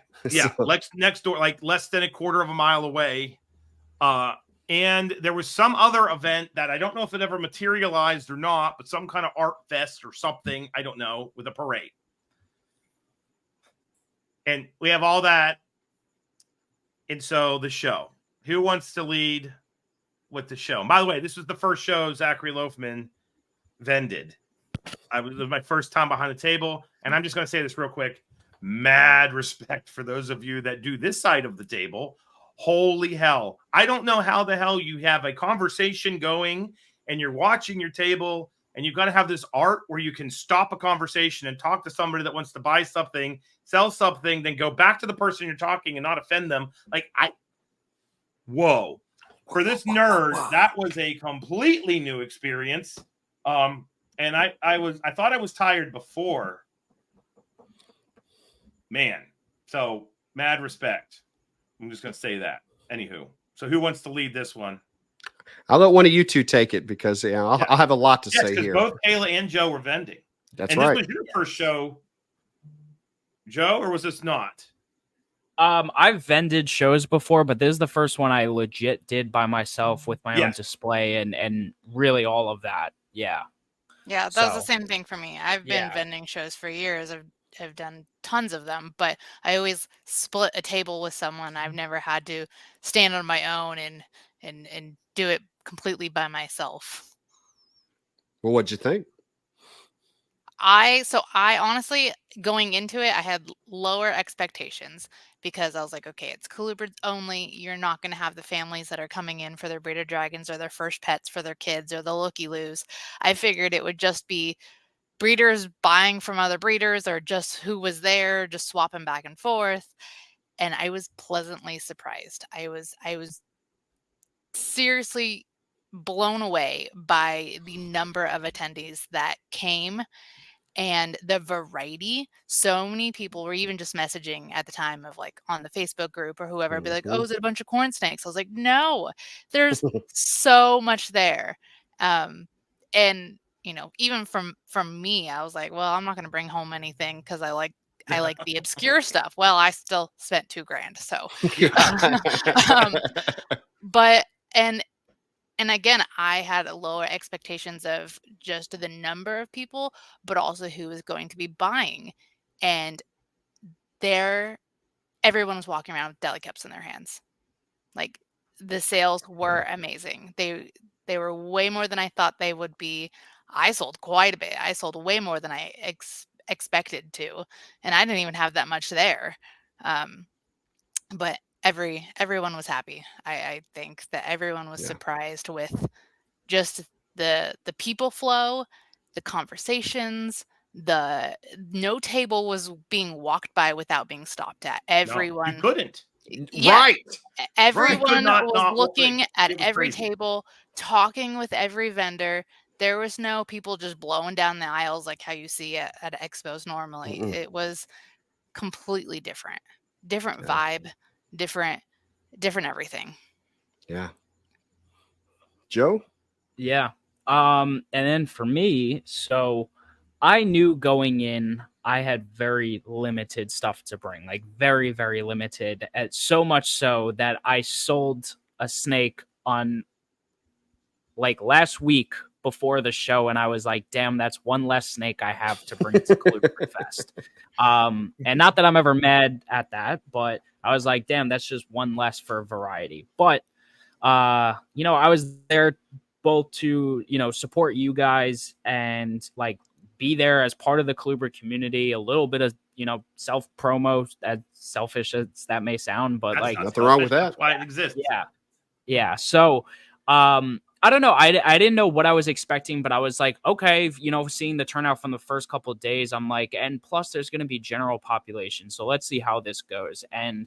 next door, like less than a quarter of a mile away. And there was some other event that I don't know if it ever materialized or not, but some kind of art fest or something, I don't know, with a parade. And we have all that. And so the show. Who wants to lead with the show? And by the way, this was the first show Zac Loughman vended. It was my first time behind the table. And I'm just going to say this real quick. Mad respect for those of you that do this side of the table. Holy hell. I don't know how the hell you have a conversation going and you're watching your table, and you've got to have this art where you can stop a conversation and talk to somebody that wants to buy something, sell something, then go back to the person you're talking and not offend them. Whoa. For this nerd, that was a completely new experience. And I thought I was tired before. Man. So mad respect. I'm just going to say that. Anywho. So who wants to lead this one? I'll let one of you two take it, because I'll have a lot to say here. Both Kayla and Joe were vending. That's right. This was your first show, Joe, or was this not? I've vended shows before, but this is the first one I legit did by myself with my own display and really all of that. Yeah. Yeah, that was the same thing for me. I've been vending shows for years. I've done tons of them, but I always split a table with someone. I've never had to stand on my own and do it completely by myself. Well, what'd you think? I honestly, going into it, I had lower expectations, because I was like, okay, it's Colubrid only. You're not going to have the families that are coming in for their breeder dragons or their first pets for their kids or the looky-loos. I figured it would just be breeders buying from other breeders, or just who was there, just swapping back and forth. And I was pleasantly surprised. I was seriously blown away by the number of attendees that came and the variety. So many people were even just messaging at the time of on the Facebook group or whoever, be like, oh, is it a bunch of corn snakes? I was like, no, there's so much there. And even from me, I was like, well, I'm not going to bring home anything, because I like the obscure stuff. Well, I still spent $2,000. So, but, and again, I had lower expectations of just the number of people, but also who was going to be buying. And everyone was walking around with deli cups in their hands. Like, the sales were amazing. They were way more than I thought they would be. I sold quite a bit. I sold way more than I expected to, and I didn't even have that much there. But everyone was happy. I think that everyone was surprised with just the people flow, the conversations. No table was being walked by without being stopped at. No, Everyone, you couldn't. yeah, Right. everyone not was walk looking in. at It was every crazy. table, talking with every vendor. There was no people just blowing down the aisles like how you see at expos normally. Mm-mm. It was completely different Yeah. vibe, different everything. Yeah. Joe? Yeah. And then for me, so I knew going in, I had very limited stuff to bring, like very, very limited. So much so that I sold a snake on like last week before the show, and I was like, damn, that's one less snake I have to bring to Colubrid Fest. And not that I'm ever mad at that, but I was like, damn, that's just one less for variety. But you know, I was there both to, you know, support you guys and like be there as part of the Colubrid community, a little bit of, you know, self promo, as selfish as that may sound, but That's like not nothing wrong with selfish. that. That's why it exists. yeah. So, I don't know. I didn't know what I was expecting, but I was like, okay, you know, seeing the turnout from the first couple of days, I'm like, and plus there's going to be general population. So let's see how this goes. And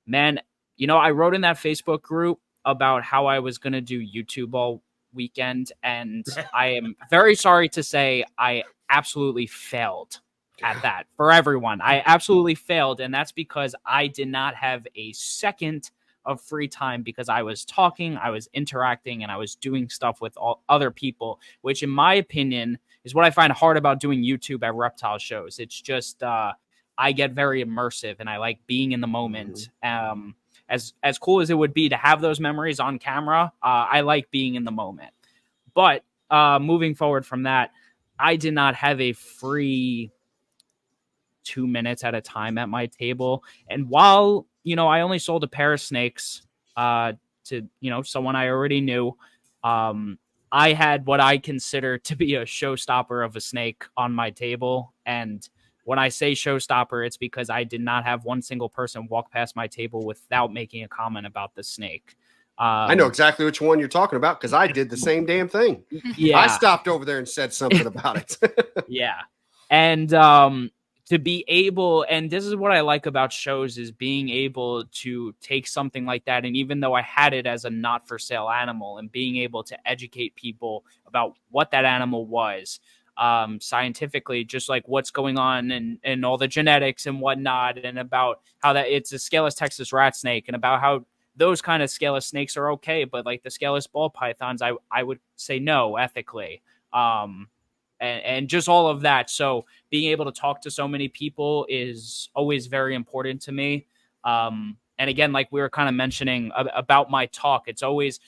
man, you know, I wrote in that Facebook group about how I was going to do YouTube all weekend. And I am very sorry to say I absolutely failed at that for everyone. I absolutely failed. And that's because I did not have a second of free time because I was talking, I was interacting, and I was doing stuff with all other people, which in my opinion is what I find hard about doing YouTube at reptile shows. It's just I get very immersive and I like being in the moment. As cool as it would be to have those memories on camera, I like being in the moment. But moving forward from that, I did not have a free 2 minutes at a time at my table. And while, you know, I only sold a pair of snakes to, you know, someone I already knew, I had what I consider to be a showstopper of a snake on my table. And when I say showstopper, it's because I did not have one single person walk past my table without making a comment about the snake. I know exactly which one you're talking about because I did the same damn thing. Yeah. I stopped over there and said something about it. Yeah. And to be able, and this is what I like about shows, is being able to take something like that, and even though I had it as a not for sale animal, and being able to educate people about what that animal was scientifically, just like what's going on and all the genetics and whatnot, and about how that it's a scaleless Texas rat snake, and about how those kind of scaleless snakes are okay, but like the scaleless ball pythons, I would say no ethically. And just all of that. So being able to talk to so many people is always very important to me. And again, like we were kind of mentioning about my talk, it's always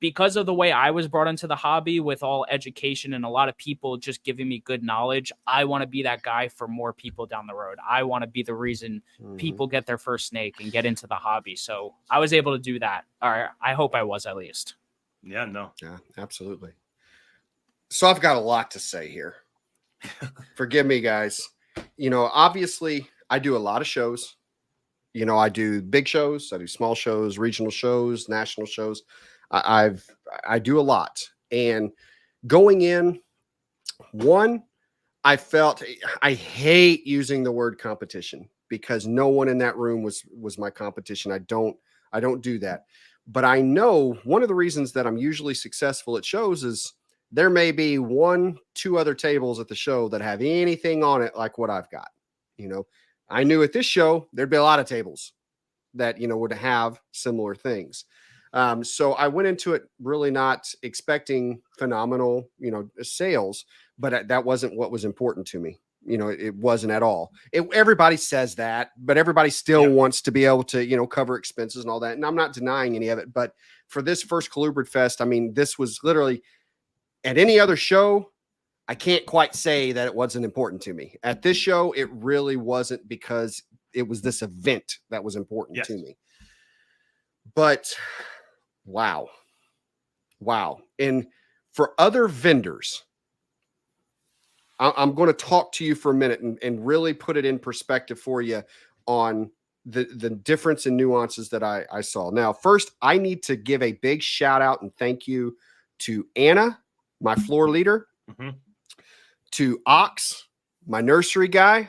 because of the way I was brought into the hobby with all education and a lot of people just giving me good knowledge. I want to be that guy for more people down the road. I want to be the reason people get their first snake and get into the hobby. So I was able to do that. Or I hope I was, at least. Yeah, no. Yeah, absolutely. So I've got a lot to say here. Forgive me, guys. You know, obviously I do a lot of shows. You know, I do big shows, I do small shows, regional shows, national shows. I do a lot. And going in, one, I felt I hate using the word competition because no one in that room was my competition. I don't do that. But I know one of the reasons that I'm usually successful at shows is there may be 1, 2 other tables at the show that have anything on it like what I've got. You know, I knew at this show there'd be a lot of tables that, you know, would have similar things. So I went into it really not expecting phenomenal, you know, sales, but that wasn't what was important to me. You know, it wasn't at all. Everybody says that, but everybody still wants to be able to, you know, cover expenses and all that. And I'm not denying any of it. But for this first Colubrid Fest, I mean, this was literally at any other show, I can't quite say that it wasn't important to me. At this show, it really wasn't because it was this event that was important Yes. to me. But wow. And for other vendors, I'm going to talk to you for a minute and really put it in perspective for you on the difference in nuances that I saw. Now, first, I need to give a big shout out and thank you to Anna, my floor leader, to Ox, my nursery guy,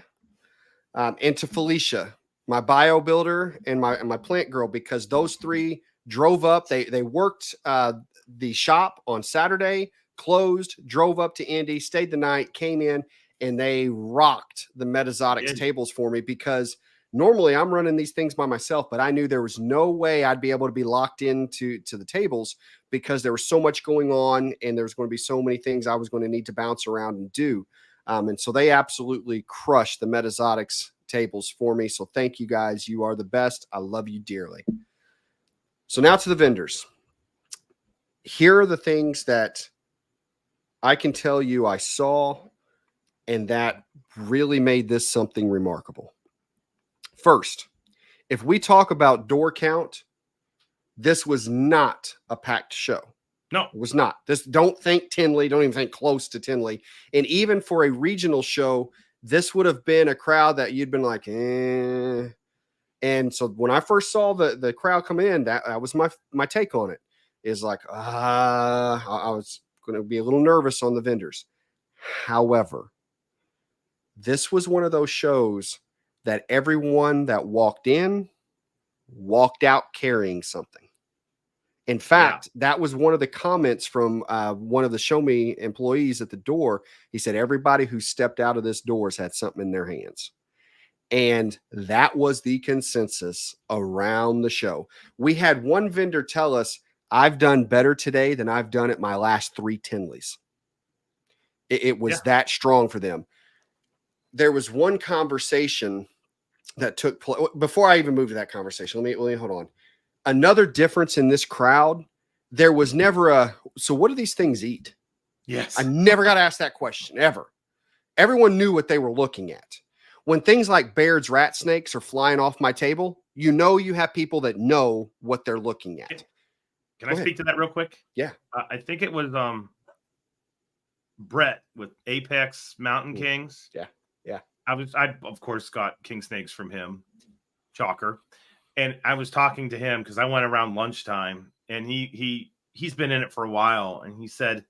and to Felicia, my bio builder and my plant girl, because those three drove up. They worked the shop on Saturday, closed, drove up to Indy, stayed the night, came in, and they rocked the Metazotics tables for me, because normally I'm running these things by myself, but I knew there was no way I'd be able to be locked into the tables, because there was so much going on and there was going to be so many things I was going to need to bounce around and do. And so they absolutely crushed the Metazotics tables for me. So thank you guys. You are the best. I love you dearly. So now to the vendors. Here are the things that I can tell you I saw, and that really made this something remarkable. First, if we talk about door count, this was not a packed show. No, it was not. Don't think Tinley, don't even think close to Tinley. And even for a regional show, this would have been a crowd that you'd been like, eh. And so when I first saw the crowd come in, that was my take on it. Is like, I was going to be a little nervous on the vendors. However, this was one of those shows that everyone that walked in walked out carrying something. In fact, that was one of the comments from one of the Show Me employees at the door. He said, everybody who stepped out of this door has had something in their hands. And that was the consensus around the show. We had one vendor tell us, I've done better today than I've done at my last 3 Tinleys. It was that strong for them. There was one conversation that took place. Before I even move to that conversation, let me hold on. Another difference in this crowd, there was never so what do these things eat? Yes. I never got asked that question, ever. Everyone knew what they were looking at. When things like Baird's rat snakes are flying off my table, you have people that know what they're looking at. Can I speak to that real quick? Yeah. I think it was Brett with Apex Mountain Kings. Yeah. I of course got king snakes from him, Chalker. And I was talking to him because I went around lunchtime, and he's been in it for a while, and he said,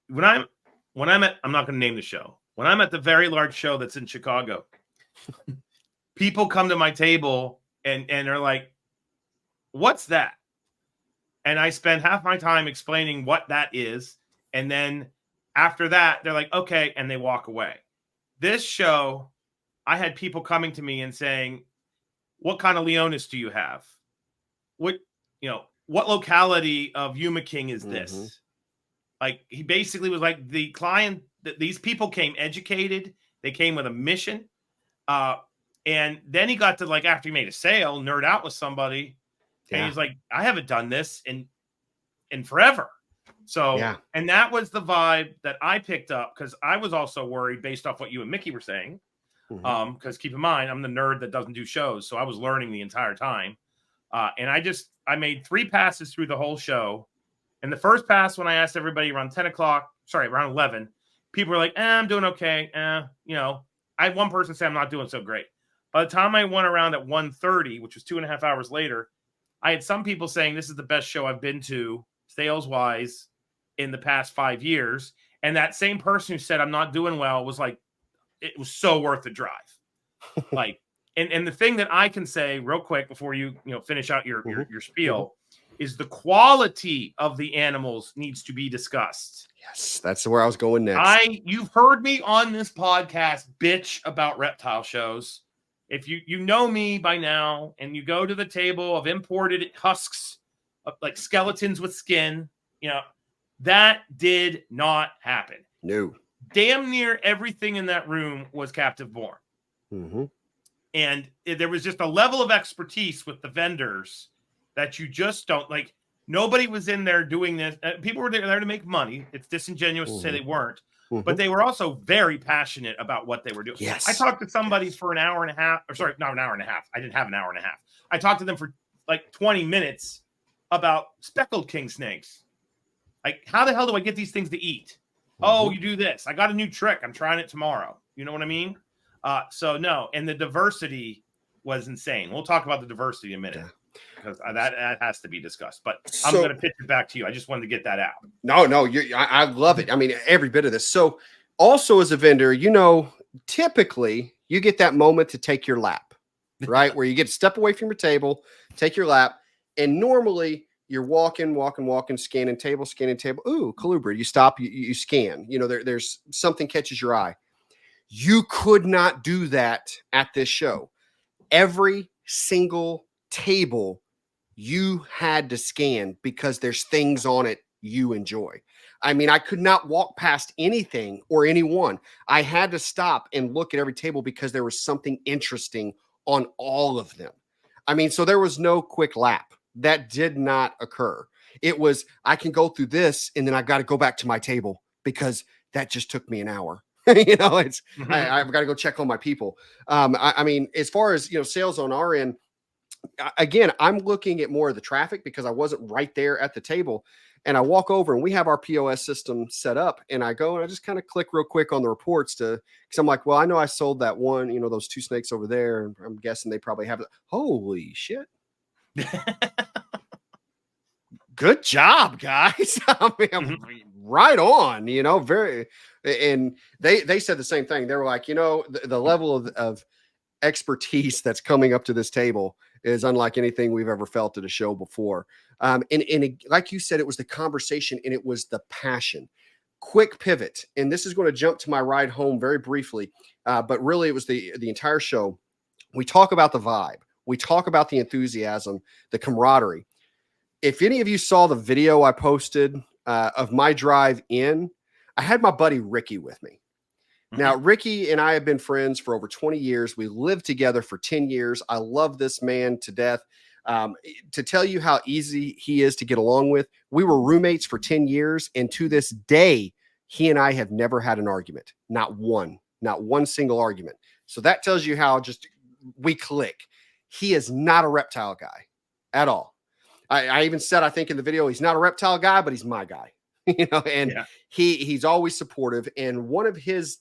when I'm at, I'm not going to name the show. When I'm at the very large show that's in Chicago, people come to my table and they're like, "What's that?" And I spend half my time explaining what that is, and then after that, they're like, "Okay," and they walk away. This show, I had people coming to me and saying, "What kind of Leonis do you have? What locality of Yuma King is this?" Like, he basically was like, the client, these people came educated. They came with a mission. And then he got to, like, after he made a sale, nerd out with somebody. And he's like, I haven't done this in forever. So, and that was the vibe that I picked up, because I was also worried based off what you and Mickey were saying. Because keep in mind, I'm the nerd that doesn't do shows, so I was learning the entire time. And I made 3 passes through the whole show. And the first pass, when I asked everybody around around 11, people were like, I'm doing okay. I had one person say I'm not doing so great. By the time I went around at 1:30, which was 2.5 hours later, I had some people saying this is the best show I've been to, sales-wise, in the past 5 years. And that same person who said I'm not doing well was like, it was so worth the drive. Like, and the thing that I can say real quick before you finish out your spiel is the quality of the animals needs to be discussed. Yes, that's where I was going next. You've heard me on this podcast bitch about reptile shows. If you know me by now, and you go to the table of imported husks, like skeletons with skin, that did not happen. No. Damn near everything in that room was captive born. And there was just a level of expertise with the vendors that you just don't like. Nobody was in there doing this. People were there to make money. It's disingenuous to say they weren't, but they were also very passionate about what they were doing. Yes. I talked to somebody for an hour and a half, or sorry, not an hour and a half. I didn't have an hour and a half. I talked to them for like 20 minutes about speckled king snakes. Like, how the hell do I get these things to eat? Oh, you do this. I got a new trick. I'm trying it tomorrow. You know what I mean? So no, and the diversity was insane. We'll talk about the diversity in a minute because that has to be discussed. But I'm going to pitch it back to you. I just wanted to get that out. No, I love it. I mean, every bit of this. So also as a vendor, you know, typically you get that moment to take your lap, right? Where you get to step away from your table, take your lap. And normally you're walking, scanning table. Ooh, Colubrid. You stop, you scan. You know, there's something catches your eye. You could not do that at this show. Every single table you had to scan because there's things on it you enjoy. I mean, I could not walk past anything or anyone. I had to stop and look at every table because there was something interesting on all of them. I mean, so there was no quick lap. That did not occur. It was, I can go through this and then I got to go back to my table because that just took me an hour. You know, it's I've got to go check on my people. I mean, as far as, you know, sales on our end, again, I'm looking at more of the traffic because I wasn't right there at the table. And I walk over and we have our POS system set up and I go and I just kind of click real quick on the reports because I'm like, well, I know I sold that one, you know, those 2 snakes over there. And I'm guessing they probably have it. Holy shit. Good job, guys. I mean, right on, you know, and they said the same thing. They were like, you know, the level of expertise that's coming up to this table is unlike anything we've ever felt at a show before. And like you said, it was the conversation and it was the passion. Quick pivot. And this is going to jump to my ride home very briefly. But really it was the entire show. We talk about the vibe. We talk about the enthusiasm, the camaraderie. If any of you saw the video I posted of my drive in, I had my buddy Ricky with me. Now, Ricky and I have been friends for over 20 years. We lived together for 10 years. I love this man to death. To tell you how easy he is to get along with, we were roommates for 10 years. And to this day, he and I have never had an argument. Not one single argument. So that tells you how just we click. He is not a reptile guy at all. I even said, I think in the video, he's not a reptile guy, but he's my guy, you know, and he's always supportive. And one of his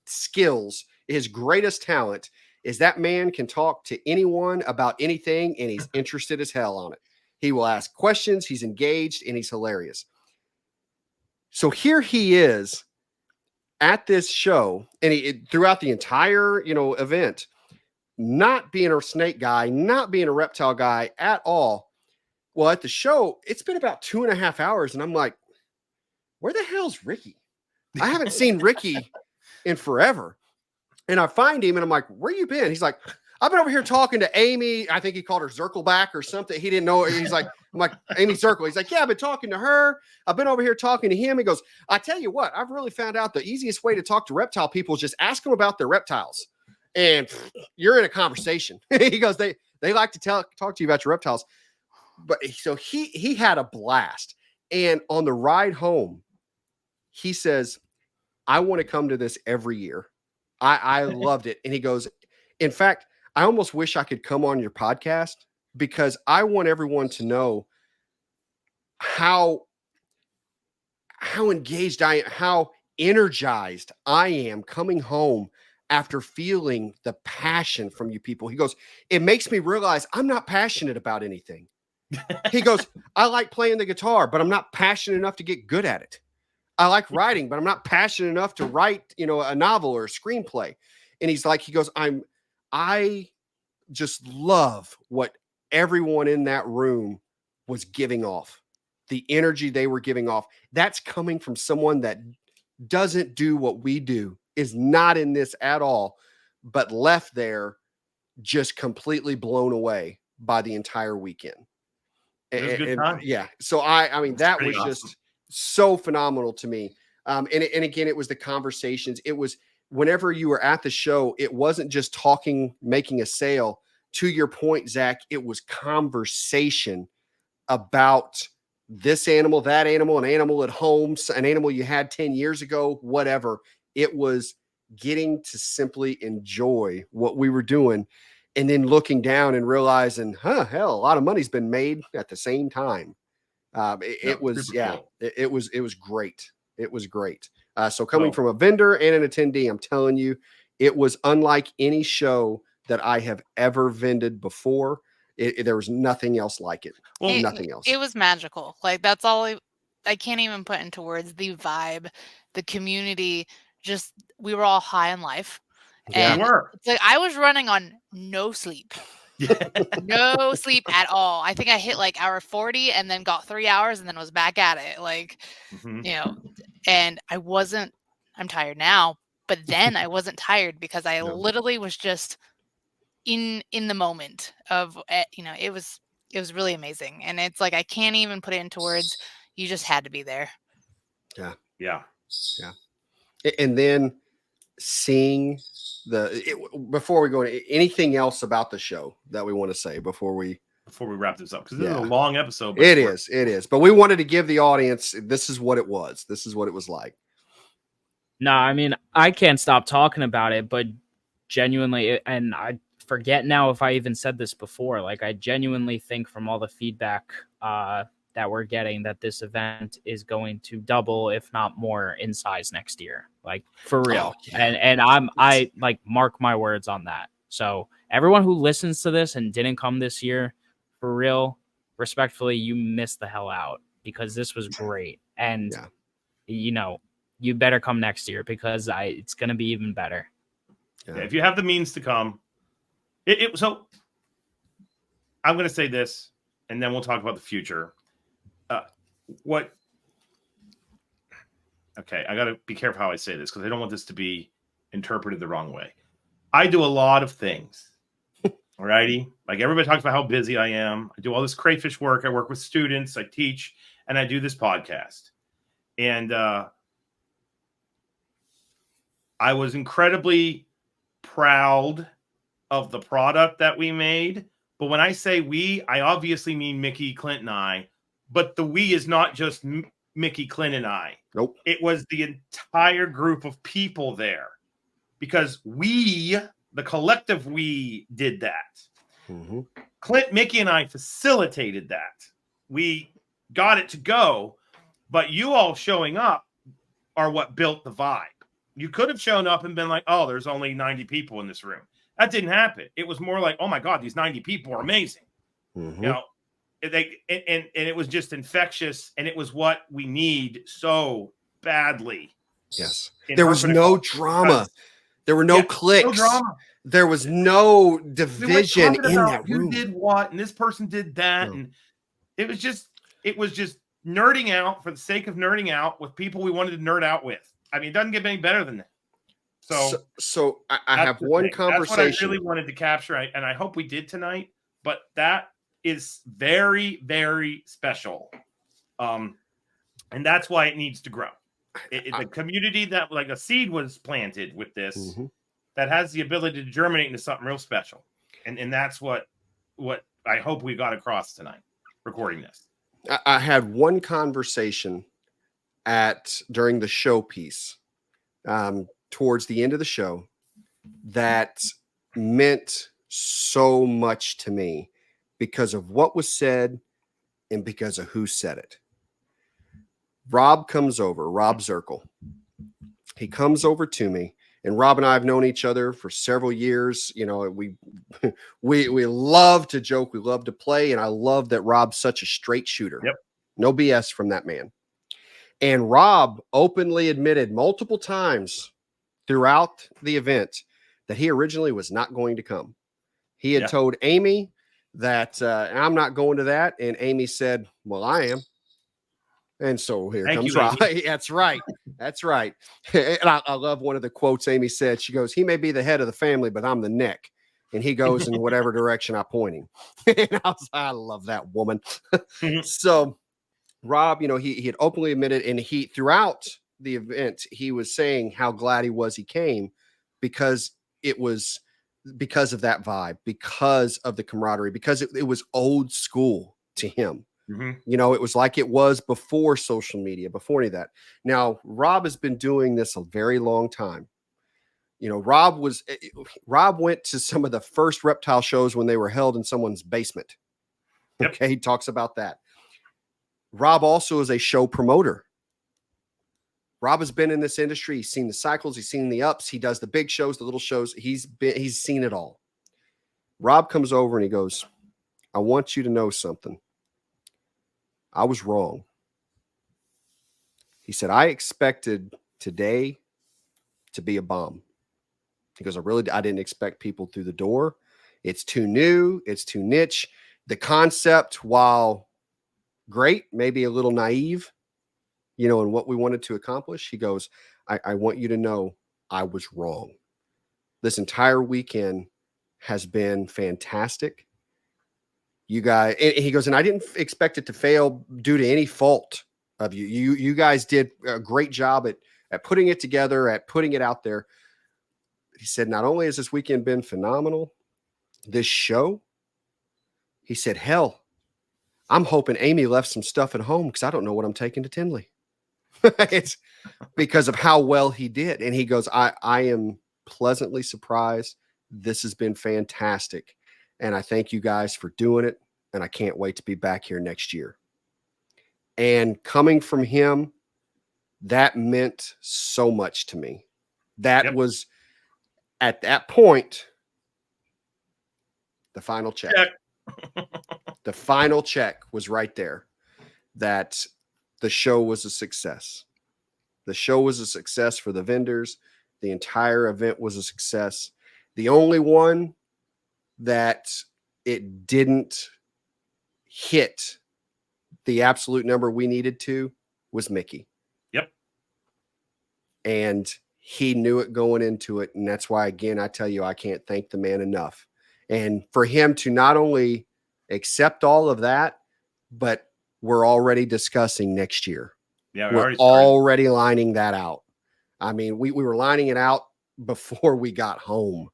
skills, his greatest talent is that man can talk to anyone about anything and he's interested as hell on it. He will ask questions. He's engaged and he's hilarious. So here he is at this show and throughout the entire, you know, event, not being a snake guy, not being a reptile guy at all. Well, at the show, it's been about 2.5 hours. And I'm like, where the hell's Ricky? I haven't seen Ricky in forever. And I find him and I'm like, where you been? He's like, I've been over here talking to Amy. I think he called her Zirkleback or something. He didn't know. He's like, I'm like, Amy Zirkle. He's like, yeah, I've been talking to her. I've been over here talking to him. He goes, I tell you what, I've really found out the easiest way to talk to reptile people is just ask them about their reptiles. And you're in a conversation. He goes, they like to talk to you about your reptiles. But so he had a blast. And on the ride home, he says, I want to come to this every year. I loved it. And he goes, in fact, I almost wish I could come on your podcast because I want everyone to know how engaged I am, how energized I am coming home after feeling the passion from you people. He goes, it makes me realize I'm not passionate about anything. He goes, I like playing the guitar, but I'm not passionate enough to get good at it. I like writing, but I'm not passionate enough to write, you know, a novel or a screenplay. And he's like, he goes, I just love what everyone in that room was giving off. The energy they were giving off. That's coming from someone that doesn't do what we do, is not in this at all, but left there just completely blown away by the entire weekend. Yeah. So I mean, that was awesome. Just so phenomenal to me. And again, it was the conversations. It was whenever you were at the show, it wasn't just talking, making a sale. To your point, Zac, it was conversation about this animal, that animal, an animal at home, an animal you had 10 years ago, whatever. It was getting to simply enjoy what we were doing and then looking down and realizing, hell, a lot of money's been made at the same time. It was great. It was great. So coming from a vendor and an attendee, I'm telling you, it was unlike any show that I have ever vended before. There was nothing else like it. Well, nothing else. It was magical. Like, that's all I can't even put into words. The vibe, the community, just, we were all high on life. Yeah. And it's like I was running on no sleep. No sleep at all. I think I hit like hour 40 and then got 3 hours and then was back at it. Like, you know, and I'm tired now, but then I wasn't tired because I literally was just in the moment of, you know, it was really amazing. And it's like, I can't even put it into words. You just had to be there. Yeah. And then seeing before we go into anything else about the show that we want to say before we wrap this up, because this is a long episode. It is. But we wanted to give the audience, this is what it was. This is what it was like. No, I mean, I can't stop talking about it, but genuinely, and I forget now if I even said this before, like, I genuinely think from all the feedback that we're getting that this event is going to double, if not more, in size next year. Like, for real. And I like, mark my words on that. So everyone who listens to this and didn't come this year, for real, respectfully, you missed the hell out, because this was great. And you know, you better come next year, because it's going to be even better. If you have the means to come, so I'm going to say this, and then we'll talk about the future. Okay, I got to be careful how I say this, because I don't want this to be interpreted the wrong way. I do a lot of things. Alrighty? Like, everybody talks about how busy I am. I do all this crayfish work. I work with students. I teach, and I do this podcast. And I was incredibly proud of the product that we made. But when I say we, I obviously mean Mickey, Clint, and I. But the we is not just Mickey, Clint, and I. Nope. It was the entire group of people there, because we, the collective we, did that. Mm-hmm. Clint, Mickey, and I facilitated that. We got it to go, but you all showing up are what built the vibe. You could have shown up and been like, oh, there's only 90 people in this room. That didn't happen. It was more like, oh my God, these 90 people are amazing. Mm-hmm. You know, and it was just infectious, and it was what we need so badly. Yes. There was no drama. There were no clicks. No drama. There was no division in that room. You did what, and this person did that, and it was just nerding out for the sake of nerding out with people we wanted to nerd out with. I mean, it doesn't get any better than that. So I have one conversation. That's what I really wanted to capture, and I hope we did tonight. But that is very, very special, and that's why it needs to grow. The community that, like, a seed was planted with this, that has the ability to germinate into something real special, and that's what I hope we got across tonight, recording this. I had one conversation during the showpiece, towards the end of the show, that meant so much to me because of what was said and because of who said it. Rob Zirkle. He comes over to me, and Rob and I have known each other for several years. You know, we love to joke, we love to play, and I love that Rob's such a straight shooter. Yep. No BS from that man. And Rob openly admitted multiple times throughout the event that he originally was not going to come. He had told Amy that I'm not going to that, and Amy said, well, I am. And so here comes Rob. That's right. That's right. And I love one of the quotes Amy said. She goes, he may be the head of the family, but I'm the neck. And he goes in whatever direction I point him. And I love that woman. So Rob, you know, he had openly admitted, and he, throughout the event, he was saying how glad he came, because it was because of that vibe, because of the camaraderie, because it was old school to him. Mhm. You know, it was like it was before social media, before any of that. Now, Rob has been doing this a very long time. You know, Rob went to some of the first reptile shows when they were held in someone's basement. Yep. Okay, he talks about that. Rob also is a show promoter. Rob has been in this industry. He's seen the cycles. He's seen the ups. He does the big shows, the little shows. He's seen it all. Rob comes over and he goes, I want you to know something. I was wrong. He said, I expected today to be a bomb. He goes, I didn't expect people through the door. It's too new. It's too niche. The concept, while great, maybe a little naive, you know, in what we wanted to accomplish. He goes, I want you to know I was wrong. This entire weekend has been fantastic. You guys, and he goes, and I didn't expect it to fail due to any fault of you. You guys did a great job at putting it together, at putting it out there. He said, not only has this weekend been phenomenal, this show, he said, hell, I'm hoping Amy left some stuff at home because I don't know what I'm taking to Tinley. It's because of how well he did. And he goes, I am pleasantly surprised. This has been fantastic. And I thank you guys for doing it. And I can't wait to be back here next year. And coming from him, that meant so much to me. That was at that point, the final check. The final check was right there, that the show was a success. The show was a success for the vendors. The entire event was a success. The only one that it didn't hit the absolute number we needed to was Mickey. Yep. And he knew it going into it. And that's why, again, I tell you, I can't thank the man enough. And for him to not only accept all of that, but we're already discussing next year. Yeah, we're already lining that out. I mean, we were lining it out before we got home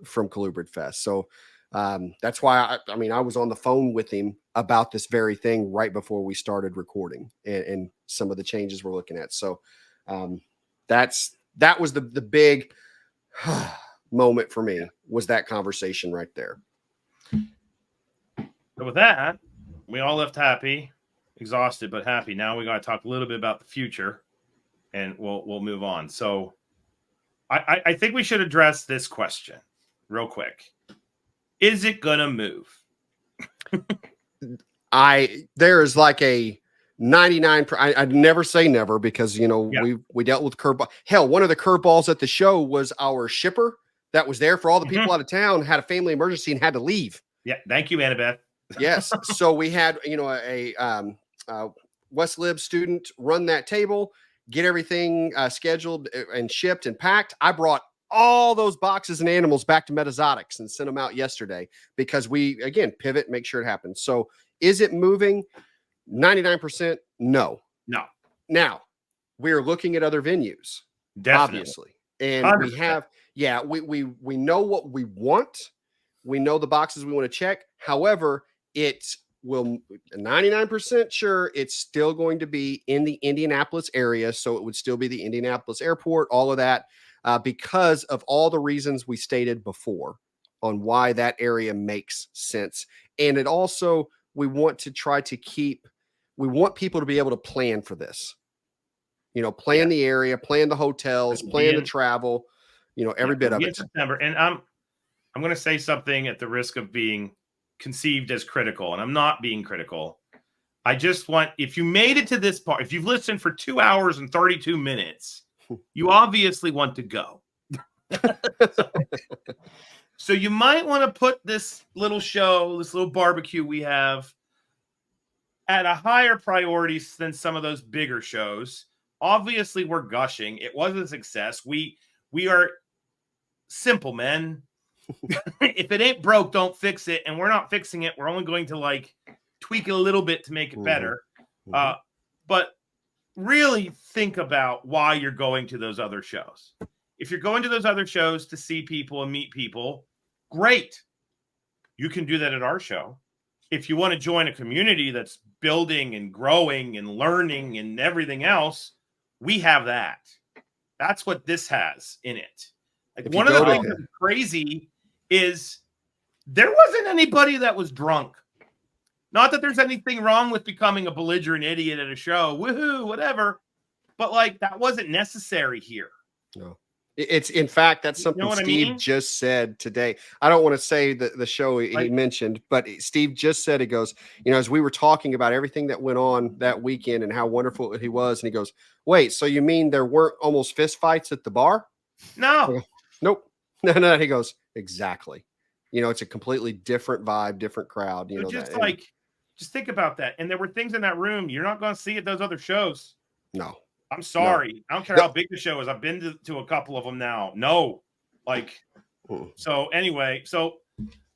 from Colubrid Fest. So that's why I was on the phone with him about this very thing right before we started recording and some of the changes we're looking at. So that was the big moment for me, was that conversation right there. So with that, we all left happy, exhausted, but happy. Now we got to talk a little bit about the future, and we'll move on. So I think we should address this question real quick. Is it gonna move? There's like a 99. I'd never say never, because we dealt with curveball. Hell, one of the curveballs at the show was our shipper that was there for all the people out of town, had a family emergency and had to leave. Yeah, thank you, Annabeth. Yes. So we had a West Lib student run that table, get everything scheduled and shipped and packed. I brought all those boxes and animals back to Metazotics and sent them out yesterday, because we, again, pivot, make sure it happens. So is it moving? 99%? No. Now we are looking at other venues, Definitely. obviously. And 100%. we have, we know what we want. We know the boxes we want to check. However, it will 99% sure it's still going to be in the Indianapolis area. So it would still be the Indianapolis airport, all of that, because of all the reasons we stated before on why that area makes sense. And it also, we want to try to we want people to be able to plan for this, plan the area, plan the hotels, plan the travel, every bit of it. September. And I'm going to say something at the risk of being conceived as critical, and I'm not being critical. I just want, if you made it to this part, if you've listened for 2 hours and 32 minutes, you obviously want to go. So you might want to put this little show, this little barbecue we have, at a higher priority than some of those bigger shows. Obviously, we're gushing. It was a success. We are simple men. If it ain't broke, don't fix it. And we're not fixing it. We're only going to tweak it a little bit to make it better. But really think about why you're going to those other shows. If you're going to those other shows to see people and meet people, great. You can do that at our show. if you want to join a community that's building and growing and learning and everything else, we have that. That's what this has in it. Like, If one you of the go things to- that's crazy is there wasn't anybody that was drunk. Not that there's anything wrong with becoming a belligerent idiot at a show, woohoo, whatever. But like, that wasn't necessary here. No. It's in fact, that's You something know what I Steve mean? just said today. I don't want to say the show he Like- mentioned, but Steve just said, he goes, as we were talking about everything that went on that weekend and how wonderful he was, and he goes, wait, so you mean there weren't almost fist fights at the bar? No. Nope. No. He goes, exactly. It's a completely different vibe, different crowd. Just think about that. And there were things in that room you're not going to see at those other shows. No. I'm sorry. I don't care how big the show is. I've been to a couple of them now. No. So anyway,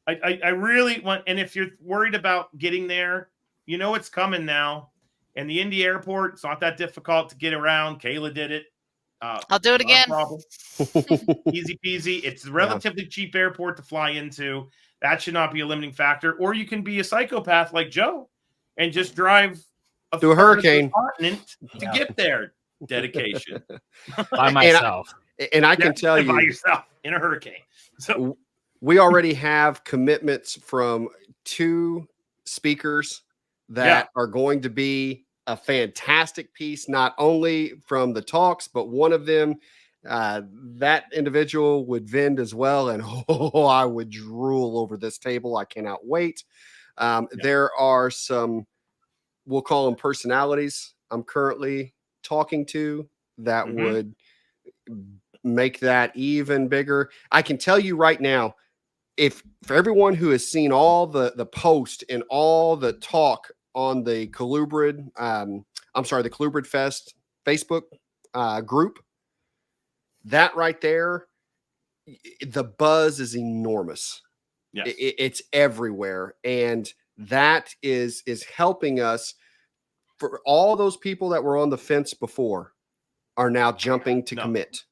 I really want, and if you're worried about getting there, it's coming now. And the Indy airport, it's not that difficult to get around. Kayla did it. I'll do it Not a again. problem. Easy peasy. It's a relatively cheap airport to fly into. That should not be a limiting factor. Or you can be a psychopath like Joe and just drive through a hurricane continent to get there. Dedication. By myself. And I can tell you, by yourself in a hurricane. So we already have commitments from 2 speakers that are going to be a fantastic piece, not only from the talks, but one of them, that individual would vend as well. And I would drool over this table. I cannot wait. There are some, we'll call them personalities I'm currently talking to that would make that even bigger. I can tell you right now, for everyone who has seen all the post and all the talk on the Colubrid, the Colubrid Fest Facebook group, that right there, the buzz is enormous. Yes. It's everywhere, and that is helping us. For all those people that were on the fence before are now jumping to commit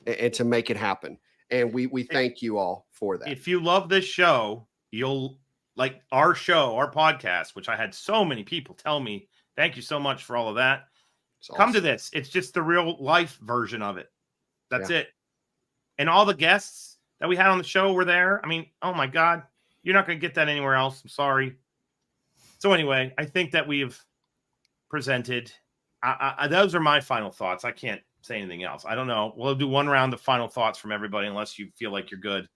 and to make it happen. And we thank you all for that. If you love this show, you'll like our show, our podcast, which I had so many people tell me, thank you so much for all of that. Come to this. It's just the real life version of it. That's it. And all the guests that we had on the show were there. I mean, oh my God, you're not going to get that anywhere else. I'm sorry. So anyway, I think that we've presented. Those are my final thoughts. I can't say anything else. I don't know. We'll do one round of final thoughts from everybody, unless you feel like you're good,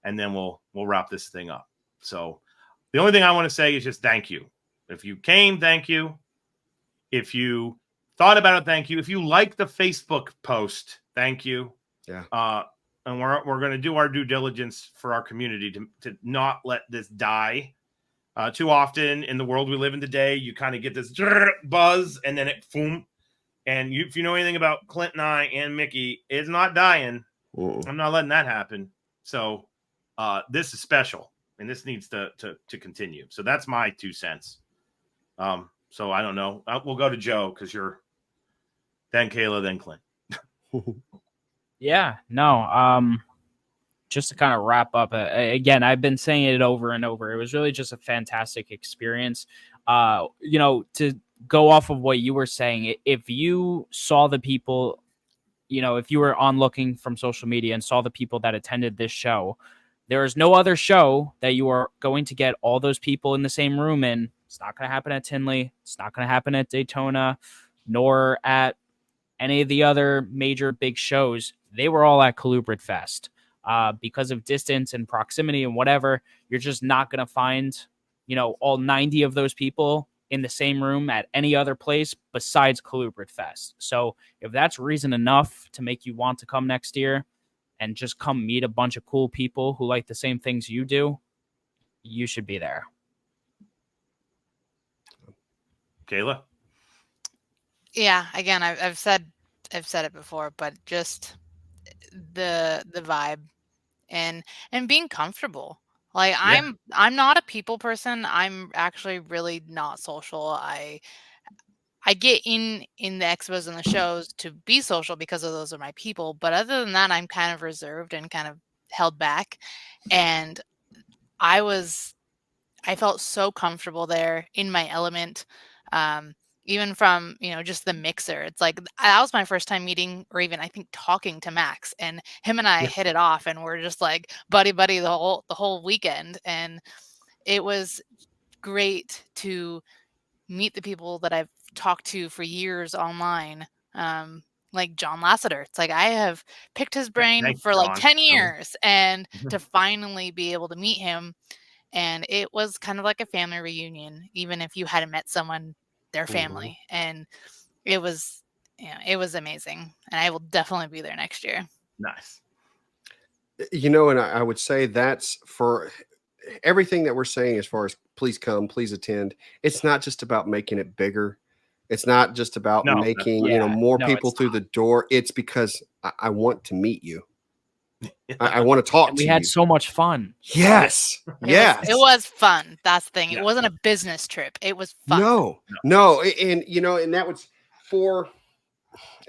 and then we'll wrap this thing up. So the only thing I want to say is just thank you. If you came, thank you. If you thought about it, thank you. If you like the Facebook post, thank you. Yeah. And we're going to do our due diligence for our community to not let this die. Too often in the world we live in today, you kind of get this buzz and then it boom. And if you know anything about Clint and I and Mickey, it's not dying. I'm not letting that happen. So this is special, and this needs to continue. So that's my 2 cents. So I don't know. We'll go to Joe because you're then Kayla, then Clint. Yeah, no. Just to kind of wrap up, again, I've been saying it over and over. It was really just a fantastic experience. To go off of what you were saying, if you saw the people, if you were on looking from social media and saw the people that attended this show, there is no other show that you are going to get all those people in the same room in. It's not going to happen at Tinley. It's not going to happen at Daytona, nor at any of the other major big shows. They were all at Colubrid Fest. Because of distance and proximity and whatever, you're just not going to find, all 90 of those people in the same room at any other place besides Colubrid Fest. So if that's reason enough to make you want to come next year and just come meet a bunch of cool people who like the same things you do, you should be there. Kayla? Yeah, again, I've said it before, but just the vibe and being comfortable. Like I'm not a people person. I'm actually really not social. I get in the expos and the shows to be social because of those are my people. But other than that, I'm kind of reserved and kind of held back. And I I felt so comfortable there in my element. Even from, just the mixer. It's like that was my first time meeting or even I think talking to Max, and him and I Yeah. hit it off and we're just like buddy the whole weekend. And it was great to meet the people that I've talked to for years online. Like John Lasseter. It's like I have picked his brain Thanks, for like John. 10 years, and Mhm. to finally be able to meet him. And it was kind of like a family reunion, even if you hadn't met someone, their family. And it was, it was amazing. And I will definitely be there next year. Nice. And I would say that's for everything that we're saying as far as please come, please attend. It's not just about making it bigger. It's not just about No, making, yeah, more no, people it's through the door. It's because I want to meet you. I want to talk And to we had you. so much fun. Yes. Yes. It was fun. That's the thing. Yeah. It wasn't a business trip. It was fun. No. And, and that was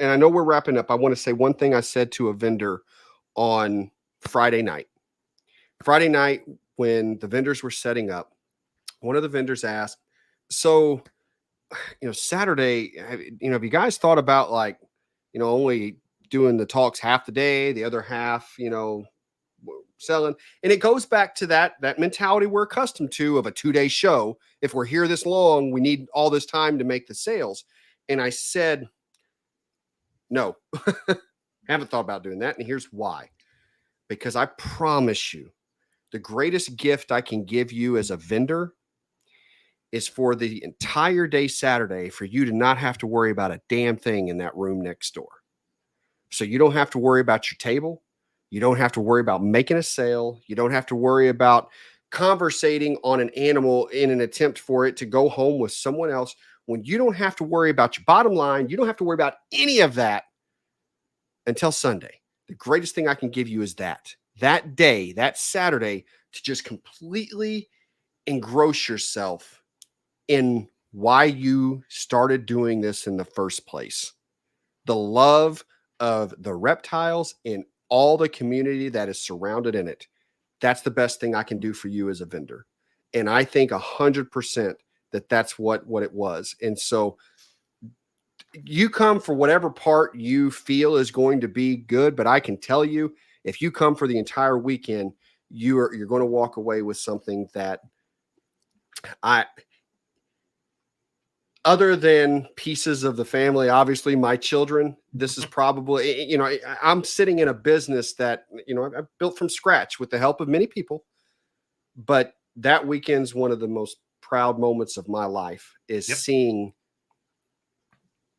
and I know we're wrapping up. I want to say one thing I said to a vendor on Friday night. Friday night, when the vendors were setting up, one of the vendors asked, so, Saturday, have you guys thought about only doing the talks half the day, the other half, selling? And it goes back to that mentality we're accustomed to of a 2-day show. If we're here this long, we need all this time to make the sales. And I said, no, haven't thought about doing that. And here's why. Because I promise you, the greatest gift I can give you as a vendor is for the entire day Saturday for you to not have to worry about a damn thing in that room next door. So you don't have to worry about your table. You don't have to worry about making a sale. You don't have to worry about conversating on an animal in an attempt for it to go home with someone else. When you don't have to worry about your bottom line, you don't have to worry about any of that until Sunday. The greatest thing I can give you is that day, that Saturday, to just completely engross yourself in why you started doing this in the first place. The love of the reptiles and all the community that is surrounded in it. That's the best thing I can do for you as a vendor. And I think 100% that that's what it was. And so you come for whatever part you feel is going to be good, but I can tell you, if you come for the entire weekend, you're going to walk away with something that other than pieces of the family, obviously my children, this is probably, I'm sitting in a business that, I built from scratch with the help of many people, but that weekend's one of the most proud moments of my life is seeing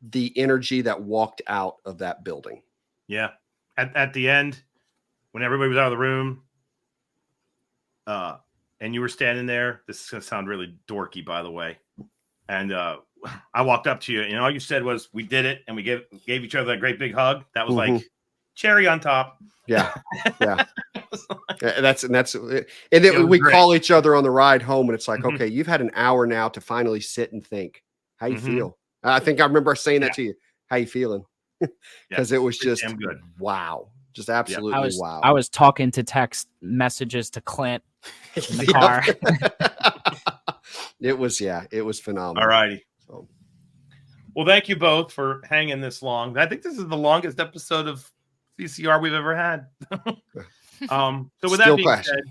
the energy that walked out of that building. Yeah. At the end, when everybody was out of the room, and you were standing there, this is going to sound really dorky, by the way. And I walked up to you, and all you said was, we did it. And we gave each other that great big hug. That was like cherry on top. Yeah. Yeah. And then we great. call each other on the ride home, and it's like, okay, you've had an hour now to finally sit and think. How you feel? I think I remember saying that to you. How you feeling? Because it was just good. Wow. Just absolutely wow. I was talking to text messages to Clint in the car. It was phenomenal. All righty. So. Well, thank you both for hanging this long. I think this is the longest episode of CCR we've ever had. So with that being said,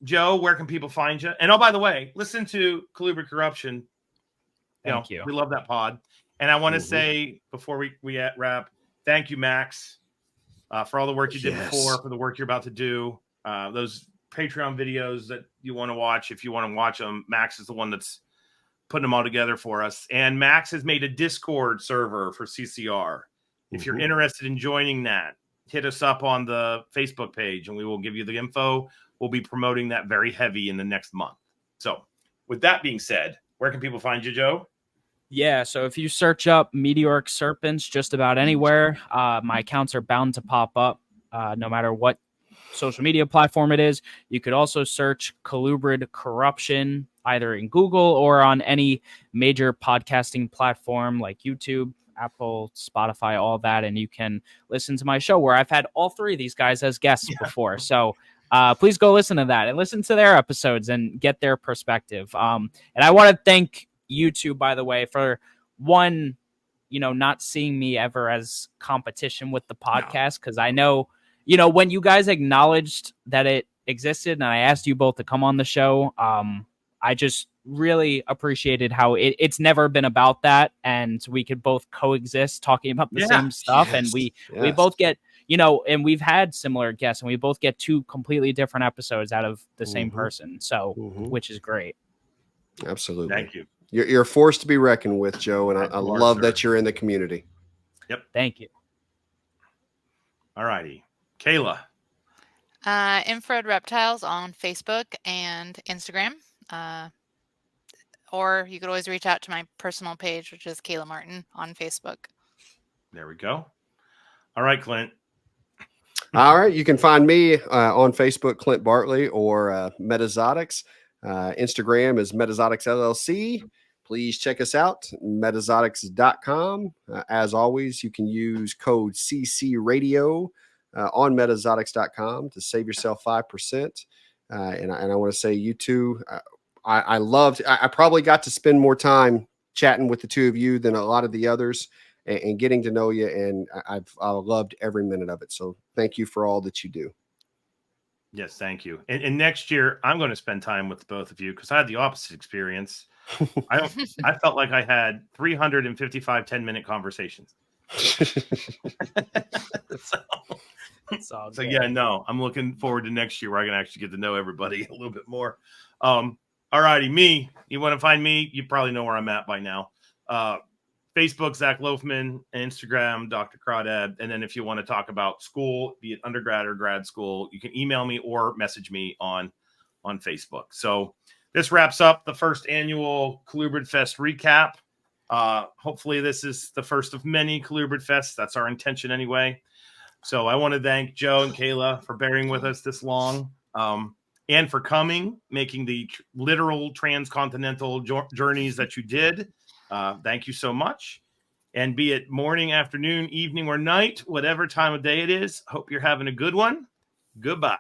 Joe, where can people find you? And by the way, listen to Colubrid Corruption. Thank you. We love that pod. And I want to say before we wrap, thank you, Max, for all the work you did before, for the work you're about to do. Those Patreon videos that you want to watch, if you want to watch them, Max is the one that's putting them all together for us. And Max has made a Discord server for CCR. If you're interested in joining that, hit us up on the Facebook page and we will give you the info. We'll be promoting that very heavy in the next month. So with that being said, where can people find you, Joe? Yeah, so if you search up Meteoric Serpents just about anywhere, my accounts are bound to pop up no matter what social media platform it is. You could also search Colubrid Corruption either in Google or on any major podcasting platform like YouTube, Apple, Spotify, all that, and you can listen to my show where I've had all three of these guys as guests before. So please go listen to that and listen to their episodes and get their perspective. And I want to thank you two, by the way, for one, not seeing me ever as competition with the podcast, because I know, when you guys acknowledged that it existed and I asked you both to come on the show, I just really appreciated how it's never been about that, and we could both coexist talking about the same stuff. And we both get, and we've had similar guests, and we both get two completely different episodes out of the same person. So, which is great. Absolutely. Thank you. You're a force to be reckoned with, Joe, and I love that you're in the community. Yep. Thank you. All righty. Kayla. Infrared Reptiles on Facebook and Instagram. Or you could always reach out to my personal page, which is Kayla Martin on Facebook. There we go. All right, Clint. All right. You can find me on Facebook, Clint Bartley, or Metazotics. Instagram is MetazoticsLLC. Please check us out, Metazotics.com. As always, you can use code CCRadio on Metazotics.com to save yourself 5%. And I want to say, you two, I probably got to spend more time chatting with the two of you than a lot of the others and getting to know you. And I loved every minute of it. So thank you for all that you do. Yes, thank you. And next year, I'm going to spend time with both of you because I had the opposite experience. I felt like I had 355 10-minute conversations. So yeah, no, I'm looking forward to next year where I can actually get to know everybody a little bit more. All righty, me. You want to find me? You probably know where I'm at by now. Facebook, Zac Loughman, Instagram, Dr. Crawdad. And then if you want to talk about school, be it undergrad or grad school, you can email me or message me on Facebook. So this wraps up the first annual Colubrid Fest recap. Hopefully this is the first of many Colubrid Fests. That's our intention anyway. So I want to thank Joe and Kayla for bearing with us this long, and for coming, making the literal transcontinental journeys that you did. Thank you so much. And be it morning, afternoon, evening, or night, whatever time of day it is, hope you're having a good one. Goodbye.